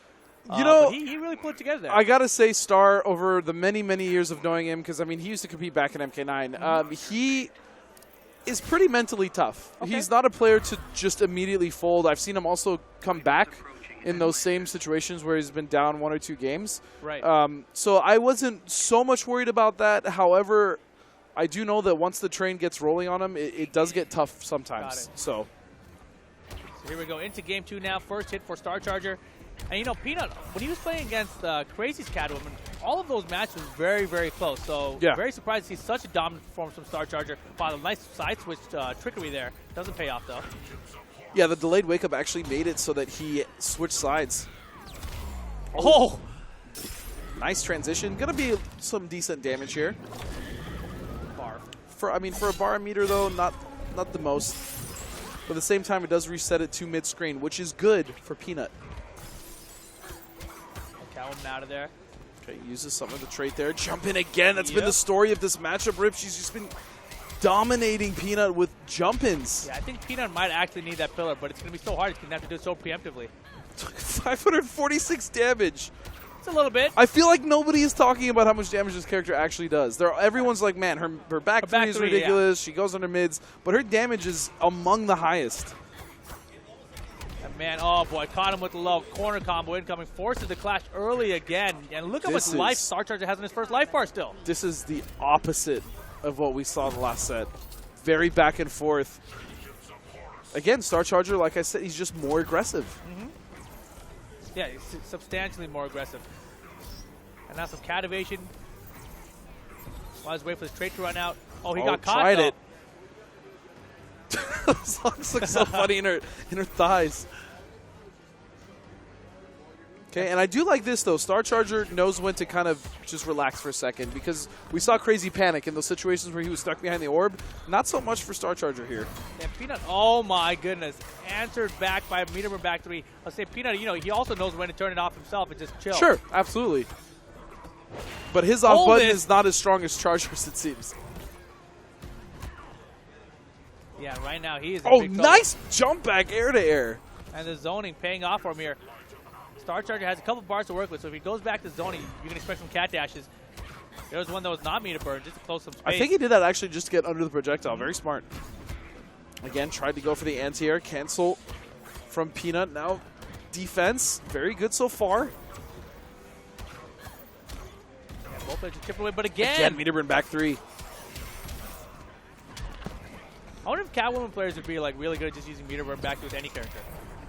Know, but he really put it together there. I gotta say, Star, over the many years of knowing him, because he used to compete back in MK9. He is pretty mentally tough. Okay. He's not a player to just immediately fold. I've seen him also come back in those same situations where he's been down 1 or 2 games. Right. So I wasn't so much worried about that. However, I do know that once the train gets rolling on him, it does get tough sometimes. Got it. So Here we go into game 2 now. First hit for Star Charger. And, Peanut, when he was playing against Crazy's Catwoman, all of those matches were very, very close. So Yeah. very surprised to see such a dominant performance from Star Charger. Wow, a nice side switch trickery there. Doesn't pay off, though. yeah, the delayed wake up actually made it so that he switched sides. Oh! Nice transition. Gonna be some decent damage here. Bar. For a bar meter though, not the most. But at the same time, it does reset it to mid screen, which is good for Peanut. Catwoman out of there. Okay, uses some of the trait there. Jump in again. That's been Yep. the story of this matchup, Rip. She's just been dominating Peanut with jump-ins. Yeah, I think Peanut might actually need that pillar, but it's going to be so hard. He's going to have to do it so preemptively. 546 damage. It's a little bit. I feel like nobody is talking about how much damage this character actually does. Everyone's like, man, her back three is ridiculous. She goes under mids, but her damage is among the highest. And man, oh boy, caught him with the low corner combo incoming. Forces the clash early again. And look how much life Star Charger has in his first life bar still. This is the opposite of what we saw in the last set. Very back and forth. Again, Star Charger, like I said, he's just more aggressive. Mm-hmm. Yeah, he's substantially more aggressive. And now some cat evasion. While he's waiting for his trait to run out. Oh, he got caught. Tried though. it. Those songs look so funny in her thighs. Okay, and I do like this, though. Star Charger knows when to kind of just relax for a second because we saw Crazy panic in those situations where he was stuck behind the orb. Not so much for Star Charger here. And Peanut, oh my goodness, answered back by meter burn back 3. I'll say Peanut, he also knows when to turn it off himself and just chill. Sure, absolutely. But his off button is not as strong as Charger's, it seems. Yeah, right now he is. Oh, nice jump back air to air. And the zoning paying off for him here. Star Charger has a couple bars to work with, so if he goes back to zoning, you can expect some cat dashes. There was one that was not meter burn, just to close some space. I think he did that actually just to get under the projectile. Very smart. Again, tried to go for the anti-air. Cancel from Peanut. Now defense. Very good so far. Yeah, both players just chip away, but again. Again, meter burn back 3. I wonder if Catwoman players would be like really good at just using meter burn back with any character.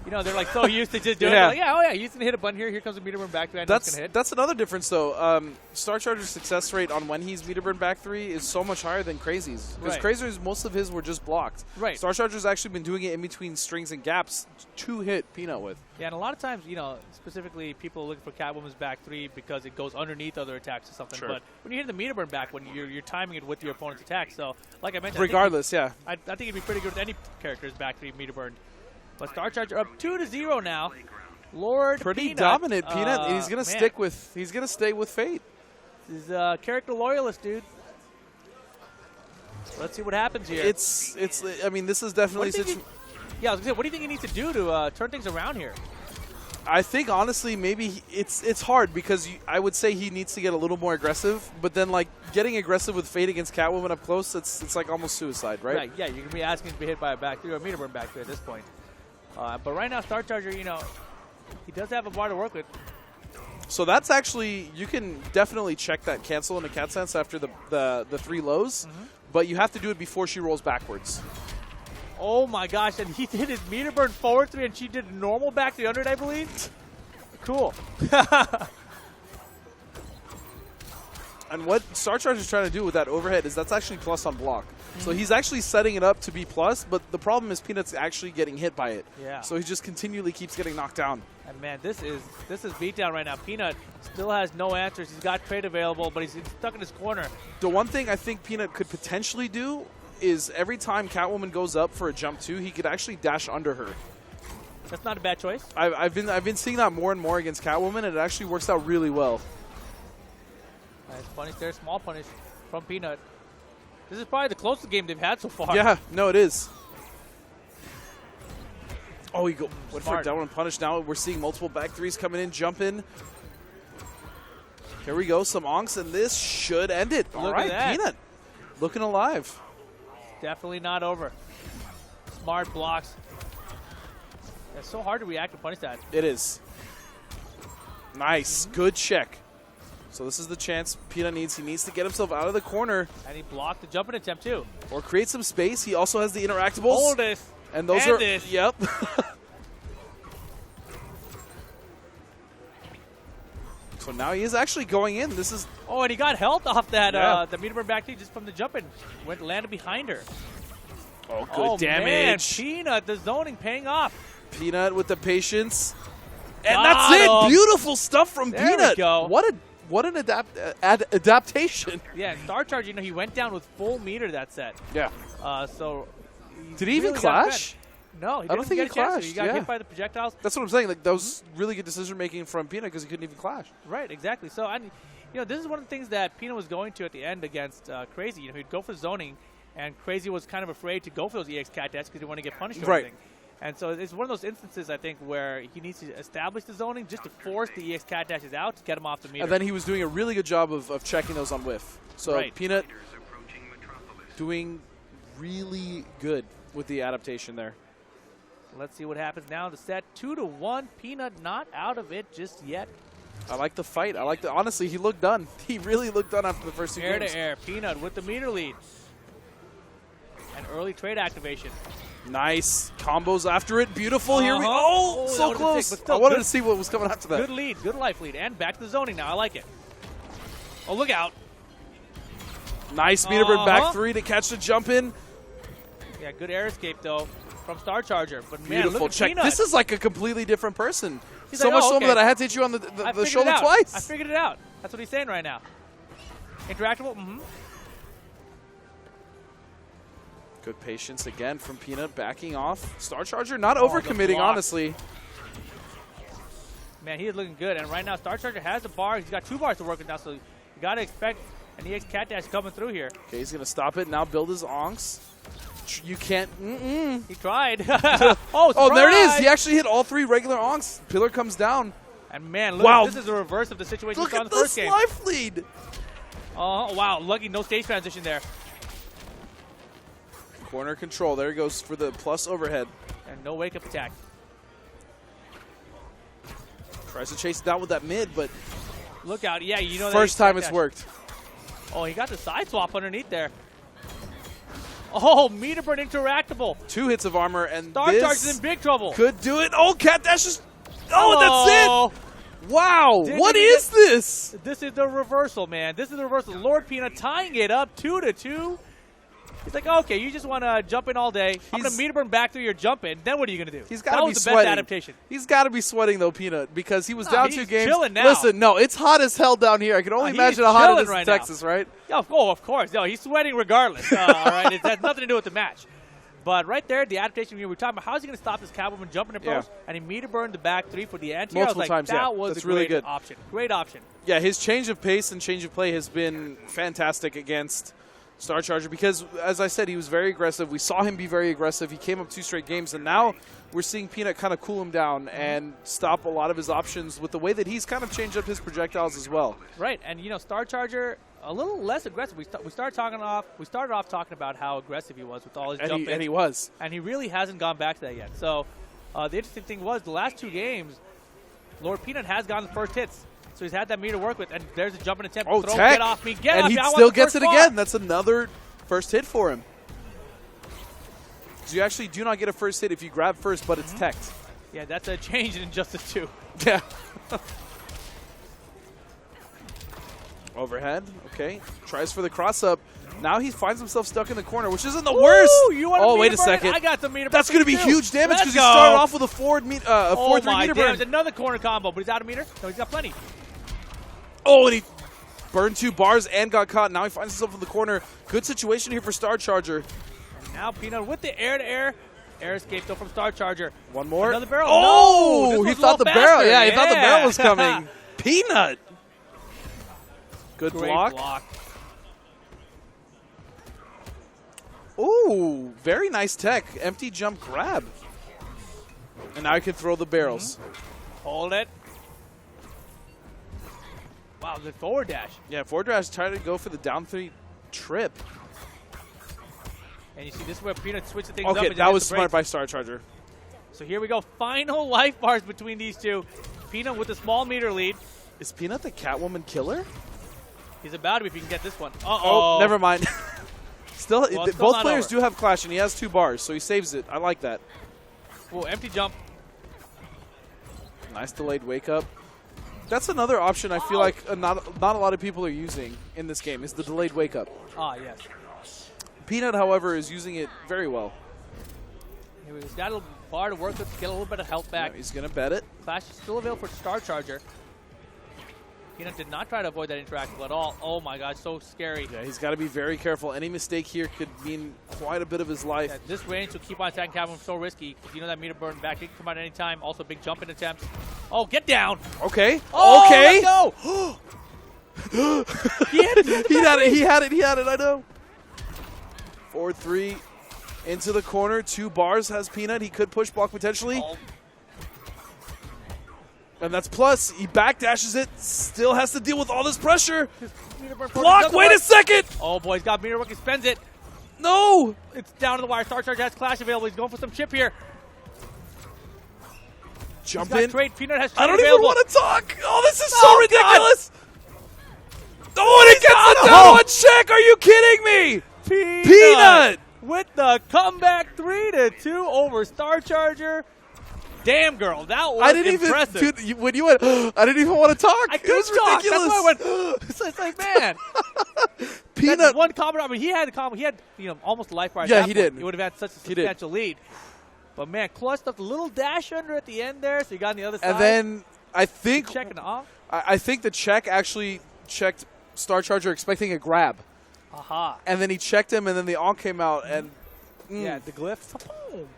They're like so used to just doing it. Like, he's going to hit a button here. Here comes a meter burn back 3. That's another difference, though. Star Charger's success rate on when he's meter burn back 3 is so much higher than Crazy's. Because Crazy's, most of his were just blocked. Right. Star Charger's actually been doing it in between strings and gaps to hit Peanut with. Yeah, and a lot of times, specifically people are looking for Catwoman's back 3 because it goes underneath other attacks or something. Sure. But when you hit the meter burn back, when you're timing it with your opponent's attack. So, like I mentioned, Regardless, I think it'd be pretty good with any character's back 3 meter burned. But Star Charger up 2-0 now. Lord Pretty Peanut. dominant, Peanut. He's gonna He's gonna stay with Fate. This is character loyalist, dude. Let's see what happens here. I mean, this is definitely. I was gonna say, what do you think he needs to do to turn things around here? I think honestly, maybe it's hard because I would say he needs to get a little more aggressive. But then, like getting aggressive with Fate against Catwoman up close, it's like almost suicide, right? Right. Yeah, you're gonna be asking to be hit by a back 3 or a meter burn back 3 at this point. But right now, Star Charger, he does have a bar to work with. So that's actually, you can definitely check that cancel into Cat Sense after the 3 lows, but you have to do it before she rolls backwards. Oh my gosh, and he did his meter burn forward 3 and she did normal back 300, I believe. Cool. And what Star Charger is trying to do with that overhead is that's actually plus on block. So he's actually setting it up to be plus, but the problem is Peanut's actually getting hit by it. Yeah. So he just continually keeps getting knocked down. And man, this is beatdown right now. Peanut still has no answers. He's got trade available, but he's stuck in his corner. The one thing I think Peanut could potentially do is every time Catwoman goes up for a jump 2, he could actually dash under her. That's not a bad choice. I've been seeing that more and more against Catwoman, and it actually works out really well. Nice punish there, small punish from Peanut. This is probably the closest game they've had so far. Yeah, no, it is. Oh, he went for a Smart. down and punish. Now we're seeing multiple back 3s coming in, jumping. Here we go, some onks, and this should end it. All Look right, at that. Peanut looking alive. Definitely not over. Smart blocks. It's so hard to react to punish that. It is. Nice, good check. So this is the chance Peanut needs. He needs to get himself out of the corner. And he blocked the jumping attempt too. Or create some space. He also has the interactables. Hold this. And those and are this. Yep. So now he is actually going in. This is And he got health off that the meter burn back just from the jumping. Landed behind her. good damage. Man, Peanut, the zoning paying off. Peanut with the patience. And Got that's it. him. Beautiful stuff from There we Peanut. go. What an adaptation. Yeah, Star Charger, he went down with full meter that set. Yeah. So Did he even really got clash? fed. No, he I don't didn't think get he a chance to. clashed, He got yeah. hit by the projectiles. That's what I'm saying. Like that was really good decision making from Peanut because he couldn't even clash. Right, exactly. So, this is one of the things that Peanut was going to at the end against Crazy. He'd go for zoning, and Crazy was kind of afraid to go for those EX cat deaths because he didn't want to get punished or Right. anything. And so it's one of those instances, I think, where he needs to establish the zoning just to force the EX cat dashes out to get him off the meter. And then he was doing a really good job of checking those on whiff. So Right. Peanut doing really good with the adaptation there. Let's see what happens now. The set 2-1. Peanut not out of it just yet. I like the fight. Honestly, he looked done. He really looked done after the first 2 Air games. to air. Peanut with the meter lead. And early trade activation. Nice combos after it. Beautiful. Here we Oh, so that would've been close. sick, but still I wanted good. to see what was coming after that. Good lead. Good life lead. And back to the zoning now. I like it. Oh, look out. Nice meter burn back 3 to catch the jump in. Yeah, good air escape, though, from Star Charger. But, man, Beautiful look at check. Peanut. This is like a completely different person. He's So like, much oh, so okay. that I had to hit you on I the figured shoulder it out. twice. I figured it out. That's what he's saying right now. Interactable? Mm-hmm. Good patience again from Peanut, backing off. Star Charger not the overcommitting, block. honestly. Man, he is looking good. And right now, Star Charger has the bar. He's got 2 bars to work with now, so you got to expect an EX Cat Dash coming through here. Okay, he's going to stop it. Now build his onks. You can't. He tried. Oh, there it is. He actually hit all 3 regular onks. Pillar comes down. And man, look, Wow. this is the reverse of the situation we Look saw in at the this first game. life lead. Oh, wow. Lucky no stage transition there. Corner control. There he goes for the plus overhead. And no wake-up attack. Tries to chase it down with that mid, but Look out. Yeah, you know that first EX time Cat it's Dash. worked. Oh, he got the side swap underneath there. Oh, meter burn interactable. 2 hits of armor, and Star Charge this is in big trouble. could do it. Oh, Cat Dash is. Oh, that's Oh, it. Wow. Didn't What even is this? this is the reversal, man. This is the reversal. Lord Peanut tying it up 2-2. He's like, okay, you just want to jump in all day. I'm going to meter burn back through your jump in. Then what are you going to do? He's got to that be was the sweating. best adaptation. He's got to be sweating though, Peanut, because he was No, down he's 2 games. chilling now. Listen, no, it's hot as hell down here. I can only He's imagine how hot it chilling is right in now. Texas, right? Yeah, of course. No, he's sweating regardless. All right, it has nothing to do with the match. But right there, the adaptation we were talking about, how is he going to stop this Catwoman jumping approach? Yeah. And he meter burned the back 3 for the anti. Multiple I was like, times, that yeah. was That's a really great good. option. Great option. Yeah, his change of pace and change of play has been fantastic against Star Charger because, as I said, he was very aggressive. We saw him be very aggressive. He came up 2 straight games, and now we're seeing Peanut kind of cool him down and stop a lot of his options with the way that he's kind of changed up his projectiles as well. Right, and you know, Star Charger a little less aggressive. We started off talking about how aggressive he was with all his jump And he was. and he really hasn't gone back to that yet. So the interesting thing was the last 2 games, Lord Peanut has gotten the first hits. So he's had that meter to work with, and there's a jumping attempt. Oh, Throw, tech. get off me, get and off he me. I want still the gets first it bar. again. That's another first hit for him. So you actually do not get a first hit if you grab first, but it's teched. Yeah, that's a change in Injustice 2. Yeah. Overhead. Okay. Tries for the cross up. Now he finds himself stuck in the corner, which isn't the worst. You want Oh, to wait a second. I got the meter. That's going to be too. huge damage Let's because he go. started off with a 4-3 my meter damn, burn. another corner combo, but he's out of meter. No, he's got plenty. Oh, and he burned 2 bars and got caught. Now he finds himself in the corner. Good situation here for Star Charger. And now Peanut with the air-to-air. Air escape though from Star Charger. One more. Another barrel. Oh, No, he this was a thought the little barrel. faster. Yeah, he thought the barrel was Yeah. coming. Peanut. Good Great block. Ooh, very nice tech. Empty jump grab. And now he can throw the barrels. Hold it. Wow, good forward dash. Yeah, forward dash tried to go for the down 3 trip. And you see this is where Peanut switched things up. Okay, and that hit was the smart brakes. by Star Charger. So here we go. Final life bars between these two. Peanut with a small meter lead. Is Peanut the Catwoman killer? He's about to if he can get this one. Oh, never mind. Still, Well, it's still both not players over. do have clash, and he has 2 bars, so he saves it. I like that. Oh, empty jump. Nice delayed wake up. That's another option I feel like not a lot of people are using in this game is the delayed wake up. Ah, yes. Peanut, however, is using it very well. Here he's got a little bar to work with to get a little bit of health back. Yeah, he's going to bet it. Clash is still available for Star Charger. Peanut did not try to avoid that interactable at all. Oh my god, so scary. Yeah, he's got to be very careful. Any mistake here could mean quite a bit of his life. At this range, to keep on attacking Catwoman so risky. You know that meter burn back can come out at any time. Also, big jumping attempts. Oh, get down! Okay. Oh, okay. let's go! He had it. He had it. He had it. I know. 4-3 into the corner. 2 bars has Peanut. He could push block potentially. Oh. And that's plus. He backdashes it. Still has to deal with all this pressure. Meter burn Block. doesn't Wait work. a second. Oh boy, he's got meter work. He spends it. No. It's down to the wire. Star Charger has Clash available. He's going for some chip here. Jump He's got in. trade. Peanut has trade I don't even available. want to talk. Oh, this is so Oh, ridiculous. Oh, and he gets the down 1 check. Are you kidding me? Peanut. With the comeback 3-2 over Star Charger. Damn, girl, that was I didn't impressive. even, dude, when you went, I didn't even want to talk. I It couldn't was talk. ridiculous. That's why I went. It's like, man, Peanut. that's one combo. I mean, he had a combo. He had almost a life bar. at Yeah, that he point. did. He would have had such a He did. substantial lead. But, man, clutch stuff. A little dash under at the end there, so you got on the other side. And then I think checking off. I think the check actually checked Star Charger expecting a grab. Aha. And then he checked him, and then the on came out, and Yeah, the glyph. Boom.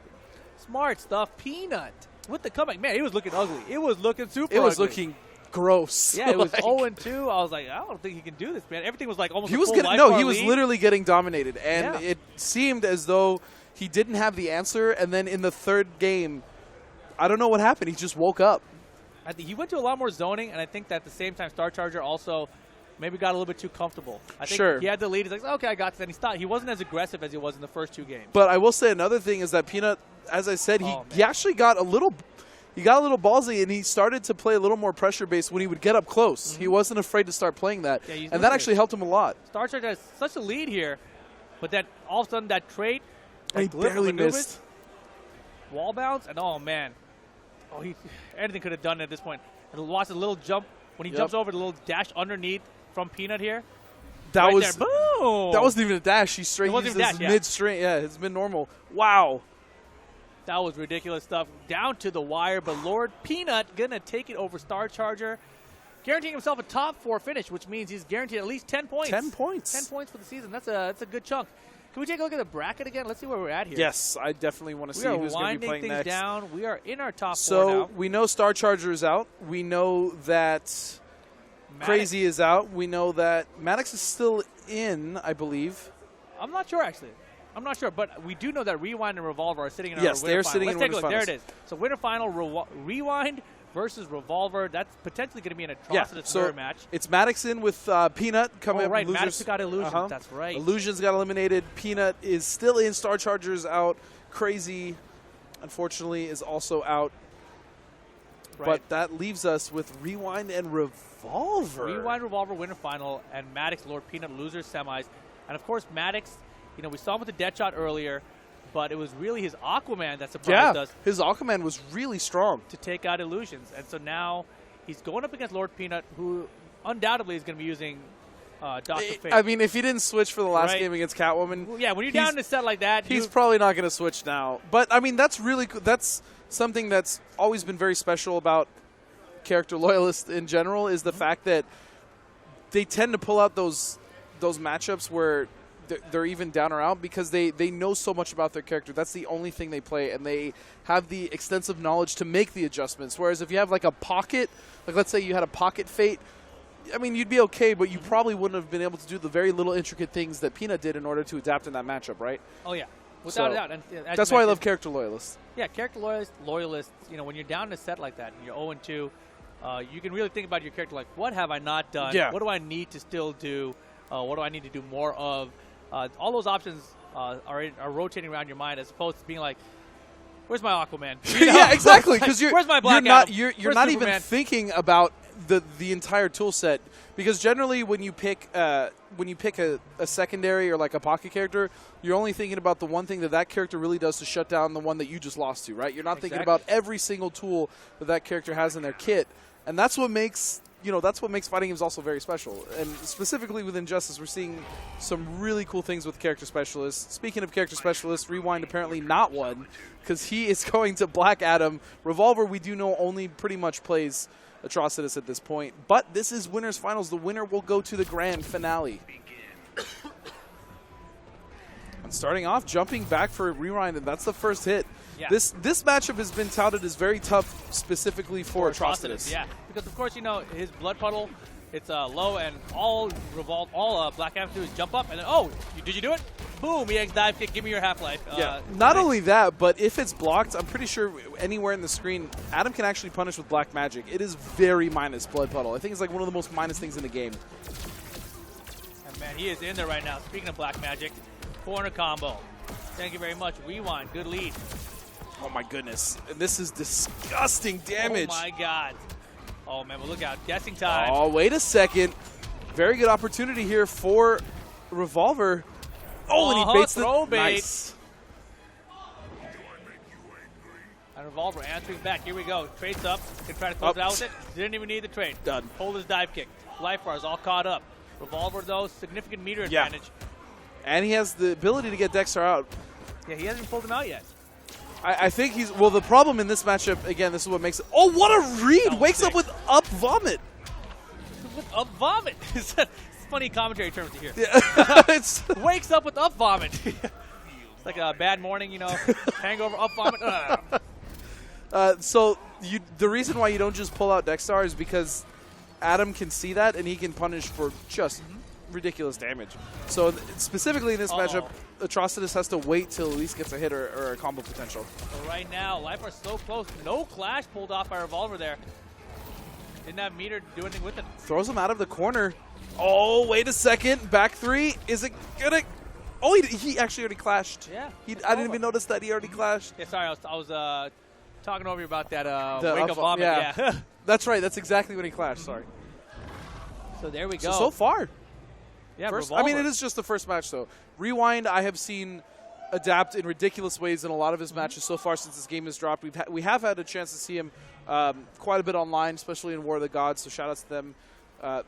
Smart stuff. Peanut with the comeback. Man, it was looking ugly. It was looking super ugly. it was looking gross. Yeah, it was Like, 0-2. I was like, I don't think he can do this, man. Everything was like almost he a was full getting, life no, bar he was lead. literally getting dominated, and Yeah. it seemed as though he didn't have the answer. And then in the third game, I don't know what happened. He just woke up. I think he went to a lot more zoning, and I think that at the same time, Star Charger also maybe got a little bit too comfortable. I think Sure. he had the lead. He's like, okay, I got this. And he stopped. He wasn't as aggressive as he was in the first 2 games. But I will say another thing is that Peanut, as I said, he actually got a little ballsy, and he started to play a little more pressure-based when he would get up close. He wasn't afraid to start playing that, Yeah, he's and that looking actually helped him a lot. Star Charger has such a lead here, but then all of a sudden that trait, And he that glyph barely maneuvers, missed. wall bounce, and oh man, anything could have done at this point. And watch the little jump when he jumps over the little dash underneath from Peanut here. That right was there. Boom. that wasn't even a dash. He straight It wasn't used even his dash, yeah. mid-straight. Yeah, it's been normal. Wow. That was ridiculous stuff. Down to the wire, but Lord Peanut gonna take it over Star Charger, guaranteeing himself a top 4 finish, which means he's guaranteed at least 10 points. 10 points. 10 points for the season. That's a good chunk. Can we take a look at the bracket again? Let's see where we're at here. Yes, I definitely want to We see are who's going to be winding playing things next. down. We are in our top 4 So now. we know Star Charger is out. We know that Crazy is out. We know that Mattix is still in, I believe. I'm not sure, actually. I'm not sure, but we do know that Rewind and Revolver are sitting in our Yes, winner they're final. sitting Let's in take a winner look. There finals. it is. So winner final, Rewind versus Revolver. That's potentially going to be an atrocious so mirror match. it's Mattix in with Peanut coming up. Right. Losers. Mattix got Illusions. That's right. Illusions got eliminated. Peanut is still in. Star Charger's out. Crazy, unfortunately, is also out. Right. But that leaves us with Rewind and Revolver. Rewind, Revolver, winner final, and Mattix, Lord Peanut, losers, semis. And, of course, Mattix, we saw him with the dead shot earlier, but it was really his Aquaman that surprised us his Aquaman was really strong. to take out Illusions. And so now he's going up against Lord Peanut, who undoubtedly is going to be using Dr. Fate. I mean, if he didn't switch for the last Right. game against Catwoman, Well, yeah, when you're he's- down in a set like that, he's probably not going to switch now. But, I mean, that's really cool. That's something that's always been very special about character loyalists in general is the fact that they tend to pull out those matchups where they're even down or out because they know so much about their character. That's the only thing they play, and they have the extensive knowledge to make the adjustments. Whereas if you have like a pocket, like let's say you had a pocket Fate, I mean, you'd be okay, but you probably wouldn't have been able to do the very little intricate things that Peanut did in order to adapt in that matchup, right? Oh, yeah. Without So, a doubt. And, as That's you why I mentioned- love character loyalists. Yeah, character loyalists, when you're down in a set like that and you're 0-2, you can really think about your character like, what have I not done? Yeah. What do I need to still do? What do I need to do more of? All those options are rotating around your mind as opposed to being like, where's my Aquaman? Yeah, exactly. Because Where's my Black you're not Adam? you're Where's not even Superman? thinking about the entire tool set. Because generally, when you pick a secondary or like a pocket character, you're only thinking about the one thing that character really does to shut down the one that you just lost to, right? You're not thinking about every single tool that character has in their kit, and that's what makes fighting games also very special. And specifically with Injustice, we're seeing some really cool things with character specialists. Speaking of character specialists, Rewind apparently not one, because he is going to Black Adam. Revolver, we do know, only pretty much plays Atrocitus at this point. But this is winners finals. The winner will go to the grand finale. And starting off, jumping back for Rewind, and that's the first hit. Yeah. This matchup has been touted as very tough specifically for Atrocitus. Yeah, because of course his blood puddle, it's low, and all Black Adam do is jump up, and then did you do it? Boom! EX dive kick. Give me your half-life. Yeah. Not only that, but if it's blocked, I'm pretty sure anywhere in the screen, Adam can actually punish with Black Magic. It is very minus blood puddle. I think it's like one of the most minus things in the game. And man, he is in there right now. Speaking of Black Magic, corner combo. Thank you very much. Rewind. Good lead. Oh my goodness. And this is disgusting damage. Oh my god. Oh man, well look out. Guessing time. Oh, wait a second. Very good opportunity here for Revolver. Oh, and he baits the throw bait. Nice. And Revolver answering back. Here we go. Trades up. Can try to close it out with it. Didn't even need the trade. Done. Hold his dive kick. Life bars all caught up. Revolver though, significant meter advantage. And he has the ability to get Dexter out. Yeah, he hasn't pulled him out yet. I think he's... Well, the problem in this matchup, again, this is what makes it... Oh, what a read! Wakes up with up vomit. With up vomit. It's funny commentary terms to hear. Yeah. It's Wakes up with up vomit. It's like a bad morning, you know, hangover, up vomit. So the reason why you don't just pull out Dexstar is because Adam can see that and he can punish for just ridiculous damage. So specifically in this matchup, Atrocitus has to wait till at least gets a hit or a combo potential. So right now, Life are so close. No clash pulled off by Revolver there. Didn't have meter to do anything with it. Throws him out of the corner. Oh, wait a second. Back three. Is it gonna... Oh, he actually already clashed. Yeah. I didn't even notice that he already clashed. Yeah, sorry, I was talking over you about that The wake up vomit. Yeah. That's right. That's exactly when he clashed. Sorry. So there we go. So far. Yeah, First, Revolver. I mean, it is just the first match, though. Rewind, I have seen adapt in ridiculous ways in a lot of his matches so far since this game has dropped. We have had a chance to see him quite a bit online, especially in War of the Gods, so shout-outs to them.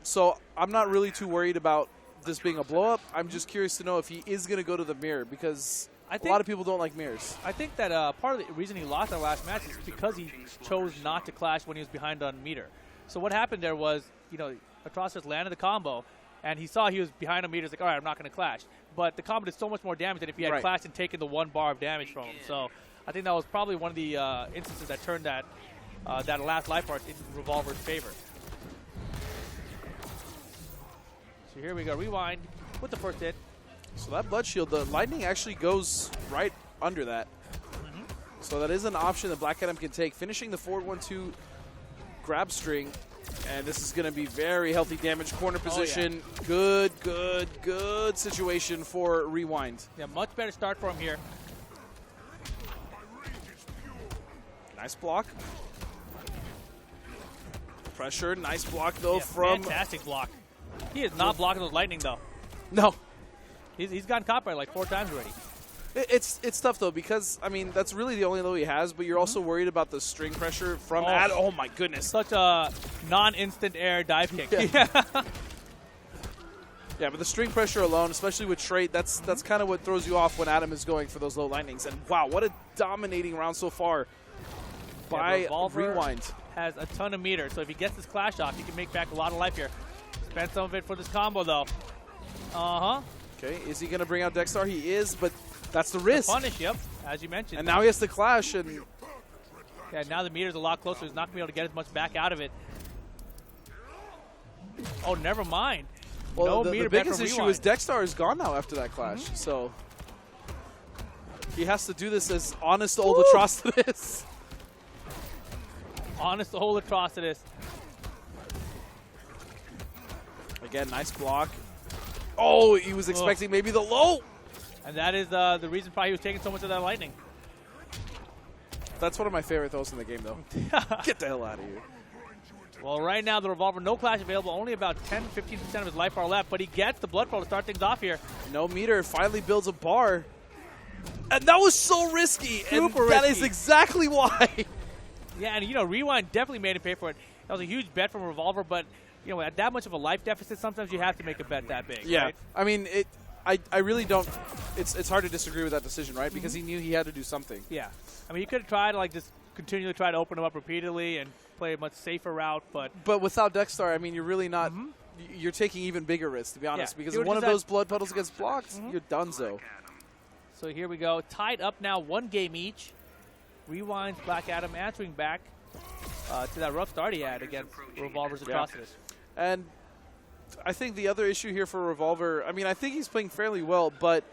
So I'm not really too worried about this being a blow-up. I'm just curious to know if he is going to go to the mirror, because a lot of people don't like mirrors. I think that part of the reason he lost that last match is because he chose not to clash when he was behind on meter. So what happened there was, you know, Atrocitus landed the combo, and he saw he was behind on meter. He's like, all right, I'm not going to clash. But the combo did so much more damage than if he had clashed and taken the 1 bar of damage from him. So I think that was probably one of the instances that turned that last life art in Revolver's favor. So here we go. Rewind with the first hit. So that Blood Shield, the lightning actually goes right under that. So that is an option that Black Adam can take. Finishing the forward 1-2 grab string. And this is going to be very healthy damage. Corner position. Good situation for Rewind. Yeah, much better start for him here. Nice block. Pressure. Nice block, though, from... Fantastic block. He is not blocking those lightning, though. No. He's gotten caught by like 4 times already. It's tough, though, because, I mean, that's really the only low he has, but you're also worried about the string pressure from Adam. Oh, my goodness. Such a non-instant air dive kick. Yeah, but the string pressure alone, especially with Trait, that's kind of what throws you off when Adam is going for those low lightnings. And, wow, what a dominating round so far by Rewind. Has a ton of meter, so if he gets this clash off, he can make back a lot of life here. Spend some of it for this combo, though. Okay, is he going to bring out Dexstar? He is, but that's the risk. The punish, yep, as you mentioned. And now he has to clash, and... Yeah, now the meter's a lot closer. He's not going to be able to get as much back out of it. Oh, never mind. Well, no meter the biggest issue is Dexstar is gone now after that clash, so... He has to do this as honest old Atrocitus. Honest old Atrocitus. Again, nice block. Oh, he was expecting maybe the low. And that is the reason probably he was taking so much of that lightning. That's one of my favorite throws in the game, though. Get the hell out of here. Well, right now, the Revolver, no clash available. Only about 10-15% of his life bar left. But he gets the Blood Pearl to start things off here. No meter. Finally builds a bar. And that was so risky. Super and that risky. is exactly why. Yeah, and, you know, Rewind definitely made him pay for it. That was a huge bet from Revolver. But, you know, at that much of a life deficit, sometimes you have to make a bet that big. Yeah. Right? I mean, I really don't. It's hard to disagree with that decision, right? Because he knew he had to do something. Yeah. I mean, you could have tried to, like, just continually try to open him up repeatedly and play a much safer route, but without Dexstar, I mean, you're really not. You're taking even bigger risks, to be honest, because if one of those blood puddles gets blocked, you're donezo. So here we go, tied up now, 1 game each. Rewinds Black Adam answering back to that rough start he had against Revolver's Atrocitus. And I think the other issue here for Revolver, I mean, I think he's playing fairly well, but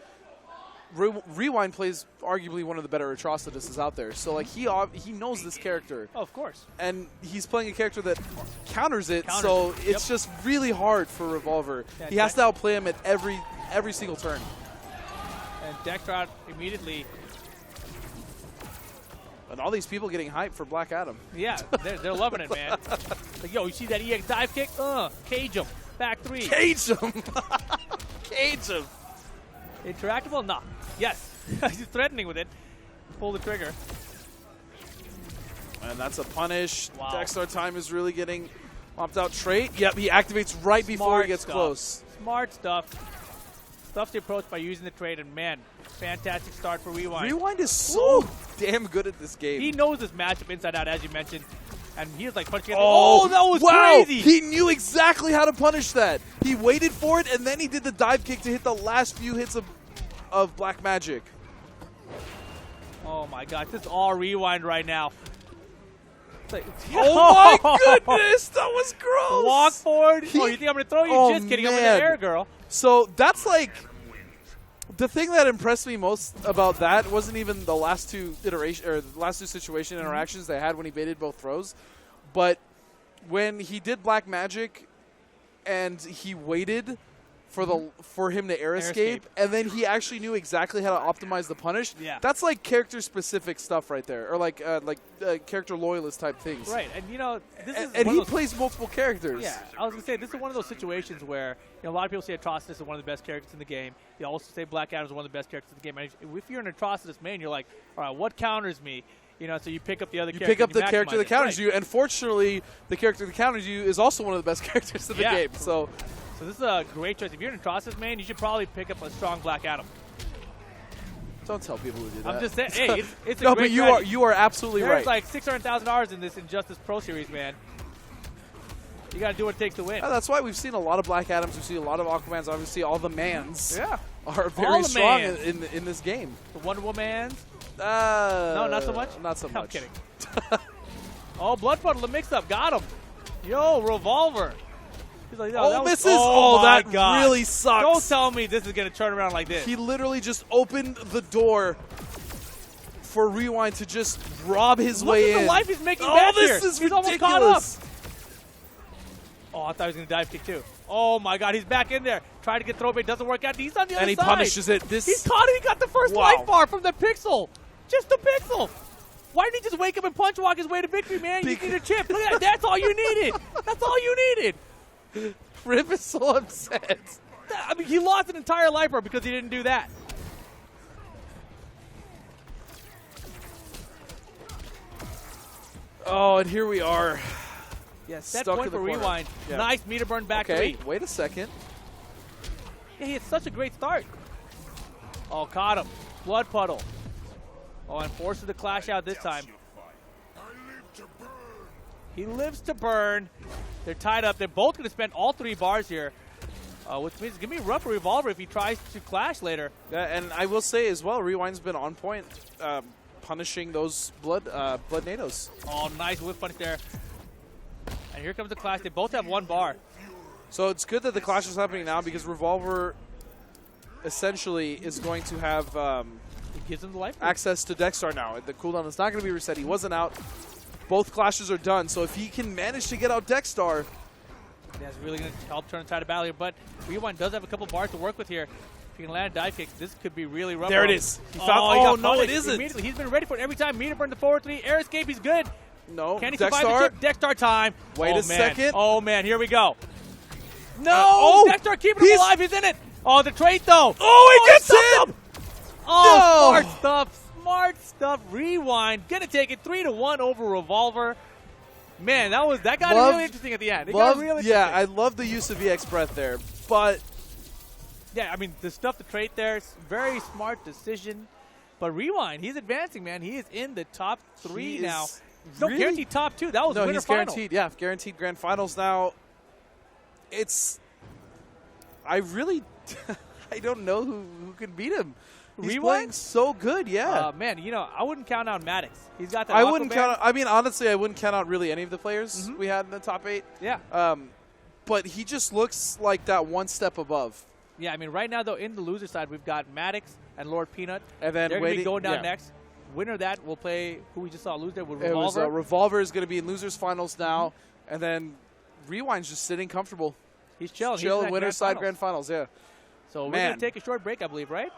Rewind plays arguably one of the better Atrocituses out there. So, like, he knows this character. Oh, of course. And he's playing a character that counters it, so it's just really hard for Revolver. Yeah, he has to outplay him at every single turn. And Dexter immediately. And all these people getting hyped for Black Adam. Yeah, they're loving it, man. Like, yo, you see that EX dive kick? Cage him. Back 3. Cage him. Cage him. Interactable? Nah. Yes. He's threatening with it. Pull the trigger. And that's a punish. Wow. Dexter time is really getting mopped out. Trait. Yep, he activates right before he gets close. Smart stuff. stuffs the approach by using the trade, and man, fantastic start for Rewind. Rewind is so damn good at this game. He knows this matchup inside out, as you mentioned, and he was like punching at Oh, that was wow. crazy! He knew exactly how to punish that. He waited for it, and then he did the dive kick to hit the last few hits of Black Magic. Oh my gosh, this is all Rewind right now. It's like, Oh my goodness, that was gross. Walk forward. He- Oh, you think I'm going to throw you? Oh, Just kidding. I'm in the man. air, girl. So that's like the thing that impressed me most about that wasn't even the last two situation interactions they had when he baited both throws, but when he did Black Magic and he waited for him to air escape, and then he actually knew exactly how to optimize the punish. Yeah. That's like character specific stuff right there, or like character loyalist type things. Right, and you know, this is And one he of those, playou's multiple characters. yeah, I was going to say, this is one of those situations where, you know, a lot of people say Atrocitus is one of the best characters in the game. They also say Black Adam is one of the best characters in the game. And if you're an Atrocitus main, you're like, all right, what counters me? You know, so you pick up the other You character. pick up the and character maximize that it. counters Right. you, and fortunately, the character that counters you is also one of the best characters in the Yeah. game. So So this is a great choice. If you're an Atrocitus main, you should probably pick up a strong Black Adam. don't tell people who do that. I'm just saying, hey, it's a no, great but strategy. you are absolutely There's right. like $600,000 in this Injustice Pro Series, man. You got to do what it takes to win. Yeah, that's why we've seen a lot of Black Adams. We've seen a lot of Aquamans. Obviously, all the mans Yeah. are All very the strong mans. in this game. The Wonder Woman. No, No, not so much? Not so much. I'm kidding. Oh, Blood Puddle, the mix-up. Got him. Yo, Revolver. He's like, Oh, that was- misses. Oh, my that God. really sucks. Don't tell me this is going to turn around like this. He literally just opened the door for Rewind to just rob his Look way at in. the life he's making Oh, back this here. is He's almost ridiculous. caught up. Oh, I thought he was going to dive kick too. Oh, my God. He's back in there. Trying to get throw bait. Doesn't work out. He's on the other And he side. punishes it. This He's caught it. He got the first Wow. life bar from the pixel. Just the pixel. Why didn't he just wake up and punch walk his way to victory, man? You need a chip. Look at that. That's all you needed. That's all you needed. Rip is so upset. I mean, he lost an entire life bar because he didn't do that. Oh, and here we are. Yeah, set Stuck point in the for corner. Rewind. Yeah. Nice meter burn back Okay, three. wait a second. Yeah, he had such a great start. Oh, caught him. Blood Puddle. Oh, and forces the clash out this time. He lives to burn. They're tied up. They're both going to spend all 3 bars here, which means it's going to be rough for Revolver if he tries to clash later. Yeah, and I will say as well, Rewind's been on point, punishing those blood nados. Oh, nice whip punch there. And here comes the clash. They both have 1 bar. So it's good that the clash is happening now because Revolver essentially is going to have It gives him the life. access to Dexstar now. The cooldown is not going to be reset. He wasn't out. Both clashes are done. So if he can manage to get out Dexstar, That's really going to help turn the tide of battle here. But Rewind does have a couple bars to work with here. If he can land a dive kick, this could be really rough. There for it him. is. He Oh, found- he oh, got no, it punished isn't. immediately. He's been ready for it every time. Meter burn the forward 3. Air escape, he's good. no. Can he survive Dexstar. the chip? Dexstar time. Wait Oh, a man. second. Oh, man. Here we go. No. oh, Dexstar keeping him he's- alive. He's in it. Oh, the trait, though. Oh, he gets stopped him! Oh, No. smart stuff. Smart stuff. Rewind. Going to take it 3-1 over Revolver. Man, that got Love- really interesting at the end. It got really interesting. Yeah, I love the use of EX Breath there, but Yeah, I mean, the stuff, the trait there, very smart decision. But Rewind, he's advancing, man. He is in the top 3 He now. is No, really- guaranteed top 2. That was no, winner he's final. guaranteed. Yeah, guaranteed grand finals now. I really, I don't know who can beat him. He's Rewind? playing so good. Yeah, Man, you know, I wouldn't count out Mattix. He's got that I wouldn't Aquaman. count. I mean, honestly, I wouldn't count out really any of the players we had in the top 8. Yeah. But he just looks like that one step above. Yeah, I mean, right now, though, in the loser side, we've got Mattix and Lord Peanut. And then they're going to be waiting- going down yeah. next. Winner of that will play who we just saw lose there with It was Revolver. Revolver is going to be in losers finals now, and then Rewind's just sitting comfortable. He's chilling. Chill He's in that winner side finals. grand finals. Yeah, So we're Man. going to take a short break, I believe, right?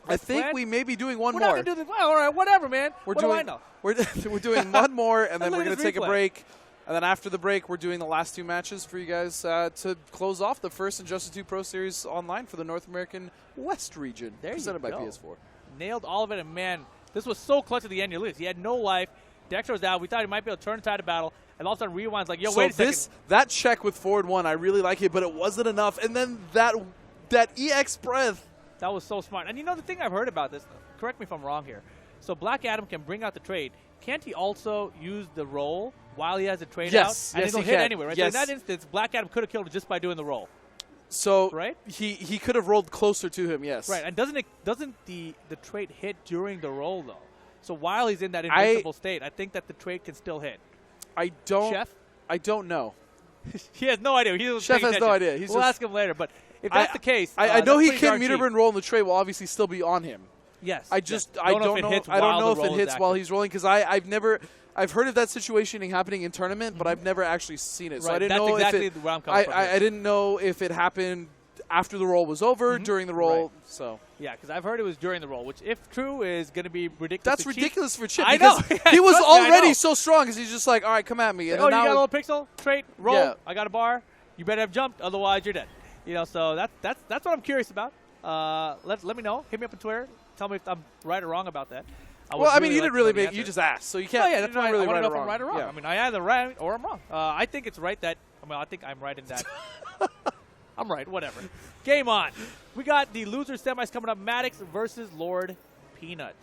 I That's think planned? we may be doing one We're more. not going to do this. Well, all right, whatever, man. We're what doing, do I know? We're doing one more, and then Look we're at going to this take a replay. break. And then after the break, we're doing the last 2 matches for you guys to close off the first Injustice 2 Pro Series online for the North American West region, There you presented by go. PS4. Nailed all of it, and man, this was so clutch at the end. You lose. He had no life. Dexter was out. We thought he might be able to turn the tide of battle, and all of a sudden Rewind's like, yo, So wait a second. that check with forward 1, I really like it, but it wasn't enough. And then that EX breath That was so smart. And you know the thing I've heard about this, correct me if I'm wrong here. So Black Adam can bring out the trade. Can't he also use the roll while he has the trade out? And Yes, it'll he hit can. anyway, right? Yes. So in that instance, Black Adam could have killed it just by doing the roll. So Right? he could have rolled closer to him, yes. Right. And doesn't the trade hit during the roll though? So while he's in that invincible state, I think that the trade can still hit. I don't Chef? I don't know. He has no idea. He doesn't Chef pay has no attention. idea. He's We'll just- ask him later. But if that's the case, I know that's he pretty can darn cheap. Meterburn roll and the tray will obviously still be on him. Yes. I just yes. I don't know. if it hits I don't while know the if it roll hits is while active. he's rolling because I've heard of that situation happening in tournament, but I've never actually seen it. So Right, I didn't that's know exactly if it. where I'm coming from. I didn't know if it happened after the roll was over, during the roll. Right. So Yeah, because I've heard it was during the roll, which, if true, is going to be ridiculous. that's ridiculous for Chip. I know. Because he was Trust me, I already know. so strong because he's just like, all right, come at me. And Oh, you then got now a little pixel? Trait, roll. Yeah. I got a bar. You better have jumped, otherwise you're dead. You know, so that's what I'm curious about. Let me know. Hit me up on Twitter. Tell me if I'm right or wrong about that. well, I mean, you like didn't really to know the make. You answer. just asked, so you can't. Oh yeah, you're that's not right. really I want right to or know if I'm wrong. right or wrong. Yeah. I mean, I either right or I'm wrong. I think it's right that. I think I'm right in that. I'm right. Whatever. Game on. We got the loser semis coming up. Mattix versus Lord Peanut.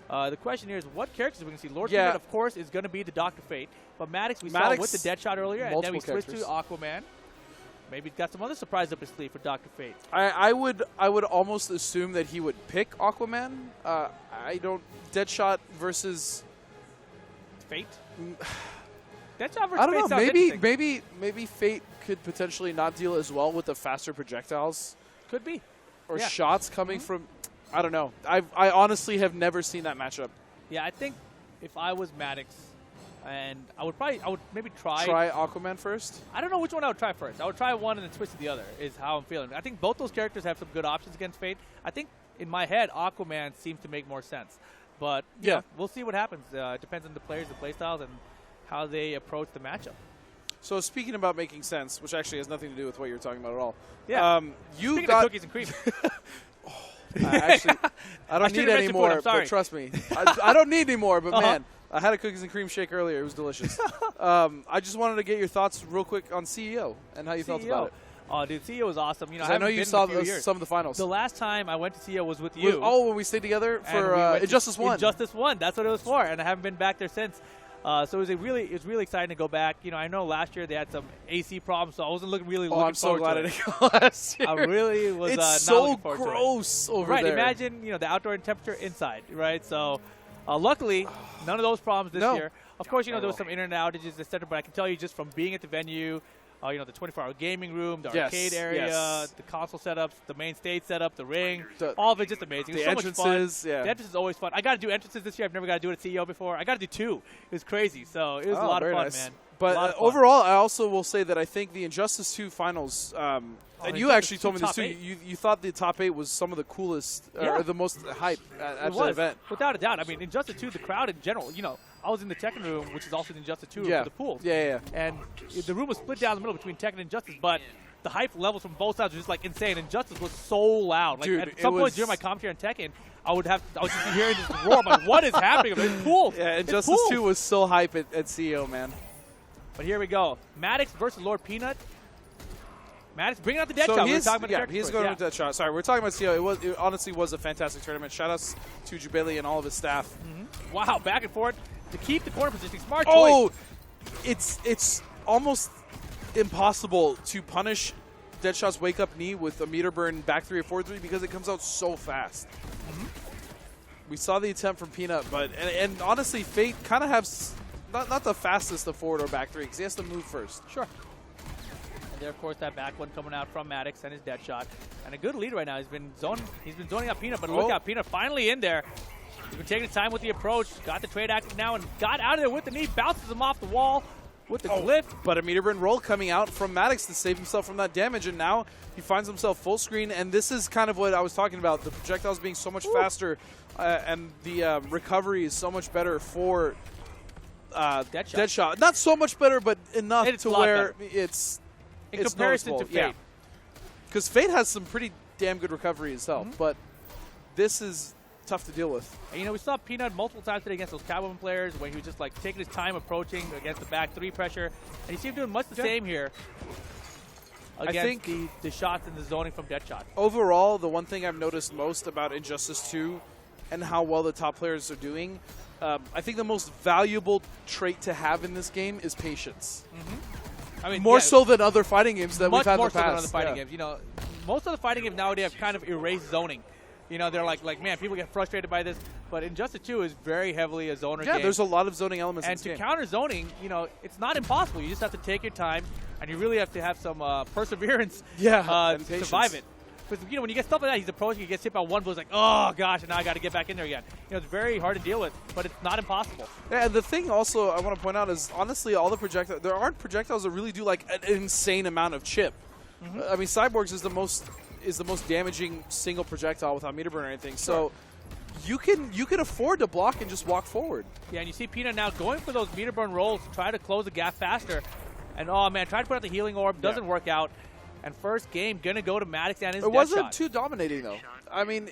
The question here is, what characters are we going to see? Lord Peanut, of course, is going to be the Dr. Fate. But Mattix, we saw with the Deadshot earlier, and then we multiple switched to Aquaman. Maybe he's got some other surprise up his sleeve for Dr. Fate. I would almost assume that he would pick Aquaman. I don't Deadshot versus. Fate? Deadshot versus I Fate don't know. sounds interesting. Maybe Fate could potentially not deal as well with the faster projectiles Could be. or Yeah. shots coming from. I don't know. I honestly have never seen that matchup. Yeah, I think if I was Mattix, and I would maybe try Aquaman first. I don't know which one I would try first. I would try one and then switch to the other, is how I'm feeling. I think both those characters have some good options against Fate. I think, in my head, Aquaman seems to make more sense. But, you know, we'll see what happens. It depends on the players, the playstyles, and how they approach the matchup. So speaking about making sense, which actually has nothing to do with what you're talking about at all. Yeah. You Speaking got of cookies and cream. actually, I don't should've need mentioned any food, more, I'm sorry. but trust me, I don't need any more. But man, I had a cookies and cream shake earlier. It was delicious. I just wanted to get your thoughts real quick on CEO and how you felt about it. Oh, dude, CEO was awesome. You know, 'Cause I know haven't you been saw in a few years. some of the finals. The last time I went to CEO was with you. When we stayed together And for we went to Injustice 1. Injustice 1. That's what it was for, and I haven't been back there since. So it was really exciting to go back. You know, I know last year they had some AC problems, so I wasn't looking I'm so forward glad to I it. didn't go last year. I really was It's not so looking forward to it. gross over Right, there. imagine, you know, the outdoor temperature inside, right? So luckily, none of those problems this year. Of course, you know, there was some internet outages, etc., but I can tell you just from being at the venue, you know, the 24-hour gaming room, the arcade area, the console setups, the main stage setup, the ring, all of it just amazing. It was The so much fun. entrances, yeah. The entrance is always fun. I got to do entrances this year. I've never got to do it at CEO before. I got to do 2. It was crazy. So it was a lot of very fun, nice. man. But A lot of fun. overall, I also will say that I think the Injustice 2 finals, and you Injustice actually 2 told me this top too, 8. you thought the top 8 was some of the coolest, or the most hype at It the was, event. without a doubt. I mean, Injustice 2, the crowd in general, you know, I was in the Tekken room, which is also the Injustice 2 room for the pool. Yeah. And the room was split down the middle between Tekken and Injustice, but the hype levels from both sides was just like insane. Injustice was so loud. Like Dude, at it some point was- during my commentary on Tekken, I was just hearing this roar. I'm like, what is happening? It's cool. Yeah, It's Injustice cool. 2 was so hype at CEO, man. But here we go. Mattix versus Lord Peanut. Mattix bringing out the dead So shot. We were he's, talking about the character he's choice. going with that shot. Sorry, we're talking about CEO. It honestly was a fantastic tournament. Shout-outs to Jubeli and all of his staff. Wow, back and forth to keep the corner positioning. Smart choice. Oh, it's almost impossible to punish Deadshot's wake-up knee with a meter burn back 3 or 4-3 because it comes out so fast. We saw the attempt from Peanut, but and honestly, Fate kind of has not the fastest of forward or back 3 because he has to move first. Sure. And there, of course, that back one coming out from Mattix and his dead shot. And a good lead right now. He's been zoning out Peanut, but look out, Peanut finally in there. He's been taking his time with the approach. Got the trade active now and got out of there with the knee. Bounces him off the wall with the glyph. But a meter burn roll coming out from Mattix to save himself from that damage, and now he finds himself full screen. And this is kind of what I was talking about, the projectiles being so much faster, and the recovery is so much better for Deadshot. Not so much better, but enough to where it's in comparison to noticeable. Fate. Because Fate has some pretty damn good recovery itself, but this is tough to deal with. And, you know, we saw Peanut multiple times today against those Catwoman players when he was just like taking his time approaching against the back 3 pressure. And he seemed doing much the same here. against the shots and the zoning from Deadshot. Overall, the one thing I've noticed most about Injustice 2 and how well the top players are doing, I think the most valuable trait to have in this game is patience. I mean, More so than other fighting games that much we've had in more the so than past. other fighting games. You know, most of the fighting games nowadays have kind of erased zoning. You know, they're like, man, people get frustrated by this. But Injustice 2 is very heavily a zoner game. Yeah, there's a lot of zoning elements in And this to game. counter zoning, you know, it's not impossible. You just have to take your time, and you really have to have some perseverance and to patience. survive it. Because, you know, when you get stuff like that, he's approaching, he gets hit by one blow, it's like, oh, gosh, and now I got to get back in there again. You know, it's very hard to deal with, but it's not impossible. Yeah, and the thing also I want to point out is, honestly, all the projectiles, there aren't projectiles that really do, like, an insane amount of chip. I mean, Cyborgs is the most damaging single projectile without meter burn or anything. So you can afford to block and just walk forward. Yeah, and you see Peanut now going for those meter burn rolls to try to close the gap faster. And, oh, man, try to put out the healing orb. Doesn't work out. And first game, going to go to Mattix and his It wasn't shot. too dominating, though. I mean,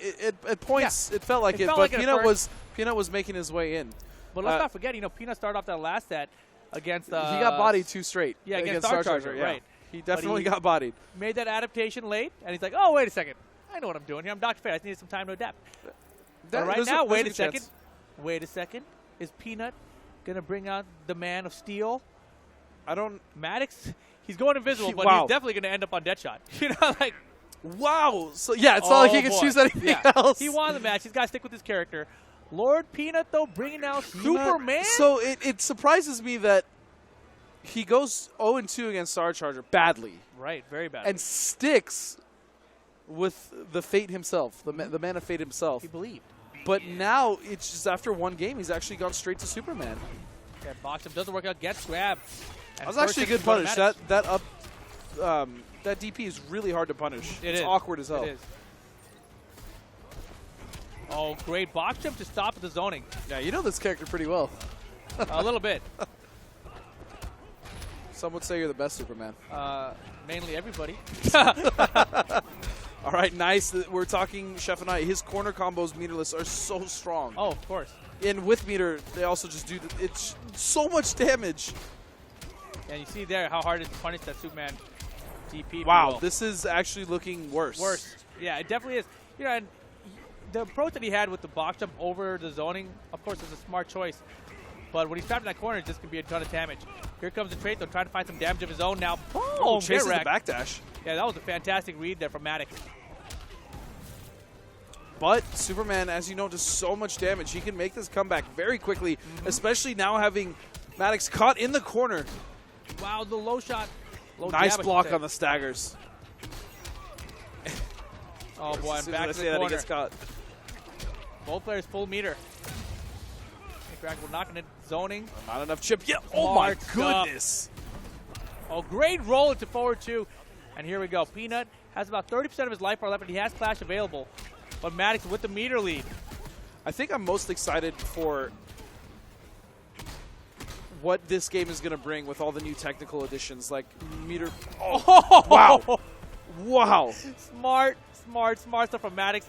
at points, it felt like it, felt but like it at Peanut was making his way in. But let's not forget, you know, Peanut started off that last set against... he got bodied 2 straight. Yeah, against Star Charger, yeah. right. He definitely he got bodied. Made that adaptation late, and he's like, oh, wait a second. I know what I'm doing here. I'm Dr. Fate. I just needed some time to adapt. But right now, wait a second. Wait a second. Is Peanut going to bring out the Man of Steel? I don't... Mattix? He's going invisible, but wow. he's definitely going to end up on Deadshot. You know, like... Wow. So, yeah, it's not like he can choose anything else. He won the match. He's got to stick with his character. Lord Peanut, though, bringing out Superman? So it surprises me that he goes 0-2 against Star Charger badly. Right, very bad. And sticks with the Fate himself, the Man of Fate himself. He believed. But now, it's just after one game, he's actually gone straight to Superman. Yeah, box him. Doesn't work out. Gets grabbed. That was actually a good punish. That DP is really hard to punish. It's awkward as hell. It is. Oh, great box jump to stop the zoning. Yeah, you know this character pretty well. A little bit. Some would say you're the best Superman. Mainly everybody. All right, nice. We're talking Chef and I. His corner combos meterless are so strong. Oh, of course. And with meter, they also just do it's so much damage. And you see there how hard it is to punish that Superman DP. Wow, this is actually looking worse. Worse. Yeah, it definitely is. You know, and the approach that he had with the box jump over the zoning, of course, is a smart choice. But when he's trapped in that corner, this can be a ton of damage. Here comes the trade, though, trying to find some damage of his own now. Boom! Chases the backdash. Yeah, that was a fantastic read there from Mattix. But Superman, as you know, does so much damage. He can make this comeback very quickly, especially now having Mattix caught in the corner. Wow, the low shot. Nice block on the staggers. Oh, boy, I'm back to the corner. He gets caught. Both players full meter. We're knocking it zoning. Not enough chip. Yeah. Oh, my goodness. Oh, great roll into forward 2. And here we go. Peanut has about 30% of his life bar left, but he has Clash available. But Mattix with the meter lead. I think I'm most excited for what this game is going to bring with all the new technical additions, like meter. Oh, wow. Wow. Smart stuff from Mattix.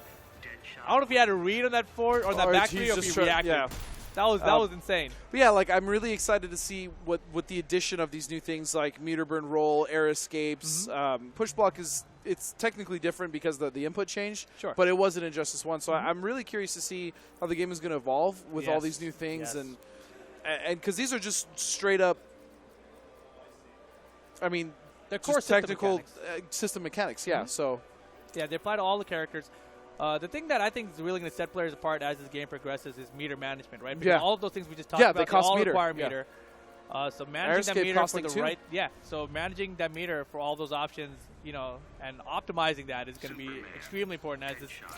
I don't know if he had a read on that forward or that back three or if he reacted. Yeah. That was insane. But yeah, like I'm really excited to see what the addition of these new things like meter burn roll, air escapes, push block it's technically different because the input changed. Sure. But it wasn't Injustice 1, so I'm really curious to see how the game is going to evolve with all these new things and because these are just straight up. I mean, they're core technical system mechanics. Yeah. So. Yeah, they apply to all the characters. The thing that I think is really going to set players apart as this game progresses is meter management, right? Because all of those things we just talked about, they cost all meter. Require meter. So managing that meter for the too. right, so managing that meter for all those options, you know, and optimizing that is going to be extremely important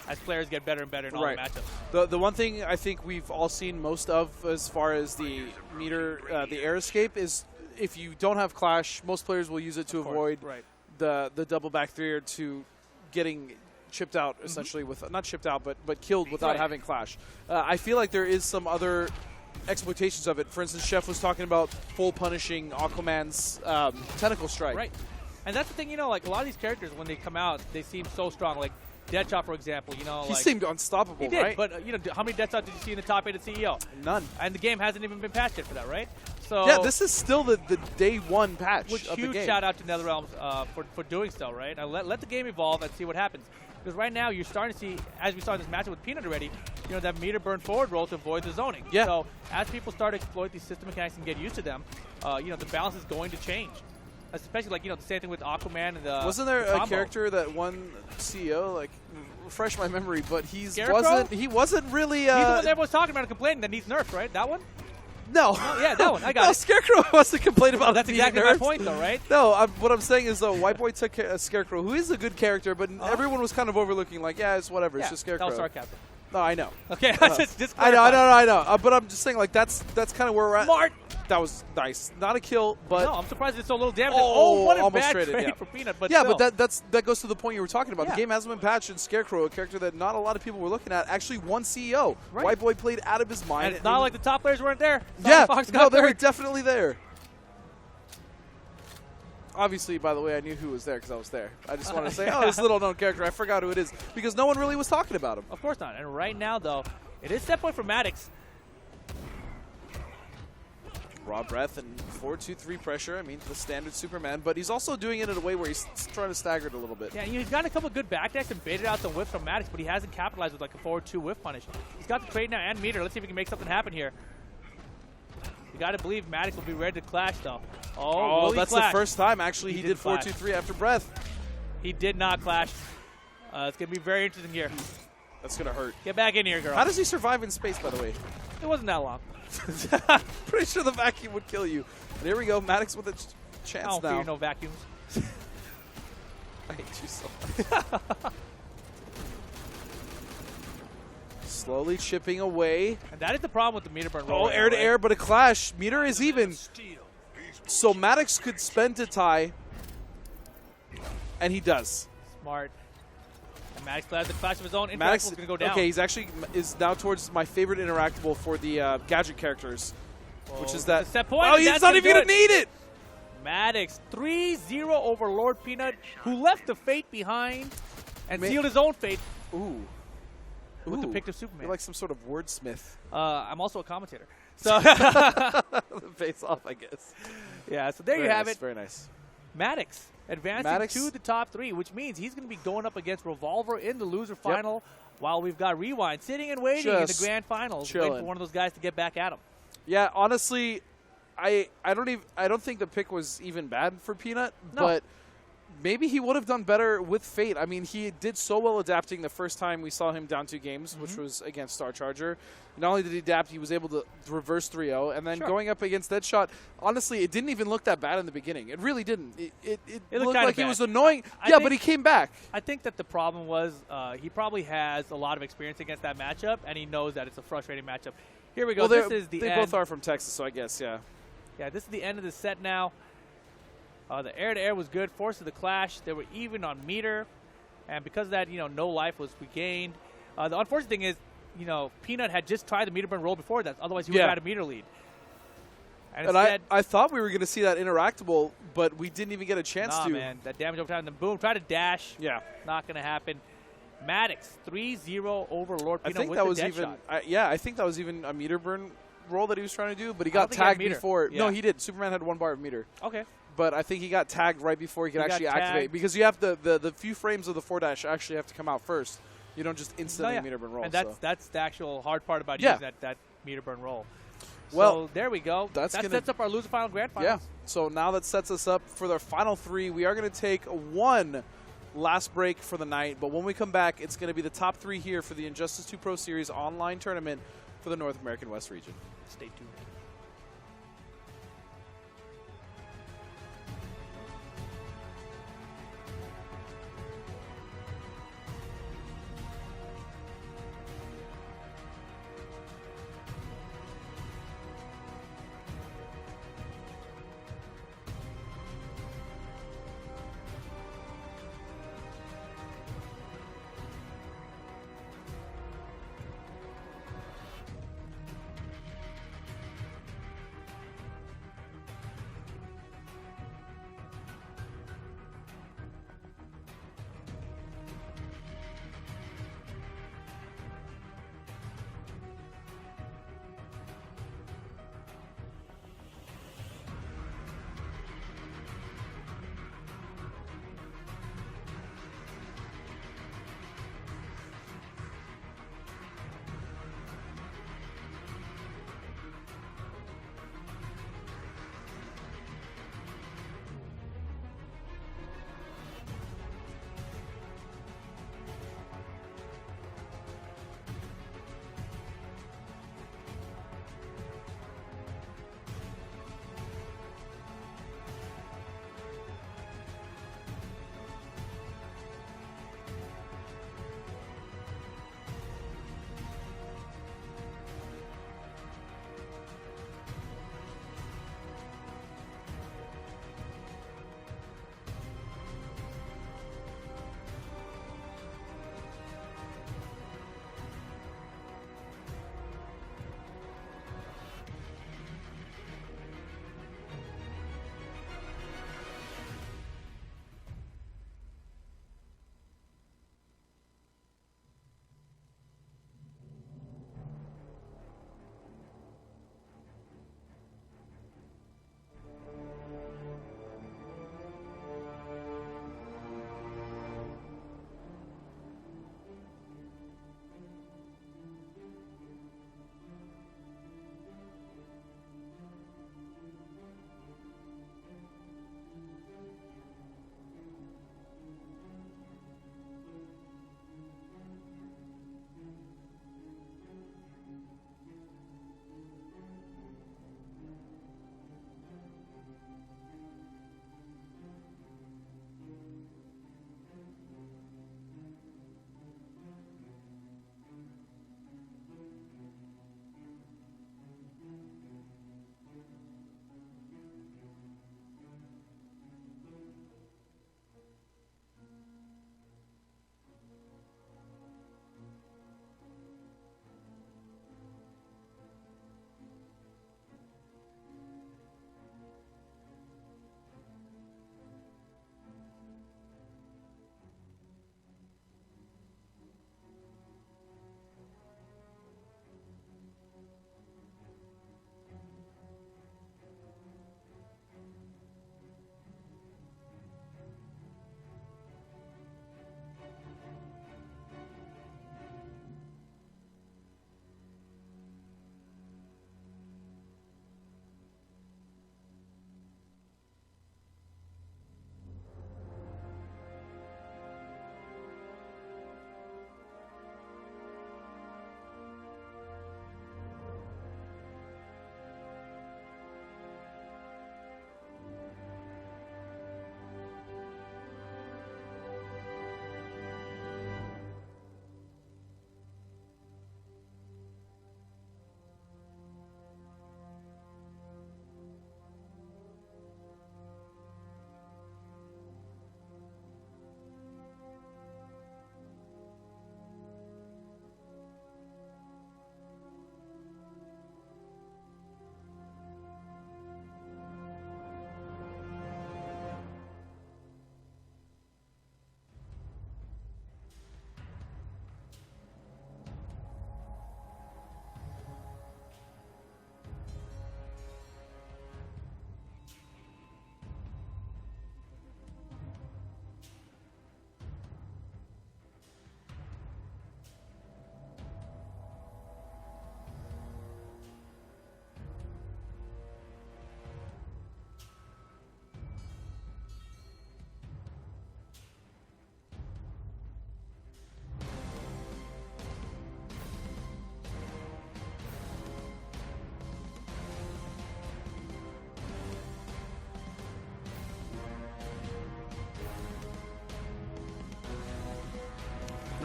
as players get better and better in all the matchups. The one thing I think we've all seen most of as far as the meter, the air escape is if you don't have Clash, most players will use it to avoid the double back three or to getting chipped out essentially with not chipped out but killed without having Clash. I feel like there is some other exploitations of it. For instance, Chef was talking about full punishing Aquaman's tentacle strike. Right. And that's the thing, you know, like a lot of these characters when they come out, they seem so strong. Like Deadshot, for example, you know, he seemed unstoppable. He did, right? But you know, how many Deadshots did you see in the top 8 at CEO? None. And the game hasn't even been patched yet for that, right? So Yeah, this is still the day one patch which of the huge game. shout out to NetherRealms for doing so, right? Now let the game evolve and see what happens. Because right now you're starting to see, as we saw in this matchup with Peanut already, that meter burn forward roll to avoid the zoning. Yeah. So as people start to exploit these system mechanics and get used to them, the balance is going to change. Especially the same thing with Aquaman and the Wasn't there the a combo. character that won CEO? Like, refresh my memory, but Scarecrow? he wasn't really. He's the one that everyone's talking about and complaining that needs nerfed, right? That one? No. Yeah, that one. I got No, it. Scarecrow wasn't complaining about That's needing exactly nerfs. my point, though, right? No, what I'm saying is, though, White Boy took a Scarecrow, who is a good character, but everyone was kind of overlooking, like, yeah, it's whatever, Yeah, it's just Scarecrow. that was sarcasm. No, I know. Okay, just I know. clarify. But I'm just saying, like, that's kind of where we're at. Smart. That was nice. Not a kill, but No, I'm surprised it's so little damage. Oh, what a almost bad traded, trade yeah. for Peanut. But yeah, still. but that goes to the point you were talking about. Yeah. The game hasn't been patched, and Scarecrow, a character that not a lot of people were looking at, actually won CEO. Right. White Boy played out of his mind. And it's not like the top players weren't there. Yeah, Fox no, got they were third. definitely there. Obviously, by the way, I knew who was there because I was there. I just wanted to say, oh, this little-known character. I forgot who it is because no one really was talking about him. Of course not. And right now, though, it is set point for Mattix. Raw breath and 4-2-3 pressure. I mean, the standard Superman, but he's also doing it in a way where he's trying to stagger it a little bit. Yeah, he's got a couple good backdecks and baited out some whiffs from Mattix, but he hasn't capitalized with like a forward 2 whiff punish. He's got the trade now and meter. Let's see if we can make something happen here. You got to believe Mattix will be ready to clash, though. Oh, will he that's clash? the first time, actually, he did clash. 4-2-3 after breath. He did not clash. It's going to be very interesting here. That's going to hurt. Get back in here, girl. How does he survive in space, by the way? It wasn't that long. Pretty sure the vacuum would kill you. And here we go, Mattix with a I chance don't now. fear no vacuums. I hate you so much. Slowly chipping away. And that is the problem with the meter burn roll. Oh, right air now, to air, but a clash. Meter is even. So Mattix could spend to tie. And he does. Smart. And Mattix has the clash of his own. Mattix Interactable is going to go down. Okay, he's actually is now towards my favorite interactable for the gadget characters, which is that. the set point, Oh, and he's that's not gonna even do going to need it. Mattix 3-0 over Lord Peanut, who left the fate behind and Man. sealed his own fate Ooh. with the Ooh. pick of Superman. You're like some sort of wordsmith. I'm also a commentator. So Face off, I guess. yeah, so there Very you have nice, it. Very nice. Mattix advancing Mattix. to the top 3, which means he's going to be going up against Revolver in the loser final, while we've got Rewind sitting and waiting in the Just grand finals, chilling. waiting for one of those guys to get back at him. Yeah, honestly, I don't think the pick was even bad for Peanut, No. but maybe he would have done better with Fate. I mean, he did so well adapting the first time we saw him down 2 games, which was against Star Charger. Not only did he adapt, he was able to reverse 3-0, and then Sure. going up against Deadshot, honestly, it didn't even look that bad in the beginning. It really didn't. It looked looked kinda like it bad. was annoying. I Yeah, think- but he came back. I think that the problem was he probably has a lot of experience against that matchup, and he knows that it's a frustrating matchup. Here we go. Well, This is the they end. both are from Texas, so I guess, yeah. Yeah, this is the end of the set now. The air-to-air was good. Forced the clash. They were even on meter. And because of that, no life was regained. The unfortunate thing is, Peanut had just tried the meter burn roll before that. Otherwise, he would have had a meter lead. And And instead, I thought we were going to see that interactable, but we didn't even get a chance nah, to. man. That damage over time. Then boom, try to dash. Yeah. Not going to happen. Mattix 3-0 over Lord I Peanut think with that the was dead even. shot. I think that was even a meter burn roll that he was trying to do, but he I don't got think he had tagged meter. before. Yeah. No, he did. Superman had 1 bar of meter, Okay. but I think he got tagged right before he could He got actually activate tagged. because you have the few frames of the 4-dash actually have to come out first. You don't just instantly meter burn roll. And so. that's the actual hard part about Yeah. using that meter burn roll. Well, so there we go. that's That gonna- sets up our loser final grand Yeah. finals. So now that sets us up for the final 3. We are going to take one last break for the night, but when we come back, it's going to be the top 3 here for the Injustice 2 Pro Series online tournament for the North American West region. Stay tuned.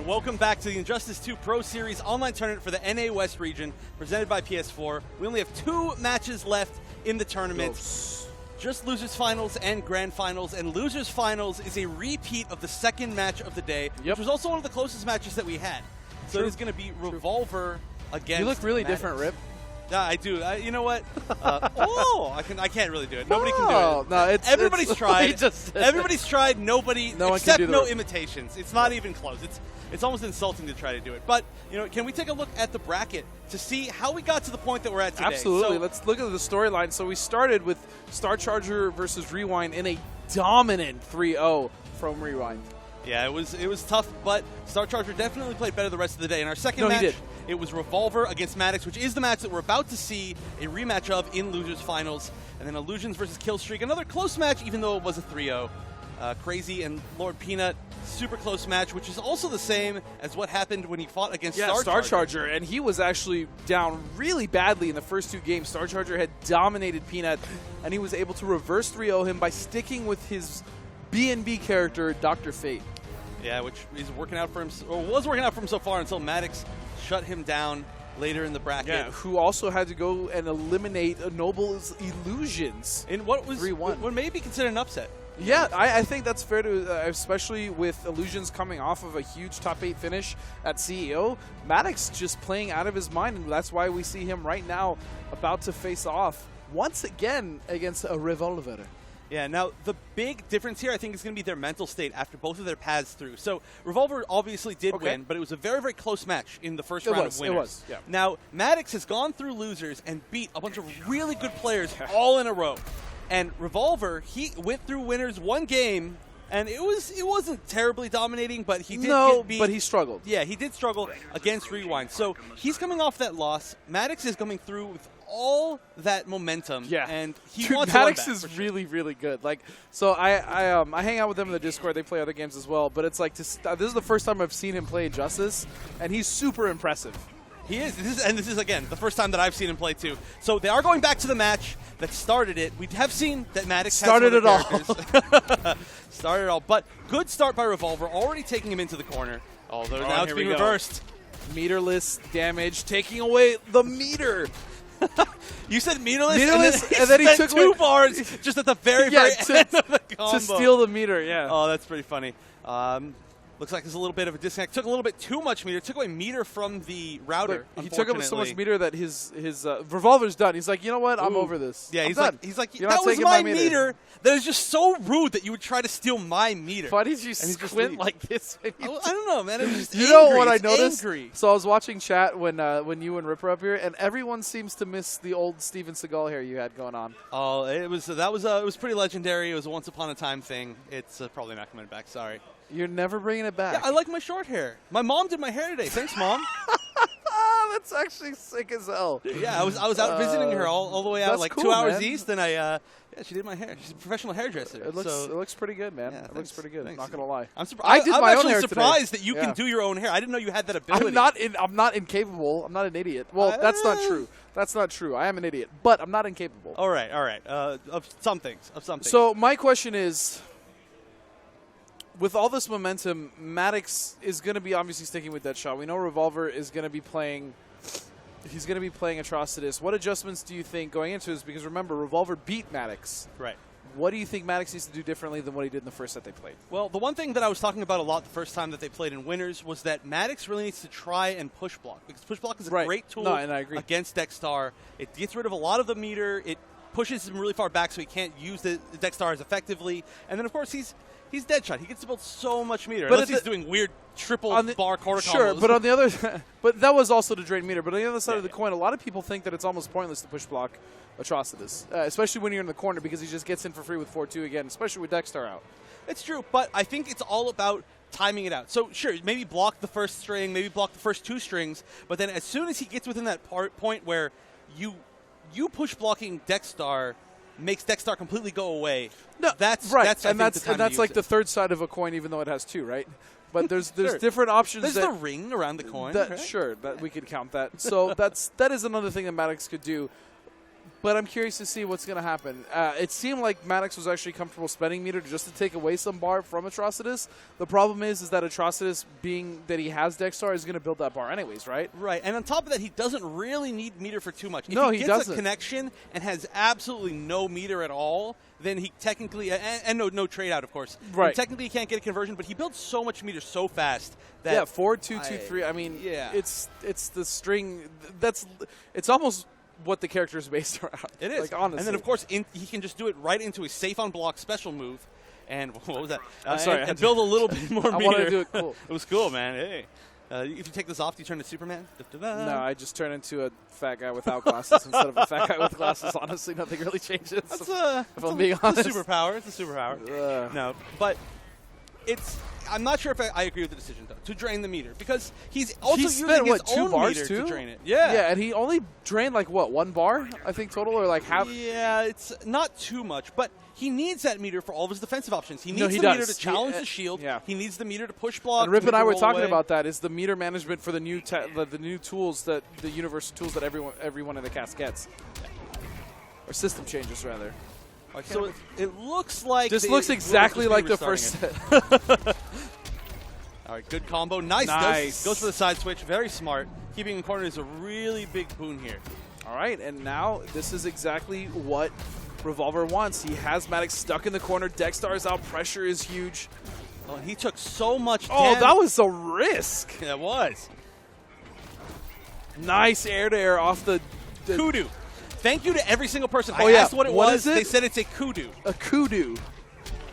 welcome back to the Injustice 2 Pro Series online tournament for the NA West region, presented by PS4. We only have 2 matches left in the tournament. Just Losers Finals and Grand Finals, and Losers Finals is a repeat of the second match of the day, which was also one of the closest matches that we had. So it is going to be Revolver against You look really Mattix. different, Rip. Yeah, I do. You know what? I can't really do it. Nobody can do it. No, Everybody's tried. Everybody's tried. Nobody, no one except can do no the imitations. It's not even close. It's almost insulting to try to do it. But can we take a look at the bracket to see how we got to the point that we're at today? Absolutely. So, Let's look at the storyline. So we started with Star Charger versus Rewind in a dominant 3-0 from Rewind. yeah, it was tough, but Star Charger definitely played better the rest of the day. In our second No, he match, did. it was Revolver against Mattix, which is the match that we're about to see a rematch of in Losers Finals. And then Illusions versus Killstreak, another close match, even though it was a 3-0. Crazy and Lord Peanut, super close match, which is also the same as what happened when he fought against Star Charger. And he was actually down really badly in the first 2 games. Star Charger had dominated Peanut, and he was able to reverse 3-0 him by sticking with his B&B character, Dr. Fate. Yeah, which is working out for him, or was working out for him so far until Mattix shut him down later in the bracket. Yeah, who also had to go and eliminate Noble's Illusions. In what was 3-1. what may be considered an upset. Yeah, I think that's fair to, especially with Illusions coming off of a huge top 8 finish at CEO. Mattix just playing out of his mind, and that's why we see him right now about to face off once again against a Revolver. Yeah, now the big difference here, I think, is going to be their mental state after both of their paths through. So Revolver obviously did win, but it was a very, very close match in the first round of winners. It was, yeah. Now, Mattix has gone through losers and beat a bunch of really good players all in a row. And Revolver, he went through winners one game, and it wasn't terribly dominating, but he did get beat. But he struggled. Yeah, he did struggle against Rewind. So he's coming off that loss. Mattix is coming through with all that momentum, and he wants to win back, Mattix is really, really good. Like, so I hang out with them in the Discord. They play other games as well, but it's like this is the first time I've seen him play Injustice, and he's super impressive. He is. This is, again, the first time that I've seen him play, too. So they are going back to the match that started it. We have seen that Mattix started it all. Started it all. But good start by Revolver, already taking him into the corner. Although now it's being reversed. Meterless damage, taking away the meter. You said meterless, and then he took 2 bars just at the very end of the combo. To steal the meter, yeah. Oh, that's pretty funny. Looks like there's a little bit of a disconnect. Took a little bit too much meter. Took away meter from the router. He took up so much meter that his Revolver's done. He's like, you know what? I'm over this. Yeah, he's like, You're that not was taking my my meter. That is just so rude that you would try to steal my meter. Why did you squint like this? I don't know, man. It was just you angry. know what I It's noticed? Angry. So I was watching chat when you and Rip were up here, and everyone seems to miss the old Steven Seagal hair you had going on. Oh, it was pretty legendary. It was a once upon a time thing. It's probably not coming back. Sorry. You're never bringing it back. Yeah, I like my short hair. My mom did my hair today. Thanks, Mom. That's actually sick as hell. Yeah, I was out visiting her all the way out, like cool, 2 hours man. east, and she did my hair. She's a professional hairdresser. It looks pretty good, man. Yeah, it looks pretty good. Thanks. Not gonna lie. I'm I did my own actually hair surprised today. that you can do your own hair. I didn't know you had that ability. I'm not incapable. I'm not an idiot. Well, that's not true. That's not true. I am an idiot, but I'm not incapable. All right. Of some things. So my question is, with all this momentum, Mattix is going to be obviously sticking with that shot. We know Revolver is going to be playing. He's going to be playing Atrocitus. What adjustments do you think going into this? Because remember, Revolver beat Mattix. Right. What do you think Mattix needs to do differently than what he did in the first set they played? Well, the one thing that I was talking about a lot the first time that they played in Winners was that Mattix really needs to try and push block, because push block is a great tool and I agree. against Dexstar. It gets rid of a lot of the meter. It pushes him really far back so he can't use the Dexstar as effectively. And then, of course, he's Deadshot. He gets to build so much meter, unless he's doing weird triple bar quarter combos. Sure, but on the other, but that was also to drain meter. But on the other side of the coin, a lot of people think that it's almost pointless to push block Atrocitus, especially when you're in the corner, because he just gets in for free with 4-2 again, especially with Dexstar out. It's true, but I think it's all about timing it out. So sure, maybe block the first string, maybe block the first 2 strings, but then as soon as he gets within that point where you push blocking Dexstar makes Dexstar completely go away. No, that's right, that's and that's like it. the third side of a coin, even though it has 2, right? But there's Sure. different options. There's that, the ring around the coin. That, right? Sure, that we could count that. So that is another thing that Mattix could do. but I'm curious to see what's going to happen. It seemed like Mattix was actually comfortable spending meter just to take away some bar from Atrocitus. The problem is that Atrocitus, being that he has Dexstar, is going to build that bar anyways, right? Right, and on top of that, he doesn't really need meter for too much. If No, he he gets doesn't. a connection and has absolutely no meter at all, then he technically, and no trade out, of course. Right. And technically, he can't get a conversion, but he builds so much meter so fast that. Yeah, 4, 2, 2, 3. I mean, yeah. it's the string. It's almost what the character is based around. It is. Like, honestly. And then, of course, he can just do it right into a safe on block special move. And what was that? I'm sorry. And build a little bit more meter. I wanted to do it cool. It was cool, man. Hey. If you take this off, do you turn to Superman? Da-da-da. No, I just turn into a fat guy without glasses instead of a fat guy with glasses. Honestly, nothing really changes. That's if I'm being honest. a superpower. It's a superpower. No, but I'm not sure if I agree with the decision, though, to drain the meter. Because he's also using spent, his 2 own bars meter too? to drain it. Yeah. Yeah, and he only drained, like, what, 1 bar, I think, total? Or, like, half? Yeah, it's not too much. But he needs that meter for all of his defensive options. He needs No, he the meter does. to challenge the shield. Yeah. He needs the meter to push block. And Rip to and make I it were roll talking away. about that, is the meter management for the new the new tools that the universal tools that everyone in the cast gets. Or system changes, rather. So it looks like This they looks will exactly just be like the restarting first it. set. All right, good combo. Nice. Nice. Goes for the side switch. Very smart. Keeping in corner is a really big boon here. All right, and now this is exactly what Revolver wants. He has Mattix stuck in the corner. Dexstar is out. Pressure is huge. Oh, and he took so much Oh, damage. that was a risk. That was. Nice air-to-air off the Kudu. Thank you to every single person. Oh, I yeah. asked what it What was. is it? They said it's a kudu. a kudu.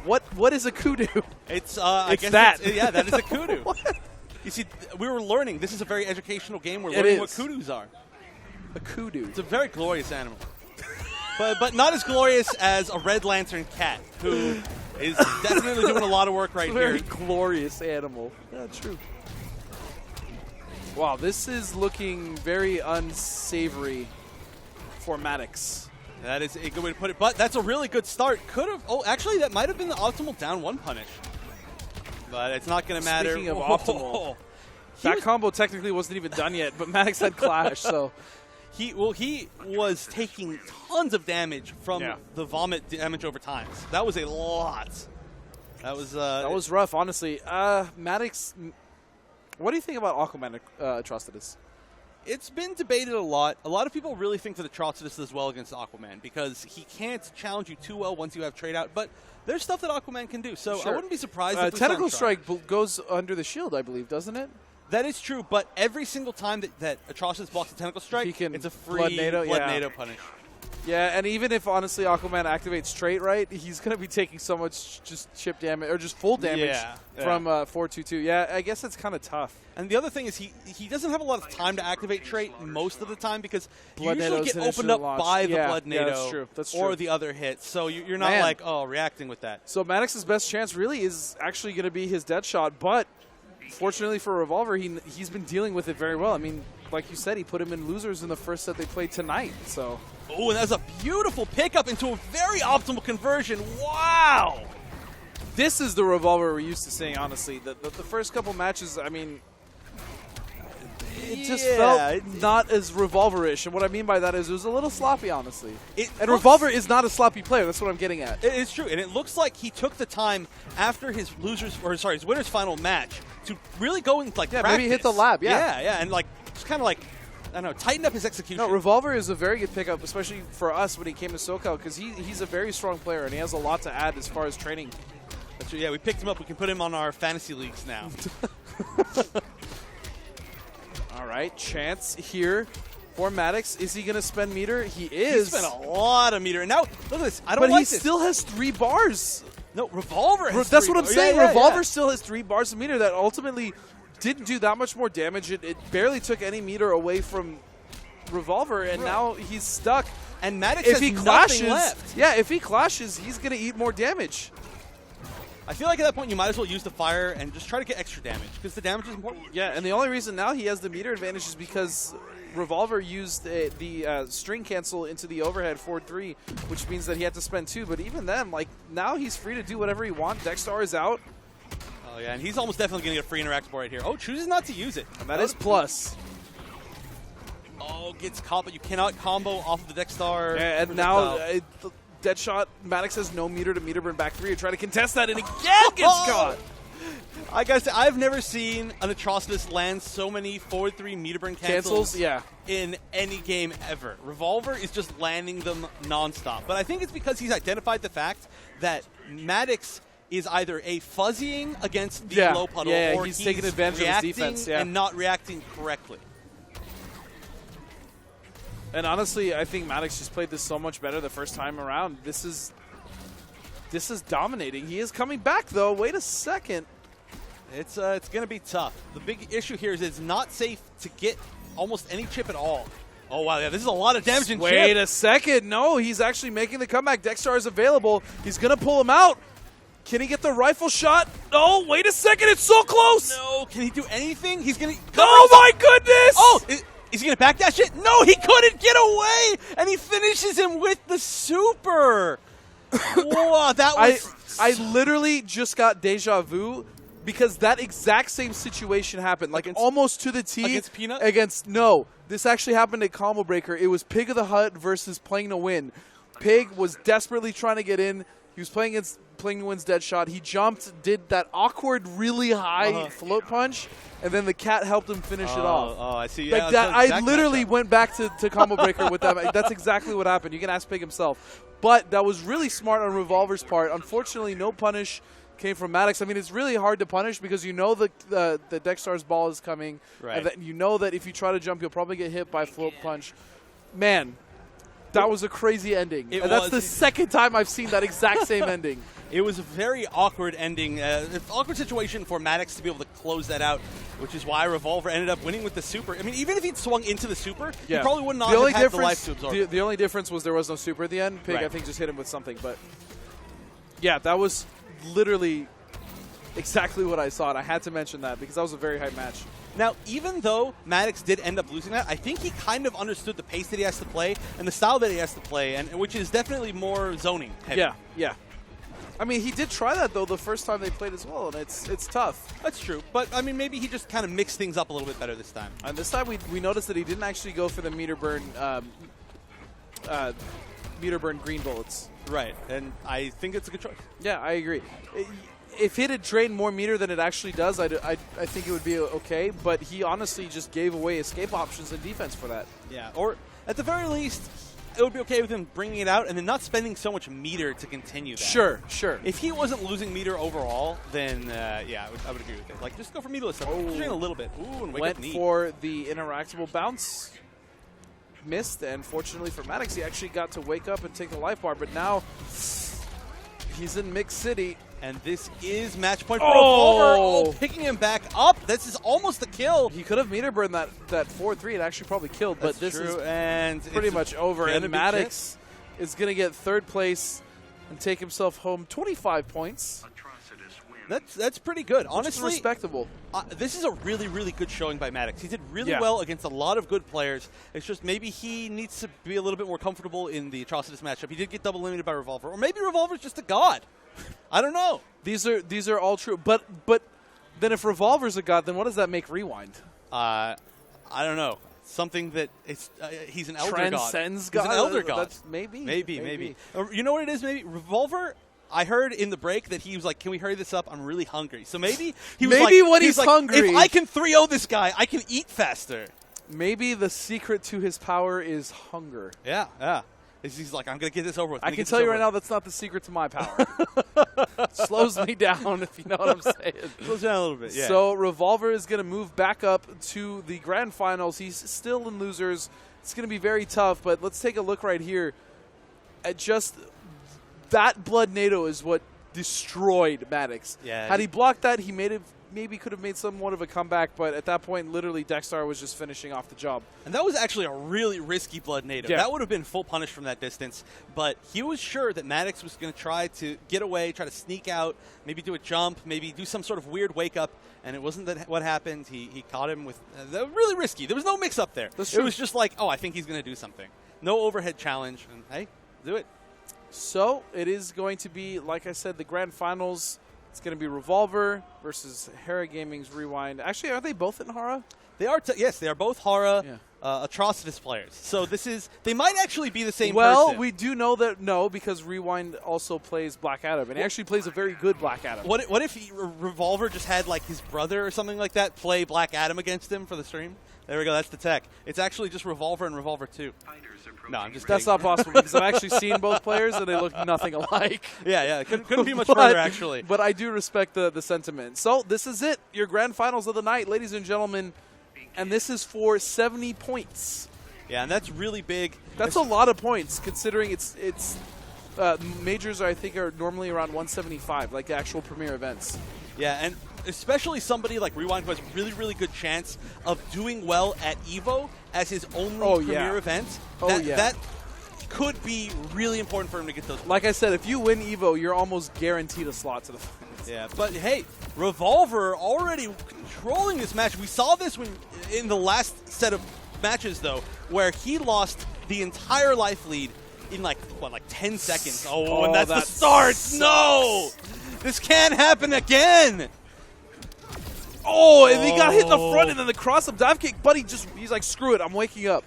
What is a kudu? It's I It's guess that. yeah, that is a kudu. You see, we were learning. This is a very educational game. We're It learning what is. kudus are. A kudu. It's a very glorious animal. but not as glorious as a Red Lantern cat, who is definitely doing a lot of work right It's a very here. glorious animal. Yeah, true. Wow, this is looking very unsavory for Mattix. That is a good way to put it. But that's a really good start. Could have. Oh, actually, that might have been the optimal down 1 punish. But it's not going to matter. Speaking of optimal, that combo technically wasn't even done yet, but Mattix had Clash, so... He was taking tons of damage from Yeah. the vomit damage over time. That was a lot. That was rough, honestly. Mattix, what do you think about Aquaman Atrocitus? It's been debated a lot. A lot of people really think that Atrocitus does well against Aquaman because he can't challenge you too well once you have trade out. But there's stuff that Aquaman can do, so Sure. I wouldn't be surprised if we saw him Tentacle try. Strike goes under the shield, I believe, doesn't it? That is true, but every single time that Atrocitus blocks a Tentacle Strike, He can it's a free Blood NATO, yeah. NATO punish. Yeah, and even if, honestly, Aquaman activates straight right, he's going to be taking so much just chip damage, or just full damage Yeah, yeah. from 422. Yeah, I guess it's kind of tough. And the other thing is he doesn't have a lot of time to activate trait most of the time because Blood you usually Nato's get an opened up instant launch. by the Yeah, Blood yeah, NATO that's true. That's or true. the other hit. So you're not Man. like, reacting with that. So Mattix's best chance really is actually going to be his dead shot, but fortunately for Revolver, he's been dealing with it very well. I mean, like you said, he put him in losers in the first set they played tonight. So Oh, and that's a beautiful pickup into a very optimal conversion. Wow! this is the Revolver we're used to seeing, honestly. The first couple matches, I mean, it just Yeah, felt not as Revolver-ish. And what I mean by that is it was a little sloppy, honestly. It And looks- Revolver is not a sloppy player. That's what I'm getting at. It's true, and it looks like he took the time after his his winner's final match to really go and Yeah, maybe hit the lab, yeah. yeah, and like just kind of like I don't know, tighten up his execution. No, Revolver is a very good pickup, especially for us when he came to SoCal, because he's a very strong player, and he has a lot to add as far as training. That's true. Yeah, we picked him up. We can put him on our fantasy leagues now. All right, chance here for Mattix. Is he going to spend meter? He is. He spent a lot of meter, and now look at this. I don't but like he this. still has 3 bars. No, Revolver has That's 3 what I'm bars. saying. Yeah, yeah, Revolver yeah. still has 3 bars of meter that ultimately didn't do that much more damage. It barely took any meter away from Revolver, and Right. now he's stuck. And Mattix If has he nothing clashes, left. yeah, if he clashes, he's going to eat more damage. I feel like at that point you might as well use the fire and just try to get extra damage because the damage is important. Yeah, and the only reason now he has the meter advantage is because Revolver used the string cancel into the overhead 4-3, which means that he had to spend 2. But even then, like, now he's free to do whatever he wants. Dexstar is out, Oh yeah, and he's almost definitely going to get a free interact board right here. Oh, chooses not to use it. and that is plus. Oh, gets caught, but you cannot combo off of the Dexstar. And now Deadshot, Mattix has no meter to meter burn back 3. Try to contest that, and again gets caught. I gotta say, I've never seen an Atrocitus land so many forward 3 meter burn cancels in any game ever. Revolver is just landing them nonstop. But I think it's because he's identified the fact that Mattix is either a fuzzying against the low puddle, or he's taking advantage of his defense and not reacting correctly. And honestly, I think Mattix just played this so much better the first time around. This is dominating. He is coming back, though. Wait a second. It's going to be tough. The big issue here is it's not safe to get almost any chip at all. Oh, wow. Yeah, this is a lot of damage in chip. Wait a second. No, he's actually making the comeback. Dexstar is available. He's going to pull him out. Can he get the rifle shot? No, wait a second. It's so close. No, can he do anything? He's going to... Oh, my goodness. Oh, is he going to backdash it? No, he couldn't get away. And he finishes him with the super. Whoa, that was... I literally just got deja vu. Because that exact same situation happened, like almost to the T. Against Peanut? No. This actually happened at Combo Breaker. It was Pig of the Hut versus Playing to Win. Pig was desperately trying to get in. He was playing against Playing to Win's Deadshot. He jumped, did that awkward, really high float punch, and then the cat helped him finish it off. Oh, I see. Like that, I literally went back to Combo Breaker with that. That's exactly what happened. You can ask Pig himself. But that was really smart on Revolver's part. Unfortunately, no punish came from Mattix. I mean, it's really hard to punish because you know the Dexstar's ball is coming. Right. And that you know that if you try to jump, you'll probably get hit by float punch. Man, that was a crazy ending. And that's the second time I've seen that exact same ending. It was a very awkward ending. Awkward situation for Mattix to be able to close that out, which is why Revolver ended up winning with the super. I mean, even if he'd swung into the super, he probably would not have had the life to absorb. The only difference was there was no super at the end. Pig, I think, just hit him with something. But, yeah, that was literally exactly what I saw, and I had to mention that because that was a very hype match. Now, even though Mattix did end up losing that, I think he kind of understood the pace that he has to play and the style that he has to play, and which is definitely more zoning heavy. Yeah. I mean, he did try that, though, the first time they played as well, and it's tough. That's true. But, I mean, maybe he just kind of mixed things up a little bit better this time. And this time we noticed that he didn't actually go for the meter burn green bullets. Right, and I think it's a good choice. Yeah, I agree. If it had drained more meter than it actually does, I think it would be okay, but he honestly just gave away escape options and defense for that. Yeah, or at the very least, it would be okay with him bringing it out and then not spending so much meter to continue that. Sure. If he wasn't losing meter overall, then, yeah, I would agree with it. Like, just go for meterless stuff. Drain a little bit. Ooh, and wake up knee. Went for the interactable bounce. Missed, and fortunately for Mattix, he actually got to wake up and take the life bar, but now he's in Mix City. And this is match point for Revolver. Oh, picking him back up. This is almost a kill. He could have meter burned that 4-3 and actually probably killed, but this is pretty much over. And Mattix is going to get third place and take himself home 25 points. That's pretty good. Honestly, respectable. This is a really, really good showing by Mattix. He did really well against a lot of good players. It's just maybe he needs to be a little bit more comfortable in the Atrocitus matchup. He did get double limited by Revolver, or maybe Revolver's just a god. I don't know. These are all true, but then if Revolver's a god, then what does that make Rewind? I don't know. Something that he's an elder Transcends god. God. He's an elder god. That's maybe. You know what it is? Maybe Revolver. I heard in the break that he was like, "Can we hurry this up? I'm really hungry." So maybe he was when he's hungry, if I can 3-0 this guy, I can eat faster. Maybe the secret to his power is hunger. Yeah. He's like, I'm going to get this over with. I can tell you right now that's not the secret to my power. Slows me down, if you know what I'm saying. Slows down a little bit, yeah. So Revolver is going to move back up to the grand finals. He's still in losers. It's going to be very tough, but let's take a look right here at just that Blood NATO is what destroyed Mattix. Yeah. Had he blocked that, he maybe could have made somewhat of a comeback, but at that point, literally, Dexstar was just finishing off the job. And that was actually a really risky Blood NATO. Yeah. That would have been full punish from that distance, but he was sure that Mattix was going to try to get away, try to sneak out, maybe do a jump, maybe do some sort of weird wake-up, and it wasn't that what happened. He caught him with really risky. There was no mix-up there. It was just like, oh, I think he's going to do something. No overhead challenge, and hey, do it. So it is going to be, like I said, the grand finals. It's going to be Revolver versus Hera Gaming's Rewind. Actually, are they both in Hara? They are. Yes, they are both Hara. Yeah. Atrocitus players. So they might actually be the same Well, person. we do know that no, because Rewind also plays Black Adam, and he actually plays a very good Black Adam. What if Revolver just had like his brother or something like that play Black Adam against him for the stream? There we go. That's the tech. It's actually just Revolver and Revolver 2. No, I'm just That's kidding. not possible because I've actually seen both players and they look nothing alike. Yeah. Couldn't be much further, actually. But I do respect the sentiment. So this is it, your grand finals of the night, ladies and gentlemen, and this is for 70 points. Yeah, and that's really big. That's a lot of points considering it's majors. I think are normally around 175, like the actual premier events. Yeah, and especially somebody like Rewind who has a really, really good chance of doing well at EVO as his only premier event. That could be really important for him to get those points. Like I said, if you win EVO, you're almost guaranteed a slot to the finals. Yeah, but hey, Revolver already controlling this match. We saw this in the last set of matches, though, where he lost the entire life lead in like 10 seconds. Oh, and that's the start. Sucks. No! This can't happen again! Oh, and he got hit in the front and then the cross-up dive kick, but he's like, screw it, I'm waking up.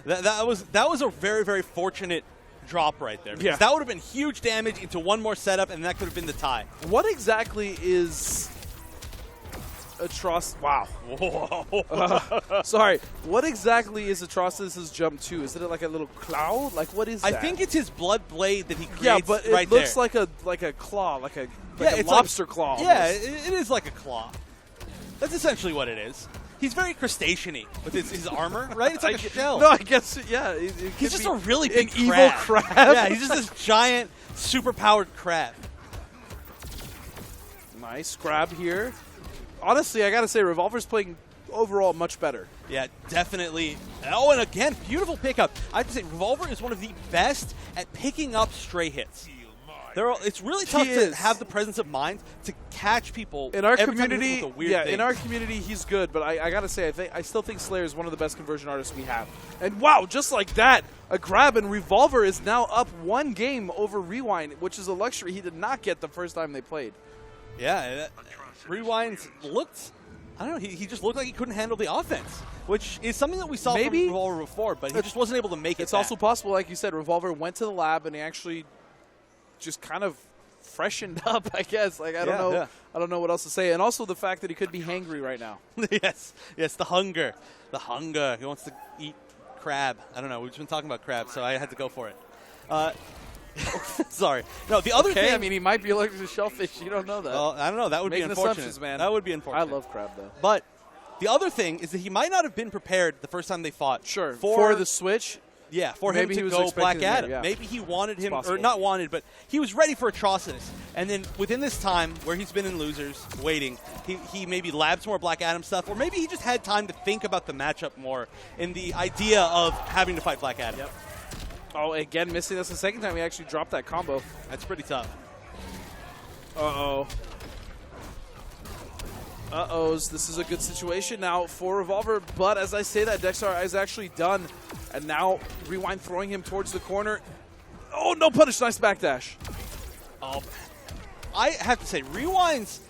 That was a very, very fortunate drop right there. Yeah. That would have been huge damage into one more setup, and that could have been the tie. What exactly is Wow. Sorry. What exactly is Atrocitus' jump to? Is it like a little cloud? Like, what is that? I think it's his blood blade that he creates. Yeah, but it right looks there. like a claw, like a it's lobster claw. Yeah, almost. it is like a claw. That's essentially what it is. He's very crustacean-y with his armor, right? It's like a shell. No, I guess, yeah. He's just a really big evil crab. Yeah, he's just this giant, super-powered crab. Nice grab here. Honestly, I got to say, Revolver's playing overall much better. Yeah, definitely. Oh, and again, beautiful pickup. I have to say, Revolver is one of the best at picking up stray hits. It's really tough to have the presence of mind to catch people in our every time community. with a weird thing. In our community, he's good. But I gotta say, I still think Slayer is one of the best conversion artists we have. And wow, just like that, a grab, and Revolver is now up one game over Rewind, which is a luxury he did not get the first time they played. Yeah, Rewind looked. I don't know. He just looked like he couldn't handle the offense, which is something that we saw from Revolver before, but he just wasn't able to make it. It's also possible, like you said, Revolver went to the lab and he actually just kind of freshened up, I guess. Like I don't know. Yeah. I don't know what else to say. And also the fact that he could be hangry right now. yes, the hunger. He wants to eat crab. I don't know. We've just been talking about crab, so I had to go for it. Sorry. No, the other thing. I mean, he might be allergic to shellfish. You don't know that. Well, I don't know. That would be unfortunate. Assumptions, man. That would be unfortunate. I love crab, though. But the other thing is that he might not have been prepared the first time they fought. Sure. For the switch. Yeah, for maybe him to he was go Black expecting Adam. yeah. Maybe he wanted him, possible. or not wanted, but he was ready for Atrocitus. And then within this time, where he's been in losers, waiting, he maybe labbed some more Black Adam stuff, or maybe he just had time to think about the matchup more in the idea of having to fight Black Adam. Yep. Oh, again, missing. That's the second time he actually dropped that combo. That's pretty tough. Uh-oh. Uh-ohs. This is a good situation now for Revolver, but as I say that, Dexar is actually done. And now Rewind throwing him towards the corner. Oh, no punish. Nice backdash. Oh, I have to say, Rewind's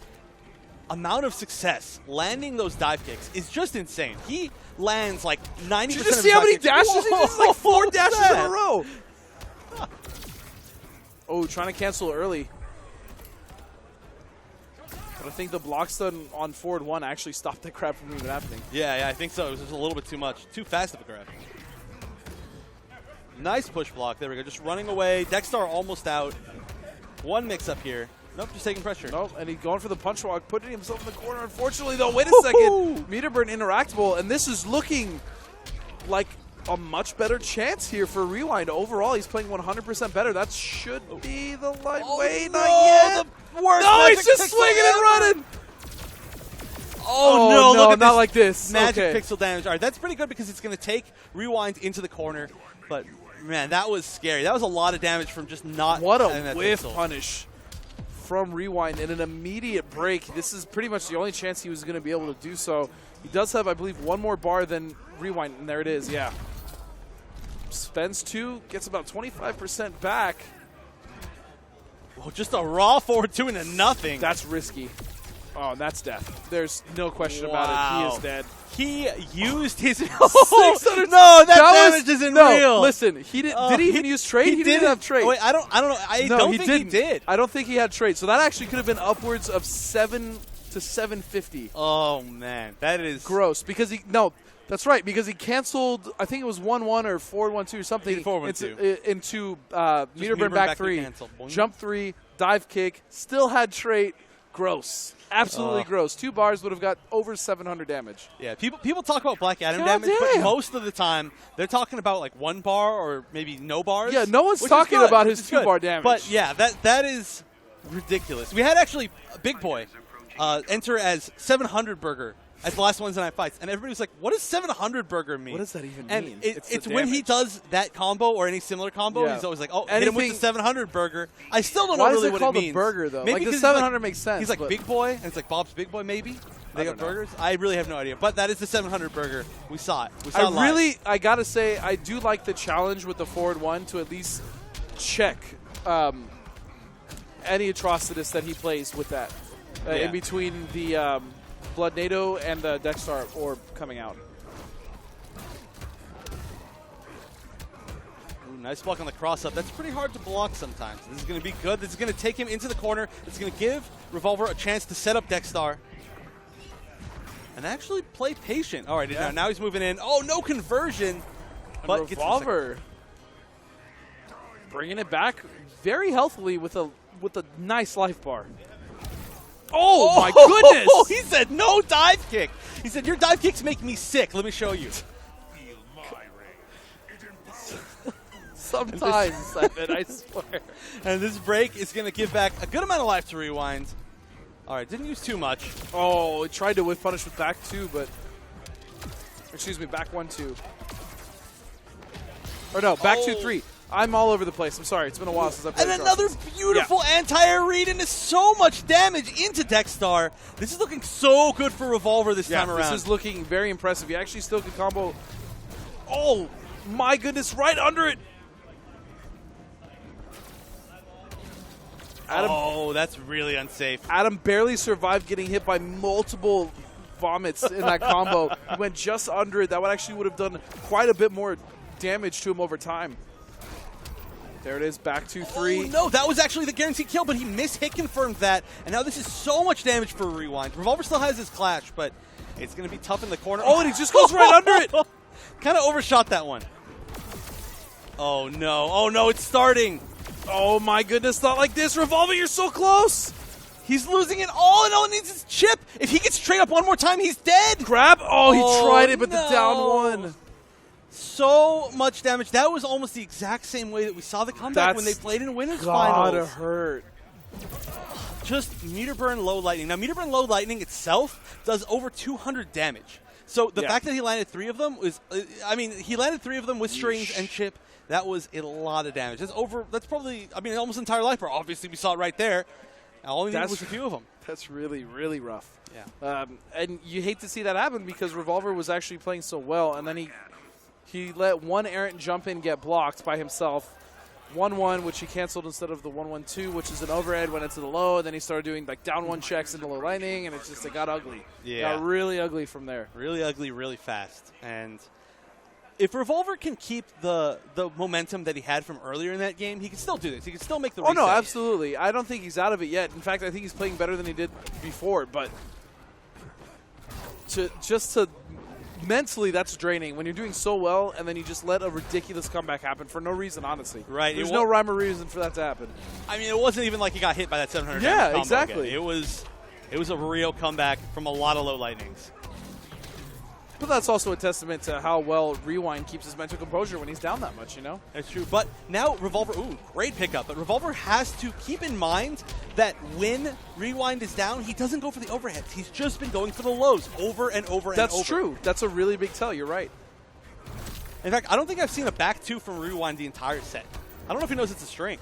amount of success landing those dive kicks is just insane. He lands like 90% Did you of just his see how dive many kicks. dashes? He just like 4 dashes in that? a row. Oh, trying to cancel early. But I think the block stun on forward 1 actually stopped that grab from even happening. Yeah, I think so. It was just a little bit too much. Too fast of a grab. Nice push block. There we go. Just running away. Dexstar almost out. One mix-up here. Nope, just taking pressure. Nope, and he's going for the punch walk, putting himself in the corner. Unfortunately, though, wait a second. Meter burn interactable, and this is looking like a much better chance here for Rewind. Overall, he's playing 100% better. That should be the line. Wait, not yet. The worst No, magic he's just pixel swinging and ever. running. Oh, no, look at not this like this. magic Okay. pixel damage. All right, that's pretty good because it's going to take Rewind into the corner. But, man, that was scary. That was a lot of damage from just not What having a that whiff pixel. punish from Rewind and an immediate break. This is pretty much the only chance he was going to be able to do so. He does have, I believe, one more bar than Rewind, and there it is, yeah. Spends 2, gets about 25% back. Well, just a raw forward 2 into nothing. That's risky. Oh, that's death. There's no question about it. He is dead. He used his 600. No, that damage isn't real. Listen, he did. Did he even use trade? He didn't have trade. Wait, I don't know. I don't think he did. I don't think he had trade. So that actually could have been upwards of 7 to 750. Oh man, that is gross. Because that's right. Because he canceled. I think it was 1-1 or 4-1-2 or something. 4-1-2 into meter burn back 3, jump 3, dive kick. Still had trade. Gross. Absolutely gross. 2 bars would have got over 700 damage. Yeah, people talk about Black Adam God damage, damn. but most of the time they're talking about like 1 bar or maybe no bars. Yeah, no one's which talking is good, about which his is good. 2-bar damage. But yeah, that is ridiculous. We had actually Big Boy enter as 700 burger as the last Wednesday night fights, and everybody was like, "What does 700 burger mean?" What does that even and mean? It's when he does that combo or any similar combo, he's always like, "Oh, hit him with the 700 burger." I still don't know really what it means. Why is it called a burger though? Maybe like the 700 makes sense. He's like Big Boy, and it's like Bob's Big Boy, maybe. They got know. burgers. I really have no idea, but that is the 700 burger. We saw it. We saw it live. I gotta say, I do like the challenge with the forward 1 to at least check any atrocitus that he plays with that in between the Blood NATO and the Dexstar orb coming out. Ooh, nice block on the cross up. That's pretty hard to block sometimes. This is going to be good. This is going to take him into the corner. It's going to give Revolver a chance to set up Dexstar. And actually play patient. All right, now he's moving in. Oh, no conversion. But Revolver bringing it back very healthily with a nice life bar. Oh, my goodness! He said no dive kick. He said, your dive kicks make me sick. Let me show you. Feel my rage. Sometimes, Simon, I swear. And this break is going to give back a good amount of life to Rewind. All right, didn't use too much. Oh, he tried to whiff punish with back 2, but... Excuse me, back 1-2. Or no, back 2-3. I'm all over the place. I'm sorry. It's been a while since I've played. And another beautiful anti-air read into so much damage into Dexstar. This is looking so good for Revolver this time around. This is looking very impressive. He actually still could combo. Oh, my goodness, right under it. Adam, that's really unsafe. Adam barely survived getting hit by multiple vomits in that combo. He went just under it. That would have done quite a bit more damage to him over time. There it is, back 2-3. Oh, no, that was actually the guaranteed kill, but he hit confirmed that, and now this is so much damage for Rewind. Revolver still has his clash, but it's going to be tough in the corner. Oh, and he just goes right under it. Kind of overshot that one. Oh, no, it's starting. Oh, my goodness, not like this. Revolver, you're so close. He's losing it all, and all it needs is chip. If he gets straight up one more time, he's dead. Grab. Oh, he tried it, but the down 1. So much damage. That was almost the exact same way that we saw the comeback when they played in winners finals. Gotta hurt. Just meter burn low lightning. Now, meter burn low lightning itself does over 200 damage. So the fact that he landed 3 of them was, he landed 3 of them with strings and chip. That was a lot of damage. That's probably, almost entire life bar. Obviously, we saw it right there. All we needed was a few of them. That's really, really rough. Yeah. And you hate to see that happen because Revolver was actually playing so well, and then he let one errant jump in get blocked by himself. 1-1, which he canceled instead of the 1-1-2, which is an overhead when it's in the low, and then he started doing like down 1 checks into low lightning, and it got ugly. Yeah. It got really ugly from there. Really ugly, really fast. And if Revolver can keep the momentum that he had from earlier in that game, he can still do this. He can still make the reset. Oh, no, absolutely. I don't think he's out of it yet. In fact, I think he's playing better than he did before, but mentally, that's draining when you're doing so well and then you just let a ridiculous comeback happen for no reason, honestly. Right. There's no rhyme or reason for that to happen. It wasn't even like he got hit by that 700 Yeah, damage combo exactly. again. It was a real comeback from a lot of low lightnings. But that's also a testament to how well Rewind keeps his mental composure when he's down that much, you know? That's true. But now Revolver, great pickup. But Revolver has to keep in mind that when Rewind is down, he doesn't go for the overheads. He's just been going for the lows over and over and over. That's true. That's a really big tell. You're right. In fact, I don't think I've seen a back 2 from Rewind the entire set. I don't know if he knows it's a string.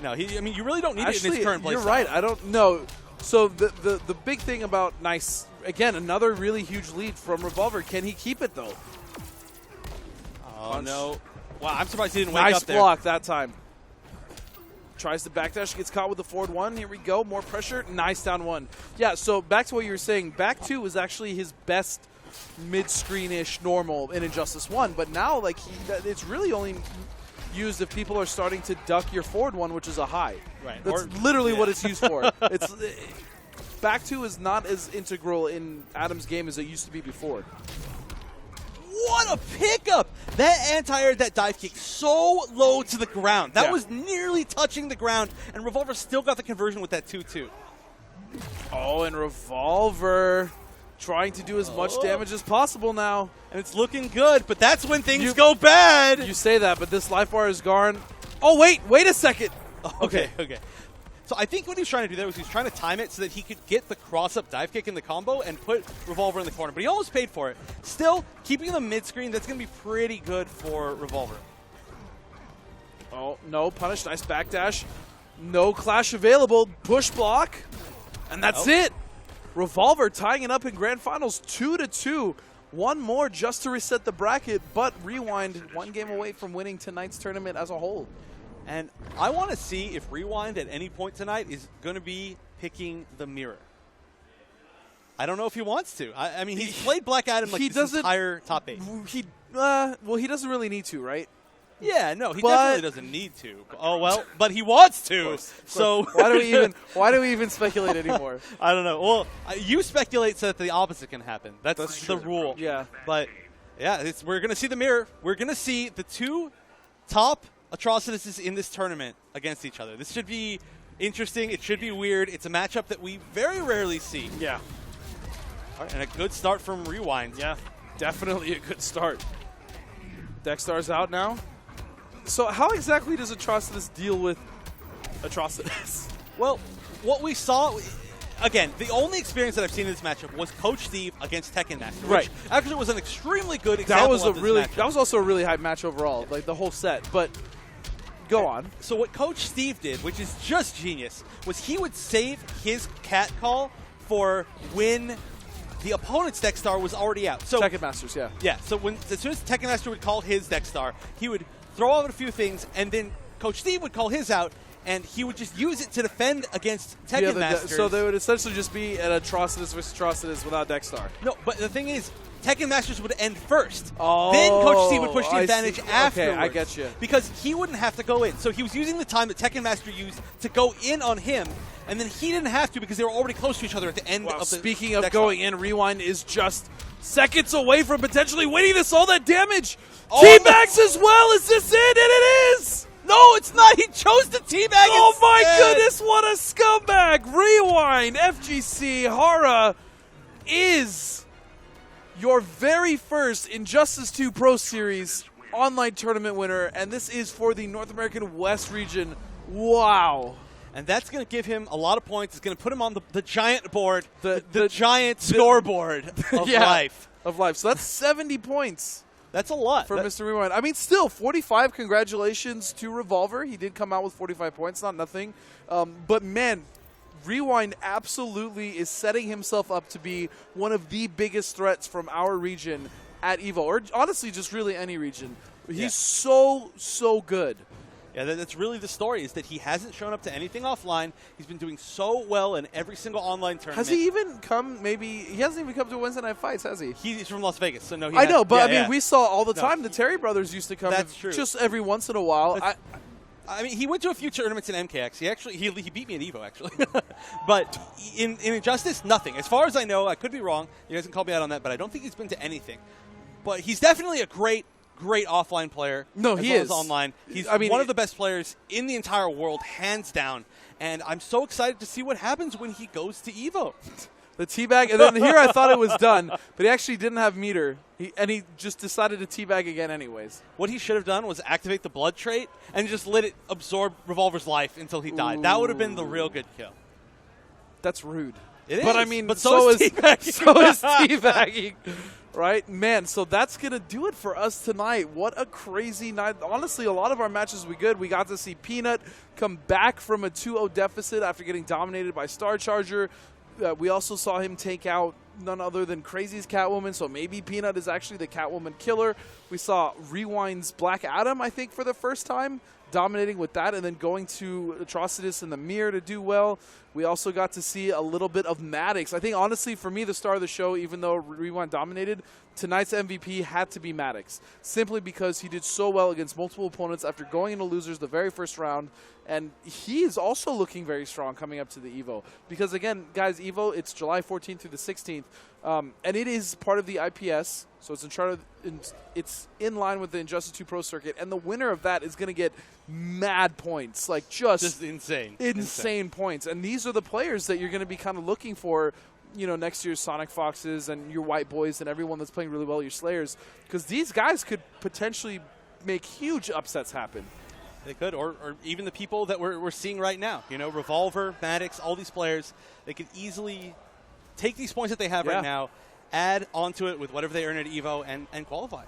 No, you really don't need it in his current play You're style. right. I don't know. So the big thing about nice, again, another really huge lead from Revolver. Can he keep it, though? Oh, no. Wow, I'm surprised he didn't wake nice up there. block that time. Tries to backdash, gets caught with the forward one. Here we go, more pressure. Nice down one. Yeah, so back to what you were saying. Back two was actually his best mid-screen-ish normal in Injustice 1, but now like it's really only used if people are starting to duck your forward one, which is a high. Right. That's literally what it's used for. It's back two is not as integral in Adam's game as it used to be before. What a pickup! That anti-air, that dive kick, so low to the ground. That was nearly touching the ground, and Revolver still got the conversion with that 2-2. Oh, and Revolver trying to do as much damage as possible now. And it's looking good, but that's when things go bad. You say that, but this life bar is gone. Oh, wait a second. Okay. So I think what he was trying to do there was he was trying to time it so that he could get the cross-up dive kick in the combo and put Revolver in the corner. But he almost paid for it. Still, keeping the mid-screen, that's going to be pretty good for Revolver. Oh, no, punish. Nice backdash. No clash available. Push block. And that's it. Revolver tying it up in Grand Finals 2-2. One more just to reset the bracket, but Rewind one game away from winning tonight's tournament as a whole. And I want to see if Rewind at any point tonight is going to be picking the mirror. I don't know if he wants to. I mean, he's played Black Adam like this entire top 8. Well, he doesn't really need to, right? Yeah, no, he definitely doesn't need to. Oh well, but he wants to. Of course. So why do we even speculate anymore? I don't know. Well, you speculate so that the opposite can happen. That's the rule. Yeah. But yeah, we're going to see the mirror. We're going to see the two top Atrocitus in this tournament against each other. This should be interesting. It should be weird. It's a matchup that we very rarely see. Yeah. All right, and a good start from Rewind. Yeah, definitely a good start. Dextar's out now. So how exactly does Atrocitus deal with Atrocitus? Well, what we saw, again, the only experience that I've seen in this matchup was Coach Steve against Tekken Master, which actually was an extremely good example of this matchup. That was also a really high match overall, like the whole set. But go on. So what Coach Steve did, which is just genius, was he would save his cat call for when the opponent's Dexstar was already out. So Tekken Masters, yeah. Yeah, so as soon as Tekken Master would call his Dexstar, he would throw out a few things, and then Coach Steve would call his out, and he would just use it to defend against Tekken Masters. So they would essentially just be an Atrocitus versus Atrocitus without Dexstar. No, but the thing is, Tekken Masters would end first. Then Coach Steve would push the advantage afterwards. Okay, I get you. Because he wouldn't have to go in. So he was using the time that Tekken Master used to go in on him, and then he didn't have to because they were already close to each other at the end of the Speaking of going in, Rewind is just seconds away from potentially winning this all that damage. T-Max as well. Is this it? And it is! No, it's not. He chose the teabag. Oh my goodness, what a scumbag. Rewind, FGC, Hara is your very first Injustice 2 Pro Series online tournament winner, and this is for the North American West region. Wow. And that's going to give him a lot of points. It's going to put him on the giant board, the giant scoreboard of life. Of life. So that's 70 points. That's a lot. For Mr. Rewind. I mean, still, 45, congratulations to Revolver. He did come out with 45 points, not nothing. But, man, Rewind absolutely is setting himself up to be one of the biggest threats from our region at EVO, or honestly, just really any region. He's so good. Yeah, that's really the story, is that he hasn't shown up to anything offline. He's been doing so well in every single online tournament. Has he even come, he hasn't even come to Wednesday Night Fights, has he? He's from Las Vegas, so no, I know, but I mean, we saw all the time the Terry brothers used to come just every once in a while. I mean, he went to a few tournaments in MKX. He beat me in EVO, actually. But in Injustice, nothing. As far as I know, I could be wrong. You guys can call me out on that, but I don't think he's been to anything. But he's definitely a great offline player. No, he is. As online. He's one of the best players in the entire world, hands down. And I'm so excited to see what happens when he goes to EVO. The teabag, and then here I thought it was done, but he actually didn't have meter, and he just decided to teabag again anyways. What he should have done was activate the blood trait and just let it absorb Revolver's life until he died. That would have been the real good kill. That's rude. It is. But I mean, but so is teabagging. So is teabagging. Right? Man, so that's going to do it for us tonight. What a crazy night. Honestly, a lot of our matches were good. We got to see Peanut come back from a 2-0 deficit after getting dominated by Star Charger. We also saw him take out none other than Crazy's Catwoman, so maybe Peanut is actually the Catwoman killer. We saw Rewind's Black Adam, I think, for the first time dominating with that, and then going to Atrocitus in the mirror to do well. We also got to see a little bit of Mattix. I think, honestly, for me, the star of the show, even though Rewind dominated, tonight's MVP had to be Mattix, simply because he did so well against multiple opponents after going into losers the very first round, and he is also looking very strong coming up to the EVO. Because, again, guys, EVO, it's July 14th through the 16th, and it is part of the IPS, so it's in line with the Injustice 2 Pro Circuit, and the winner of that is going to get mad points, like just insane points. And these are the players that you're going to be kind of looking for, you know, next year's Sonic Foxes and your White Boys and everyone that's playing really well, your Slayers, because these guys could potentially make huge upsets happen. They could, or even the people that we're seeing right now. You know, Revolver, Mattix, all these players, they could easily take these points that they have right now, add onto it with whatever they earn at EVO, and qualify.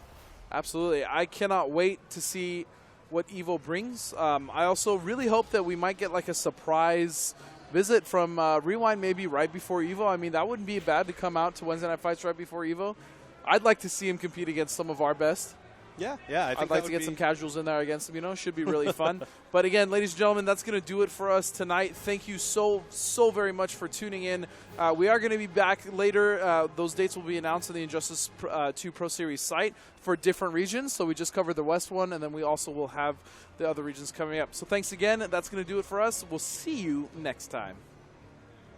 Absolutely. I cannot wait to see what EVO brings. I also really hope that we might get like a surprise visit from Rewind maybe right before EVO. I mean, that wouldn't be bad to come out to Wednesday Night Fights right before EVO. I'd like to see him compete against some of our best. Yeah. I think I'd like to get some casuals in there against them, you know. Should be really fun. But again, ladies and gentlemen, that's going to do it for us tonight. Thank you so very much for tuning in. We are going to be back later. Those dates will be announced on the Injustice 2 Pro Series site for different regions. So we just covered the West one, and then we also will have the other regions coming up. So thanks again. That's going to do it for us. We'll see you next time.